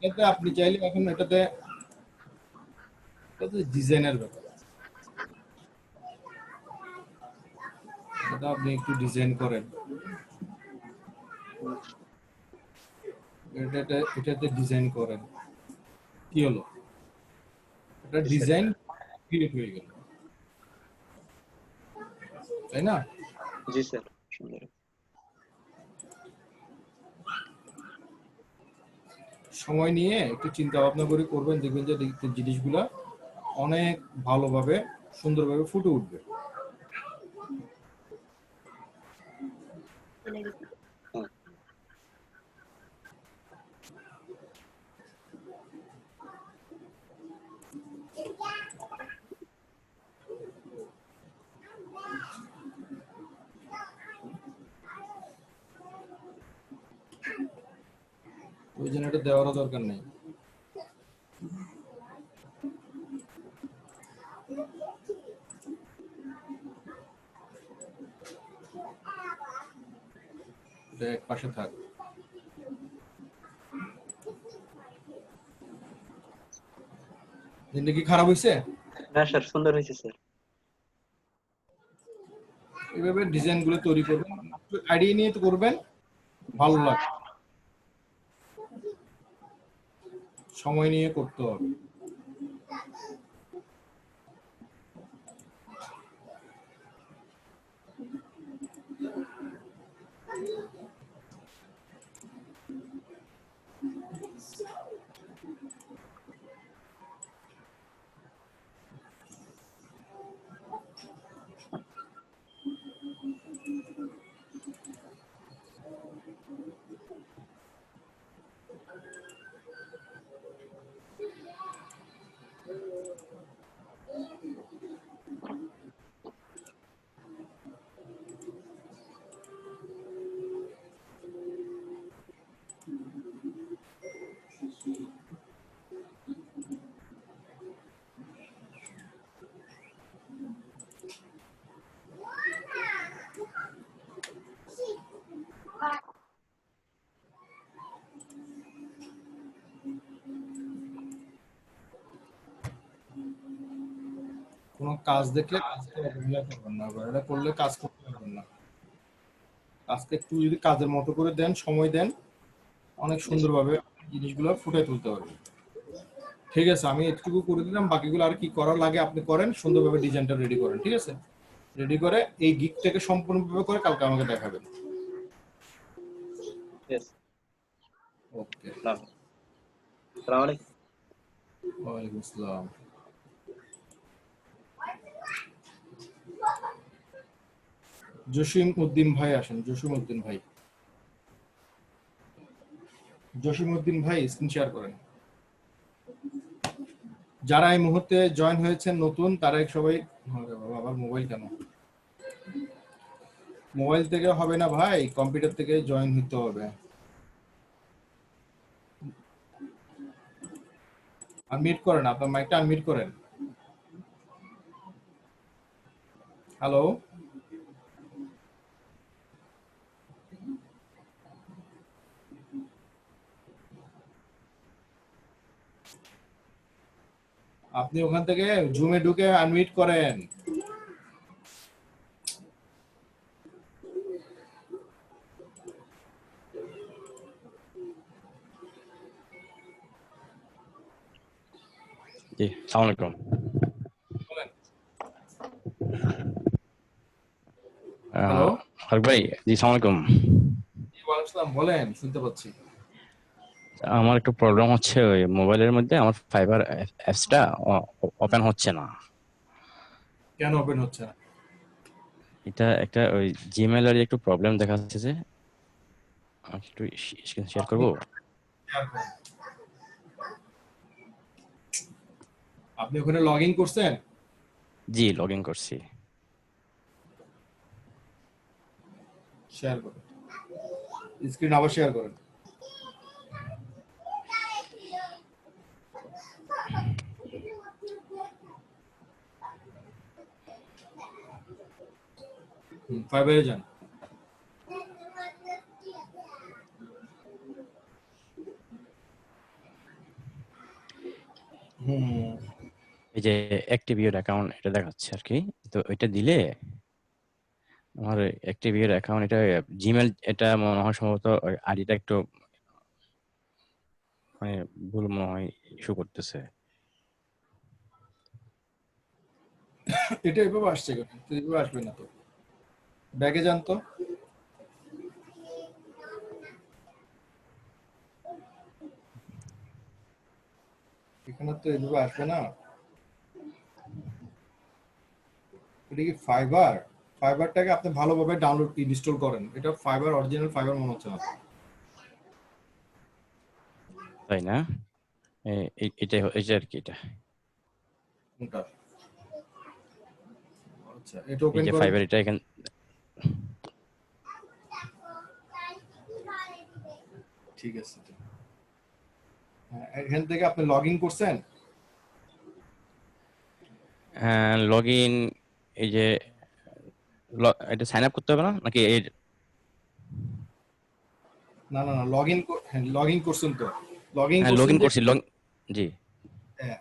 এটাতে আপনি চাইলে এখন এটাতে ডিজাইনের ব্যাপার, এটা আপনি একটু ডিজাইন করেন, এটাতে ডিজাইন করেন, কি হলো, এটা ডিজাইন ক্রিয়েট হয়ে গেল, তাই না? জি স্যার, সুন্দর। সময় নিয়ে একটু চিন্তা ভাবনা করে করবেন, দেখবেন যে জিনিসগুলা অনেক ভালোভাবে সুন্দরভাবে ফুটে উঠবে। ওই জন্য এটা দেওয়ারও দরকার নেই। এটা এক পাশে থাক। দিনটা কি খারাপ হয়েছে? না স্যার, সুন্দর হয়েছে স্যার। এইভাবে ডিজাইন গুলো তৈরি করবেন, আইডিয়া নিয়ে তো করবেন, ভালো লাগে, সময় নিয়ে করতে হবে। কোনো কাজ দেখলে কাজকে অবহেলা করবেন না, অবহেলা করলে কাজ করতে পারবেন না। কাজকে একটু যদি কাজের মতো করে দেন, সময় দেন, অনেক সুন্দরভাবে জিনিসগুলো ফুটে তুলতে পারবেন। ঠিক আছে, আমি এটুকু করে দিলাম, বাকিগুলো আর কি করার লাগে আপনি করেন, সুন্দরভাবে ডিজাইনটা রেডি করেন। ঠিক আছে, রেডি করে এই গিগটাকে সম্পূর্ণভাবে করে কালকে আমাকে দেখাবেন। ওকে, আসসালামু আলাইকুম। ওয়ালাইকুম আসসালাম। জসিম উদ্দিন ভাই আসেন, জসিম উদ্দিন ভাই, জসিম উদ্দিন ভাই স্ক্রিন শেয়ার করেন। যারা এই মুহূর্তে জয়েন হয়েছেন নতুন, তারা সবাই, আবার মোবাইল কেন, মোবাইল থেকে হবে না ভাই, কম্পিউটার থেকে জয়েন হতে হবে। আনমিউট করেন, আপনার মাইকটা আনমিউট করেন। হ্যালো, আপনি ওখান থেকে জুমে ঢুকে আনমিউট করেন। জি, আসসালামু আলাইকুম। হ্যালো, হক ভাই, জি আসসালামু আলাইকুম। ওয়ালাইকুম আসসালাম, বলেন, শুনতে পাচ্ছি। আমার একটু প্রবলেম হচ্ছে, ওই মোবাইলের মধ্যে আমার ফাইবার অ্যাপসটা ওপেন হচ্ছে না। কেন ওপেন হচ্ছে না? এটা একটা ওই জিমেইলের একটু প্রবলেম দেখা যাচ্ছে, যে একটু স্ক্রিন শেয়ার করব। আপনি ওখানে লগ ইন করছেন? জি, লগ ইন করছি। শেয়ার করেন, স্ক্রিন আবার শেয়ার করেন। ফাইবারে যান। যে অ্যাক্টিভ ইউর অ্যাকাউন্ট এটা দেখাচ্ছে আর কি। তো এটা দিলে আমার অ্যাক্টিভ ইউর অ্যাকাউন্ট এটা জিমেল, এটা মনে হয় সম্ভবত আইডিটা একটু মানে ভুল মনে হয় ইস্যু করতেছে। এটা এভাবে আসছে কেন? তো এভাবে আসবে না তো। ব্যাগে যান তো। এখানে তো এভাবে আসবে না। এটা কি ফাইবার? ফাইবারটাকে আপনি ভালোভাবে ডাউনলোড ইনস্টল করেন। এটা ফাইবার, অরিজিনাল ফাইবার মনে হচ্ছে না। তাই না? এটা আর কি এটা। কোনটা? আচ্ছা, এটা এই ওপেন যে করেন। ফাইবার এটা এখানে ঠিক আছে। হ্যাঁ, এখান থেকে আপনি লগ ইন করছেন? লগ ইন, এই যে এটা সাইন আপ করতে হবে না নাকি? না না না, লগ ইন লগ ইন করছেন তো? লগ ইন হ্যাঁ, লগ করছেন ইন যে করছি। জি,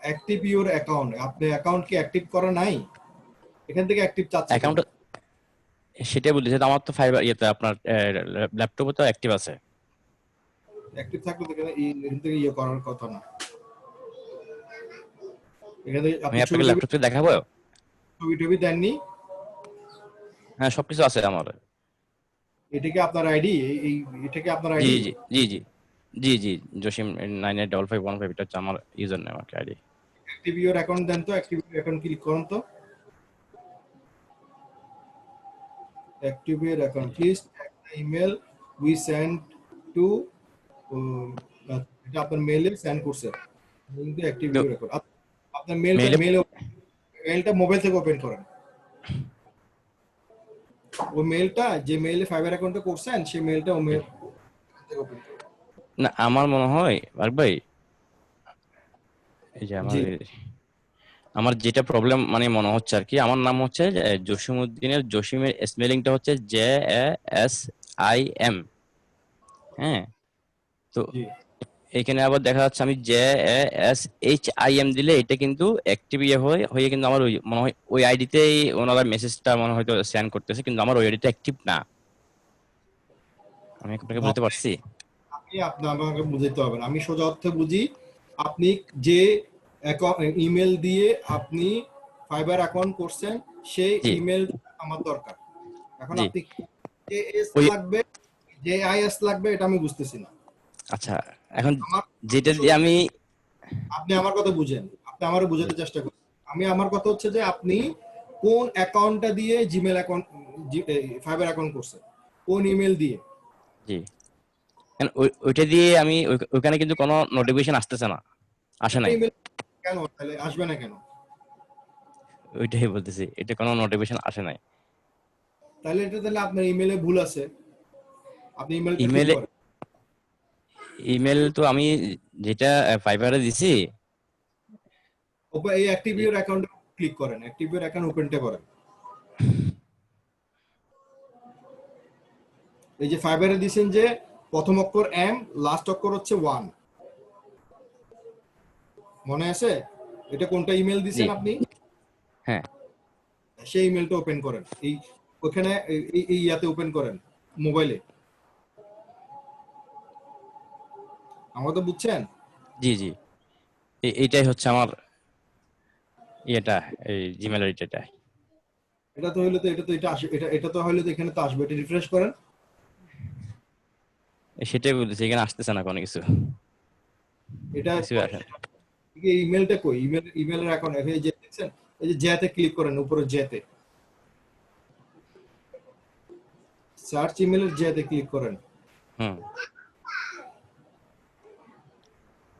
অ্যাক্টিভ ইউর অ্যাকাউন্ট। আপনি অ্যাকাউন্ট কি অ্যাক্টিভ করা নাই? এখান থেকে অ্যাক্টিভ চাচ্ছে কেন? অ্যাকাউন্ট সেটাই বলতেছে। তো আমার তো ফাইবার ইয়েতে আপনার ল্যাপটপে তো অ্যাক্টিভ আছে। অ্যাক্টিভ থাকলে তো এখান থেকে ইয়ে করার কথা না। এখান থেকে আমি আপনি আপনাকে ল্যাপটপে দেখাবো। ছবি টবি দেননি? হ্যাঁ, সবকিছু আছে আমার। এটা কি আপনার আইডি? এই এটা কি আপনার জি আইডি? জি জি জি জি জি জসিম 985515, এটা হচ্ছে আমার ইউজার নেম আর আইডি। অ্যাক্টিভ ইউর অ্যাকাউন্ট দেন তো। অ্যাক্টিভ ইউর অ্যাকাউন্ট ক্লিক করুন তো। Active your account, please check the email we sent to এটা আপনার মেইলে সেন্ড করছে। কিন্তু অ্যাক্টিভ ইউর অ্যাকাউন্ট আপনার মেইলটা মোবাইল থেকে ওপেন করেন। ওই মেইলটা, যে মেইলে ফাইবার অ্যাকাউন্টে করছেন, সেই মেইলটা ও মেইল থেকে ওপেন করুন। না, আমার মনে হয় ভাই, এই যে জি। আমার যেটা প্রবলেম মানে মনে হচ্ছে আর কি, আমার নাম হচ্ছে জসিমউদ্দিনের, জসিমের স্পেলিংটা হচ্ছে JASIM। হ্যাঁ, তো জি। এখানে আবার দেখা যাচ্ছে আমি JASHIM দিলে এটা কিন্তু অ্যাক্টিভ হয়ে কিন্তু আমার ওই মনে হয় ওই আইডিতেই ওনারা মেসেজটা মনে হয়তো সেন্ড করতেছে, কিন্তু আমার ওই আইডিটা অ্যাক্টিভ না। আমি আপনাকে বুঝতে পারছি। আপনি আমাকে বুঝাইতে হবে না, আমি সোজা অর্থে বুঝি। আপনি যে ইমেল দিয়ে আপনি ফাইবার অ্যাকাউন্ট করছেন, সেই ইমেল আমার দরকার। এখন আপনি JS লাগবে, JIS লাগবে, এটা আমি বুঝতেছি না। আচ্ছা, এখন যেটা দিয়ে আমি, আপনি আমার কথা বুঝেন, আপনি আমারে বুঝাতে চেষ্টা করেন। আমার কথা হচ্ছে যে আপনি কোন অ্যাকাউন্টটা দিয়ে জিমেল অ্যাকাউন্ট, ফাইবার অ্যাকাউন্ট করছেন, কোন ইমেল দিয়ে? জি, ওইটা দিয়ে আমি ওইখানে কিন্তু কোনো নোটিফিকেশন আসতেছে না, আসে নাই। কেন তাহলে আসবে না কেন? ওইটাই বলতেছি, এটা কোনো নোটিফিকেশন আসে নাই। তাহলে আপনার ইমেলে ভুল আছে। আপনি ইমেল তো আমি যেটা ফাইবারে দিছি, এই অ্যাক্টিভ ইউর অ্যাকাউন্টে ক্লিক করেন, অ্যাক্টিভ ইউর অ্যাকাউন্ট ওপেনটা করেন। এই যে ফাইবারে দিবেন যে প্রথম অক্ষর M, লাস্ট অক্ষর হচ্ছে 1, মনে আছে? এটা কোনটা ইমেল দিবেন আপনি? হ্যাঁ, সেই ইমেলটা ওপেন করেন। ওখানে এই ইয়াতে ওপেন করেন মোবাইলে। আমাকে বুঝছেন? জি জি, এইটাই হচ্ছে আমার এটা, এই জিমেলের এটা। এটা তো হইলো তো, এটা আসে, এটা তো হইলো তো, এখানে তো আসবে। এটা রিফ্রেশ করেন। সেটাই বলতেছি, এখানে আসতেছে না কোনো কিছু। এটা কিছু আসে না। এই ইমেলটা কই? ইমেলের অ্যাকাউন্ট এই যে দেখছেন, এই যে জেতে ক্লিক করেন, উপরে জেতে সার্চ ইমেলের জেতে ক্লিক করেন।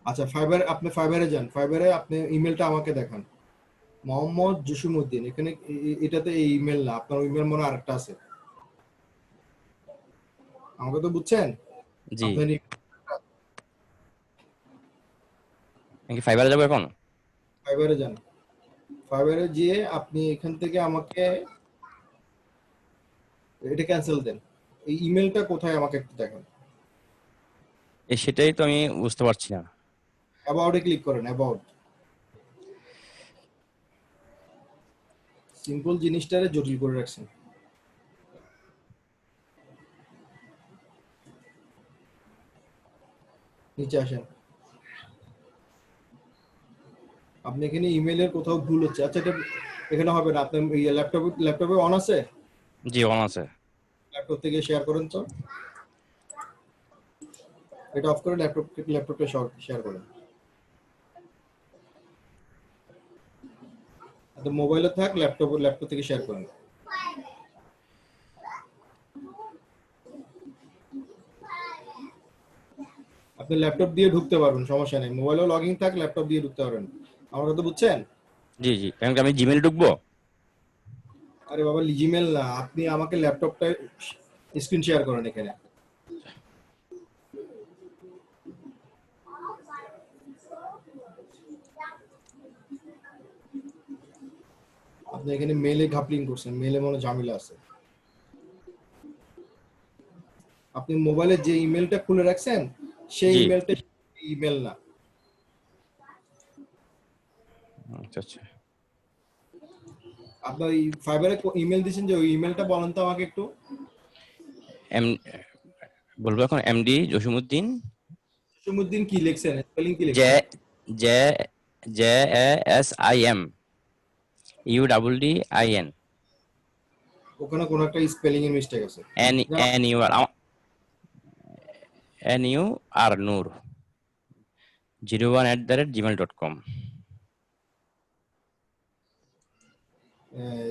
আচ্ছা, আপনি ফাইবারে যান। ফাইবারে আপনি ইমেলটা আমাকে দেখান, মোহাম্মদ জসিমউদ্দিন। এখানে এটাতে এই ইমেল না, আপনার ইমেল মনে আরেকটা আছে। আমাকে তো বুঝছেন? জি, নাকি ফাইবারে যাবো এখন? ফাইবারে যান। ফাইবারে গিয়ে আপনি এখান থেকে আমাকে এটা ক্যান্সেল দেন। এই ইমেলটা কোথায় আমাকে একটু দেখান। সেটাই তো আমি বুঝতে পারছি না। অ্যাবাউটে ক্লিক করেন, অ্যাবাউট। সিম্পল জিনিসটারে জটিল করে রাখছেন। নিচে আসেন। আপনি এখানে ইমেলের কোথাও ভুল হচ্ছে। আচ্ছা, এটা এখানে হবে না। আপনার ল্যাপটপে অন আছে? জি, অন আছে। ল্যাপটপ থেকে শেয়ার করেন তো। এটা অফ করে ল্যাপটপে শেয়ার করেন। আপনার মোবাইলে থাক, ল্যাপটপ থেকে শেয়ার করেন। আপনি ল্যাপটপ দিয়ে ঢুকতে পারবেন, সমস্যা নেই। মোবাইলেও লগইন থাক, ল্যাপটপ দিয়ে ঢুকতে পারবেন। আমার কথা বুঝছেন? জি জি, এখন কি আমি জিমেল ঢুকবো? আরে বাবা, জিমেল না, আপনি আমাকে ল্যাপটপটা স্ক্রিন শেয়ার করেন এখানে। আপনি এখানে মেলে ঘাপলিং করছেন, মেলে মনে ঝামেলা আছে। আপনি মোবাইলে যে ইমেলটা খুলে রাখছেন সেই জি। ইমেলটা ইমেল না। আচ্ছা আচ্ছা। আপনার এই ফাইবারে ইমেল দিয়েছেন যে ওই ইমেলটা বলেন তো আমাকে একটু। বলবো এখন এমডি জসিমউদ্দিন। জসিমউদ্দিন কি লিখছেন? স্পেলিং কি জে লিখছেন? J J A S I M U double D I N. ওখানে কোনো একটা স্পেলিং এর মিস্টেক আছে। N U R Noor 01@gmail.com।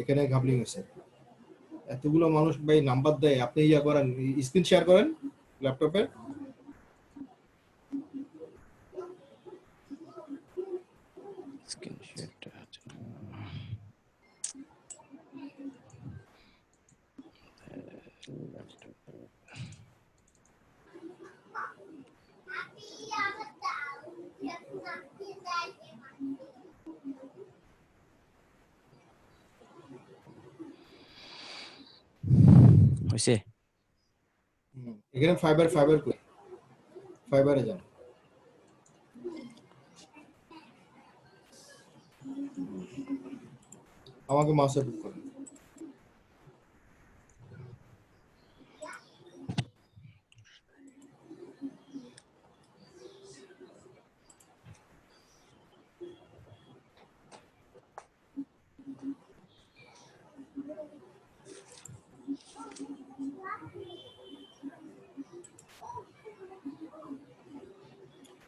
এখানে ঘাপলিং আছে। এতগুলো মানুষ ভাই নাম্বার দেয়, আপনি ইয়া করেন, স্ক্রিন শেয়ার করেন ল্যাপটপে। স্ক্রিন শেয়ারটা হইছে। এখানে ফাইবার কই? ফাইবারে যান। আমাকে মাউসে ক্লিক করুন।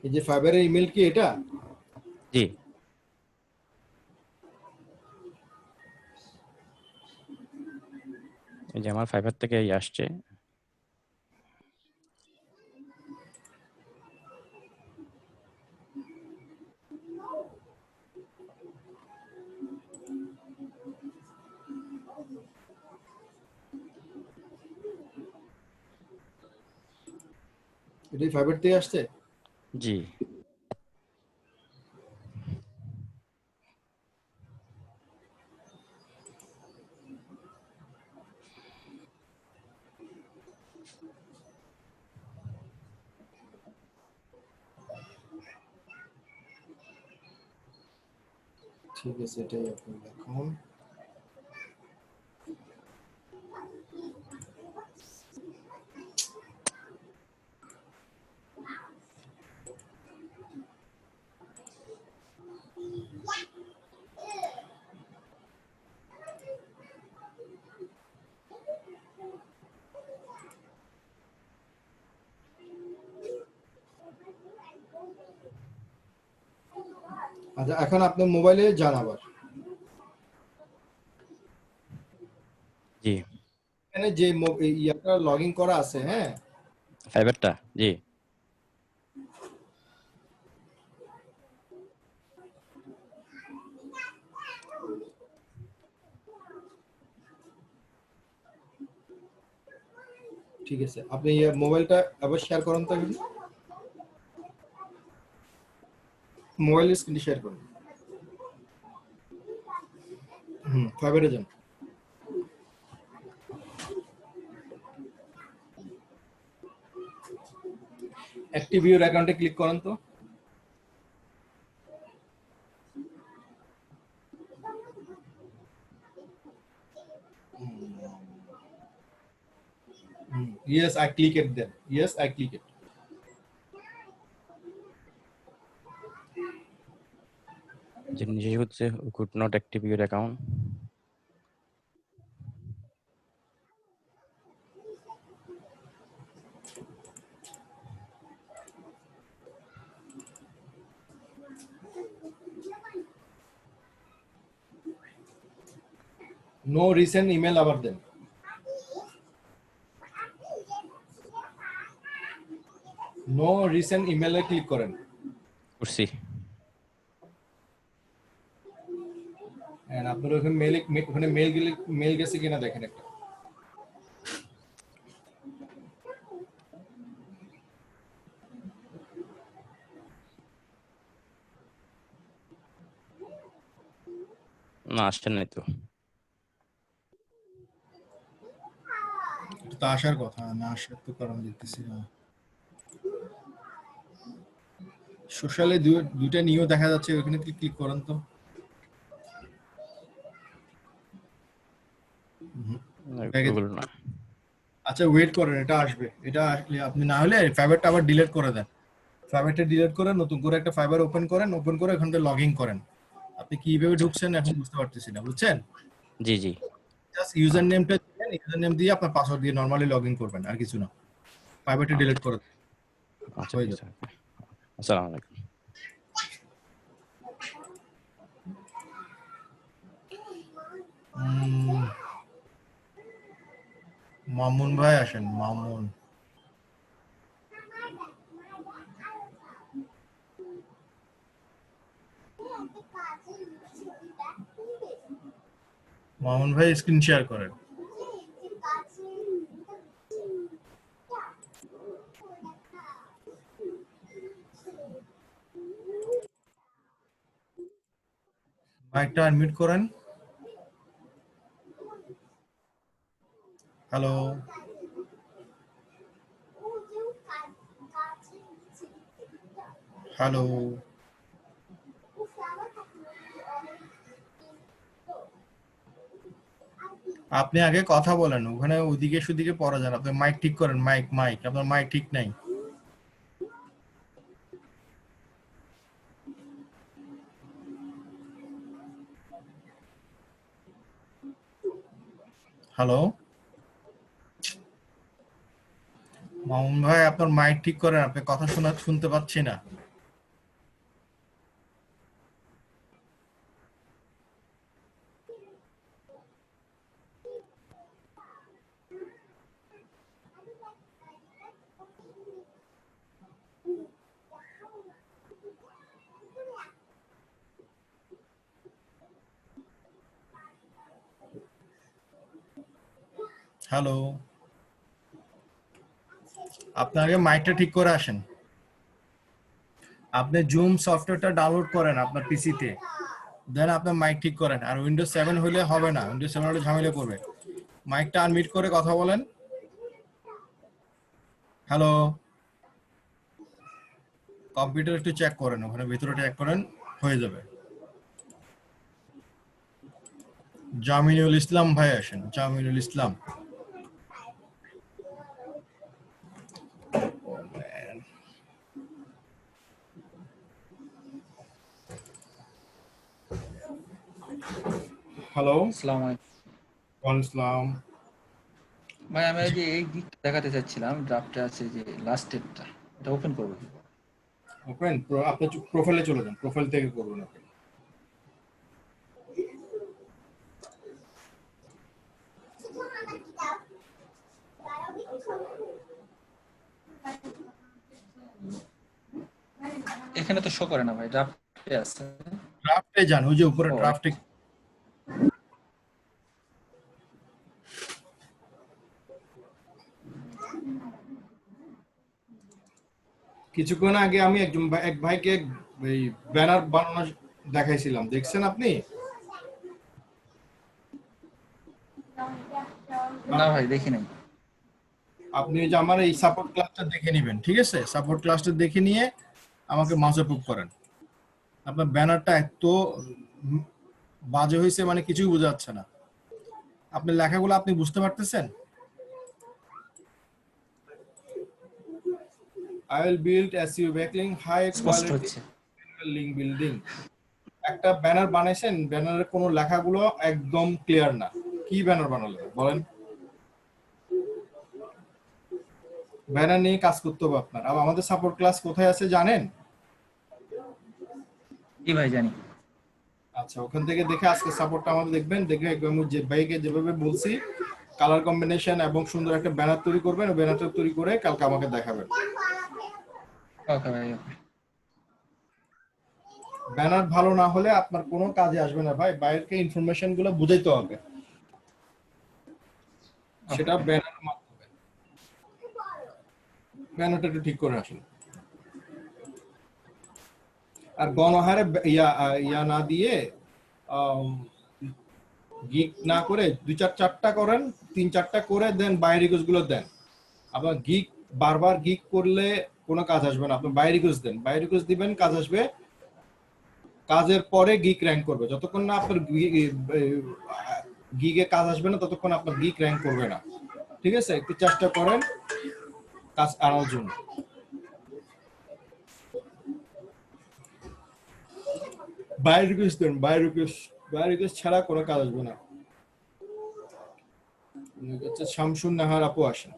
এই যে ফাইবারের ইমেল কি এটা? জি। এই যে আমার ফাইবার থেকে আসছে। এটাই ফাইবার থেকে আসছে? জি। ঠিক আছে, এটাই আপনি দেখুন। আচ্ছা, এখন আপনার মোবাইলে যান আবার। জি। এখানে যে ইয়াটা লগইন করা আছে, হ্যাঁ, ফাইবারটা। জি। ঠিক আছে, আপনি মোবাইলটা আবার শেয়ার করুন তো। মোবাইলের স্ক্রিন শেয়ার করুন। ফাইবারে যান। অ্যাক্টিভ ইউর অ্যাকাউন্টে ক্লিক করেন তো। Yes, I click it then. Yes, I click it. যে নিচে হচ্ছে could not active your account. No recent email আবার দেন। No recent email এ ক্লিক করেন। করছি। And আপনার ওখানে মেল গেছে কিনা দেখেন একটা। না আসছে নাই তো। এটা তো আসার কথা না, আসার তো কারণ দেখতেছি না। সোশ্যালে দুইটা নিউ দেখা যাচ্ছে, ওখানে ক্লিক করেন তো। গুগল না। আচ্ছা ওয়েট করেন, এটা আসবে। এটা আসলে আপনি না হলে ফাইবারটা আবার ডিলিট করে দেন। ফাইবারটা ডিলিট করে নতুন করে একটা ফাইবার ওপেন করেন, ওপেন করে এখান থেকে লগ ইন করেন। আপনি কিভাবে ঢুকছেন এখন বুঝতে পারতেছি না, বুঝছেন? জি জি। জাস্ট ইউজার নেমটা দিবেন, ইউজার নেম দিয়ে আপনার পাসওয়ার্ড দিয়ে নরমালি লগ ইন করবেন, আর কিছু না। ফাইবারটা ডিলিট করে দেন। আচ্ছা ঠিক আছে। আসসালামু আলাইকুম। মামুন ভাই আসেন, মামুন। মামুন ভাই স্ক্রিন শেয়ার করেন। মাইকটা আনমিউট করেন। Hello, hello. আপনি আগে কথা বলেন, ওখানে ওদিকে সুদিকে পড়া যান। আপনি মাইক ঠিক করেন, মাইক আপনার মাইক ঠিক নাই। হ্যালো মামুন ভাই, আপনার মাইক ঠিক করেন, আপনি কথা শুনতে পাচ্ছি না। হ্যালো, আপনি আগে মাইকটা ঠিক করে আসেন। আপনি জুম সফটওয়্যারটা ডাউনলোড করেন আপনার পিসিতে, দেন আপনার মাইক ঠিক করেন। আর উইন্ডোজ 7 হলে হবে না, উইন্ডোজ 7 হলে ঝামেলা করবে। মাইকটা আনমিউট করে কথা বলেন। হ্যালো, কম্পিউটার একটু চেক করেন, ওখানে ভিতরে চেক করেন, হয়ে যাবে। জামিনুল ইসলাম ভাই আসেন, জামিনুল ইসলাম। হ্যালো, আসসালামু আলাইকুম। ওয়ালাইকুম আসসালাম। ভাই আমি এই যে এই গিক দেখাতে চাচ্ছিলাম, ড্রাফটে আছে যে লাস্ট ডেটটা, এটা ওপেন করব কি? ওপেন আপনি প্রোফাইলে চলে যান, প্রোফাইল থেকে করবেন আপনি। এখানে তো শো করে না ভাই, ড্রাফটে আছে। ড্রাফটে যান, ওই যে উপরে ড্রাফটে। কিছুক্ষণ আগে আমি এক ভাইকে এই ব্যানার বানানো দেখাইছিলাম, দেখছেন আপনি? না ভাই দেখি নাই। আপনি যে আমার এই সাপোর্ট ক্লাসটা দেখে নেবেন, ঠিক আছে? সাপোর্ট ক্লাসটা দেখে নিয়ে আমাকে মাউস অ্যাপ্রুভ করেন। আপনার ব্যানারটা এত বাজে হয়েছে, মানে কিছুই বোঝা যাচ্ছে না। আপনার লেখাগুলো আপনি বুঝতে পারতেছেন? I will build SEO backlink high স্পষ্ট quality হচ্ছে। link building. একটা ব্যানার বানাইছেন, ব্যানারের কোনো লেখাগুলো একদম ক্লিয়ার না। কি ব্যানার বানালেন বলেন? ব্যানার নিয়ে কাজ করতে হবে আপনার। আর আমাদের সাপোর্ট ক্লাস কোথায় আছে জানেন? জি ভাই জানি। আচ্ছা, ওখান থেকে দেখে আজকে সাপোর্টটা আমাদের দেখবেন, দেখে আমি যে ভাইকে যেভাবে বলছি কালার কম্বিনেশন এবং সুন্দর একটা ব্যানার তৈরি করবেন, ওই ব্যানারটা তৈরি করে কালকে আমাকে দেখাবেন। ওকে ভাই, ওকে। ব্যানার ভালো না হলে আপনার কোনো কাজে আসবে না ভাই, বাইরেকে ইনফরমেশন গুলো বুঝাইতে হবে, সেটা ব্যানার মাধ্যমে। ব্যানারটা একটু ঠিক করে আসুন। আর গণহারে ইয়া না দিয়ে গিগ না করে 2-4টা করেন, 3-4টা করে দেন বাই রিকোয়েস্ট গুলো দেন। আপনার গিগ বারবার গিগ করলে কোনো কাজ আসবে না, আপনি বাই রিকোয়েস্ট দেন, বাই রিকোয়েস্ট দিবেন, কাজ আসবে। কাজের পরে গিগ র্যাঙ্ক করবে, যতক্ষণ না আপনার গিগে কাজ আসবে না ততক্ষণ আপনার গিগ র্যাঙ্ক করবে না। ঠিক আছে, একটু চেষ্টা করেন কাজ আনার জন্য। বাই রিকোয়েস্ট দেন, বাই রিকোয়েস্ট ছাড়া কোনো কাজ আসবে না। শামসুন নাহার আপু আসেন,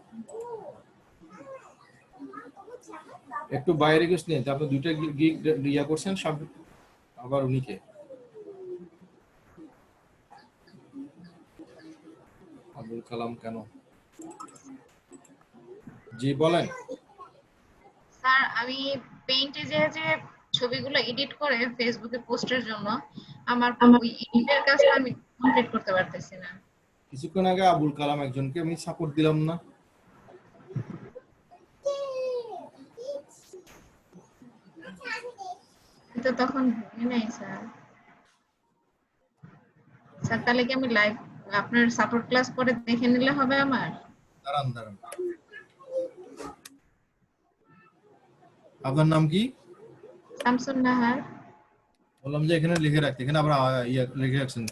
একটু বাই রিকোয়েস্ট নিয়ে আপনি 2টা গিগ ইয়া করছেন, আবার উনিকে আব্দুল কালাম কেন? জি বলেন। স্যার আমি পেইন্টে যে ছবিগুলো এডিট করে ফেসবুকে পোস্টের জন্য আমার ওই এডিটের কাজটা আমি কমপ্লিট করতে পারতেছি না। কিছুক্ষণ আগে আবুল কালাম একজনকে আমি সাপোর্ট দিলাম না? তো তখন নাই স্যার। স্যার তাহলে কি আমি লাইভ আপনার সাপোর্ট ক্লাস পরে দেখে নিলে হবে আমার? দাঁড়ান। আপনার নাম কি? শামসুন নাহার। বললাম যে এখানে লিখে রাখতে, এখানে আবার লিখে রাখছেন।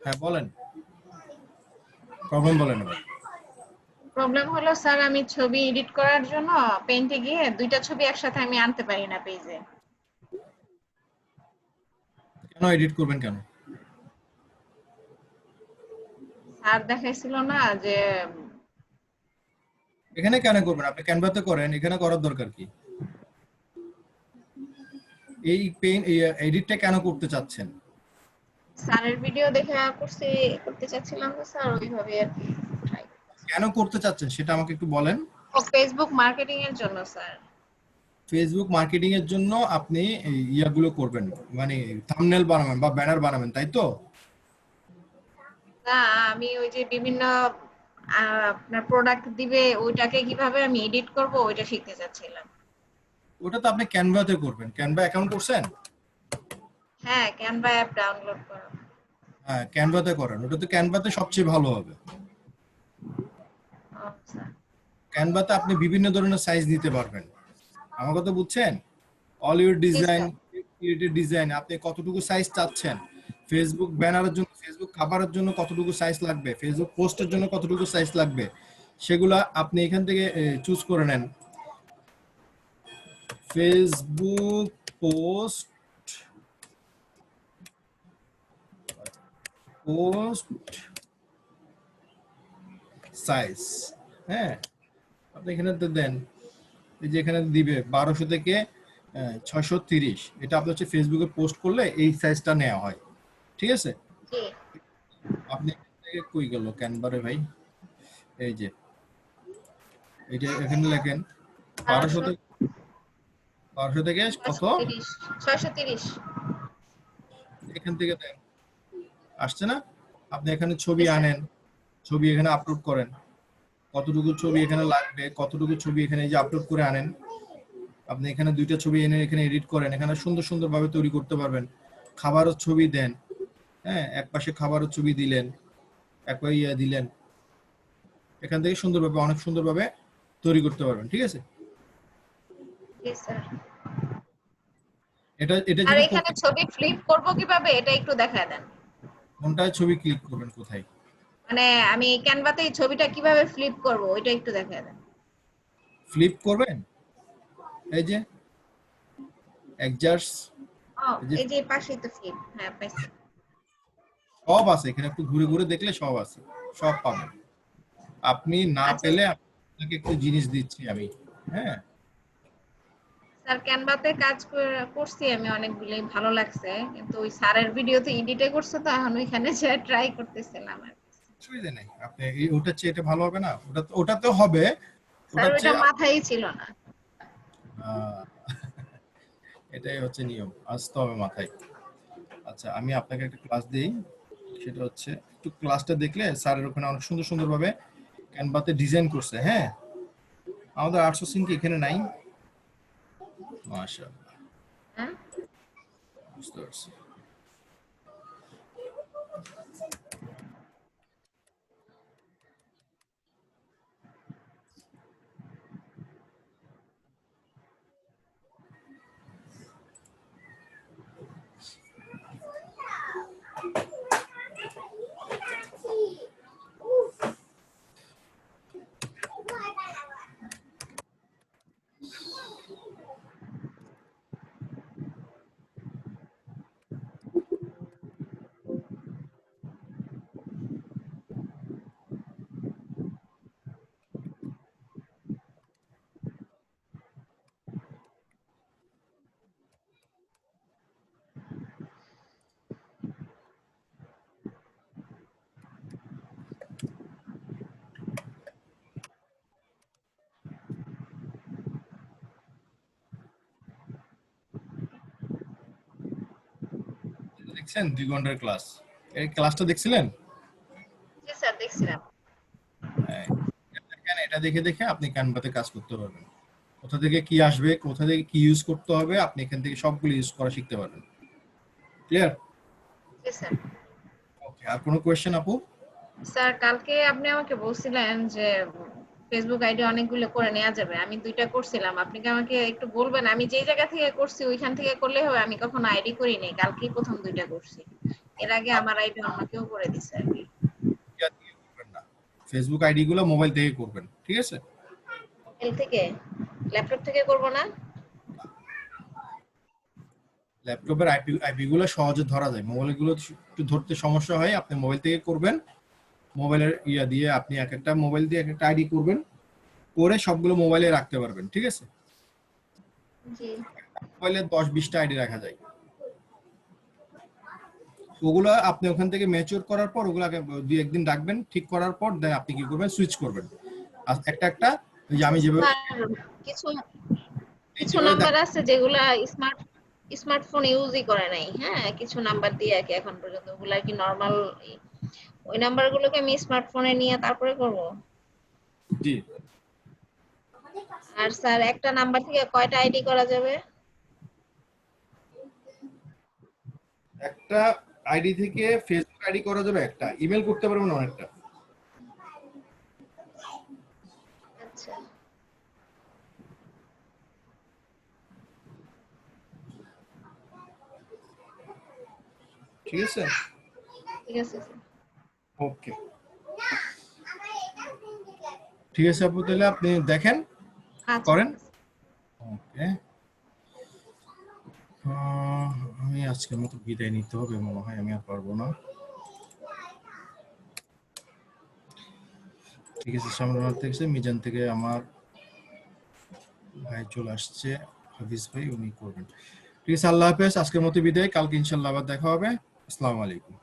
হ্যাঁ বলেন, প্রবলেম বলেন। প্রবলেম হলো স্যার আমি ছবি এডিট করার জন্য পেইন্টে গিয়ে 2টা ছবি একসাথে আমি আনতে পারি না পেজে। কেন এডিট করবেন কেন? স্যার দেখাইছিল না যে এখানে কেন করবেন? আপনি ক্যানভাতে করেন, এখানে করার দরকার কি? এই এডিটটা কেন করতে চাচ্ছেন? স্যারের ভিডিও দেখে করতে চাচ্ছিলাম তো স্যার, ওইভাবে আর কি ট্রাই। কেন করতে চাচ্ছেন সেটা আমাকে একটু বলেন। ও ফেসবুক মার্কেটিং এর জন্য স্যার। ফেসবুক মার্কেটিং এর জন্য আপনি ইয়াগুলো করবেন, মানে থাম্বনেল বানাবেন বা ব্যানার বানাবেন, তাই তো? না আমি ওই যে বিভিন্ন আপনার প্রোডাক্ট দিবে ওইটাকে কিভাবে আমি এডিট করব ওইটা শিখতে চাচ্ছিলাম। ওটা তো আপনি ক্যানভাতে করবেন। ক্যানভা অ্যাকাউন্ট করছেন? হ্যাঁ ক্যানভা অ্যাপ ডাউনলোড করা। হ্যাঁ ক্যানভাতে করেন, ওটা তো ক্যানভাতে সবচেয়ে ভালো হবে। আচ্ছা ক্যানভাতে আপনি বিভিন্ন ধরনের সাইজ দিতে পারবেন। আমার কথা বুঝছেন? All your design, created design, আপনি কতটুকু সাইজ চাচ্ছেন, ফেসবুক ব্যানারের জন্য, ফেসবুক কভারের জন্য কতটুকু সাইজ লাগবে, ফেসবুক পোস্টের জন্য কতটুকু সাইজ লাগবে, সেগুলা আপনি এখান থেকে চুজ করে নেন। ফেসবুক পোস্ট সাইজ, হ্যাঁ আপনি এখানে দেন, এই যে এখানে দিবে 1200 থেকে 630, এটা আপনি হচ্ছে ফেসবুকে পোস্ট করলে এই সাইজটা নেওয়া হয়। ঠিক আছে, আপনি কই গেল ক্যানভারে ভাই? এই যে এটা এখানে লেখেন 1200 থেকে কত? 630। এখান থেকে দেন, আসছে না? আপনি এখানে ছবি আনেন, ছবি এখানে আপলোড করেন, কতটুকু ছবি এখানে লাগবে, কতটুকু ছবি এখানে যে আপলোড করে আনেন। আপনি এখানে 2টা ছবি এনে এখানে এডিট করেন, এখানে সুন্দর ভাবে তৈরি করতে পারবেন। খাবারের ছবি দেন, হ্যাঁ এক পাশে খাবারের ছবি দিলেন, এক পাশে ইয়া দিলেন, এখান থেকে সুন্দরভাবে, অনেক সুন্দরভাবে তৈরি করতে পারবেন। ঠিক আছে, এটা আর এখানে ছবি ফ্লিপ করব কিভাবে এটা একটু দেখায় দেন। কোনটায় ছবি ক্লিক করবেন, কোথায়? মানে আমি ক্যানভাতে এই ছবিটা কিভাবে ফ্লিপ করব ওইটা একটু দেখায় দেন। ফ্লিপ করবেন, এই যে অ্যাডজাস্ট, ও এই যে এই যে পাশেই তো ফ্লিপ, হ্যাঁ পাইছি। সব আছে এখানে, একটু ঘুরে ঘুরে দেখলে সব আছে, সব পাবেন। আপনি না আচ্ছা পেলে আপনাকে একটু জিনিস দিচ্ছি আমি, হ্যাঁ। স্যার ক্যানভাতে কাজ করছি আমি অনেকগুলোই, ভালো লাগছে, কিন্তু ওই স্যারের ভিডিওতে এডিটে করছে তো এখন ওইখানে যে ট্রাই করতেছিলাম আর কি। অসুবিধা নেই, আপনি ওটার চেয়ে এটা ভালো হবে না? ওটা তো হবে, স্যার ওটার ওইটা চেয়ে মাথায় ছিল না। আহ, এটাই হচ্ছে নিয়ম, আসতে হবে মাথায়। আচ্ছা, আমি আপনাকে একটা ক্লাস দিই, সেটা হচ্ছে একটু ক্লাসটা দেখলে স্যারের ওখানে অনেক সুন্দর সুন্দর ভাবে ক্যানভাতে ডিজাইন করছে, হ্যাঁ। আমাদের আর্টস সিন কি এখানে নাই? মাশাআল্লাহ, হ্যাঁ বুঝতে পারছি। দেখছেন 2 ঘন্টার ক্লাস, এই ক্লাসটা দেখছিলেন? জি স্যার দেখছিলাম। হ্যাঁ, দেখেন, এটা দেখে দেখে আপনি ক্যানভাতে কাজ করতে পারবেন। কোথা থেকে কি আসবে, কোথা থেকে কি ইউজ করতে হবে, আপনি এখান থেকে সবগুলো ইউজ করা শিখতে পারবেন। ক্লিয়ার? জি স্যার। ওকে, আর কোনো কোয়েশ্চেন আপু? স্যার কালকে আপনি আমাকে বলছিলেন যে ফেসবুক আইডি অনেকগুলো করে নেওয়া যাবে, আমি 2টা করছিলাম, আপনি কি আমাকে একটু বলবেন আমি যেই জায়গা থেকে করছি ওইখান থেকে করলে হবে? আমি কখনো আইডি করি নাই, কালকেই প্রথম 2টা করছি, এর আগে আমার আইডি অন্য কেউ করে দিছে আর কি। ফেসবুক আইডি গুলো মোবাইল থেকে করবেন, ঠিক আছে? মোবাইল থেকে, ল্যাপটপ থেকে করব না? ল্যাপটপের আইপি গুলো সহজে ধরা যায়, মোবাইল গুলো একটু ধরতে সমস্যা হয়। আপনি মোবাইল থেকে করবেন, মোবাইলের ইয়া দিয়ে আপনি এক একটা মোবাইল দিয়ে এক একটা আইডি করবেন, করে সবগুলো মোবাইলে রাখতে পারবেন, ঠিক আছে? জি মোবাইলে 10-20টা আইডি রাখা যায়। ওগুলো আপনি ওখান থেকে ম্যাচিউর করার পর ওগুলাকে 2-1 দিন রাখবেন, ঠিক করার পর দেন আপনি কি করবেন, সুইচ করবেন আর একটা একটা, ওই যে আমি যেভাবে স্যার কিছু নাম্বার আছে যেগুলা স্মার্টফোন ইউজই করে নাই, হ্যাঁ কিছু নাম্বার দিয়ে আর কি এখন পর্যন্ত, ওগুলা কি নরমাল, ওই নাম্বারগুলোকে আমি স্মার্টফোনে নিয়ে তারপরে করব? জি। আর স্যার একটা নাম্বার থেকে কয়টা আইডি করা যাবে? একটা আইডি থেকে ফেসবুক আইডি করা যাবে একটা, ইমেল করতে পারবেন অনেকটা। আচ্ছা ঠিক আছে, ঠিক আছে স্যার। ওকে, ঠিক আছে আপু, তাহলে আপনি দেখেন আচ্ছা করেন। ওকে, আমি আজকের মতো বিদায় নিতে হবে মনে হয়, আমি আর পারবো না। ঠিক আছে, সামনে থেকে মিজান থেকে আমার ভাই চলে আসছে, হাফিজ ভাই, উনি করবেন। ঠিক আছে, আল্লাহ হাফেজ, আজকের মতো বিদায়, কালকে ইনশাল্লাহ আবার দেখা হবে। আসসালামু আলাইকুম।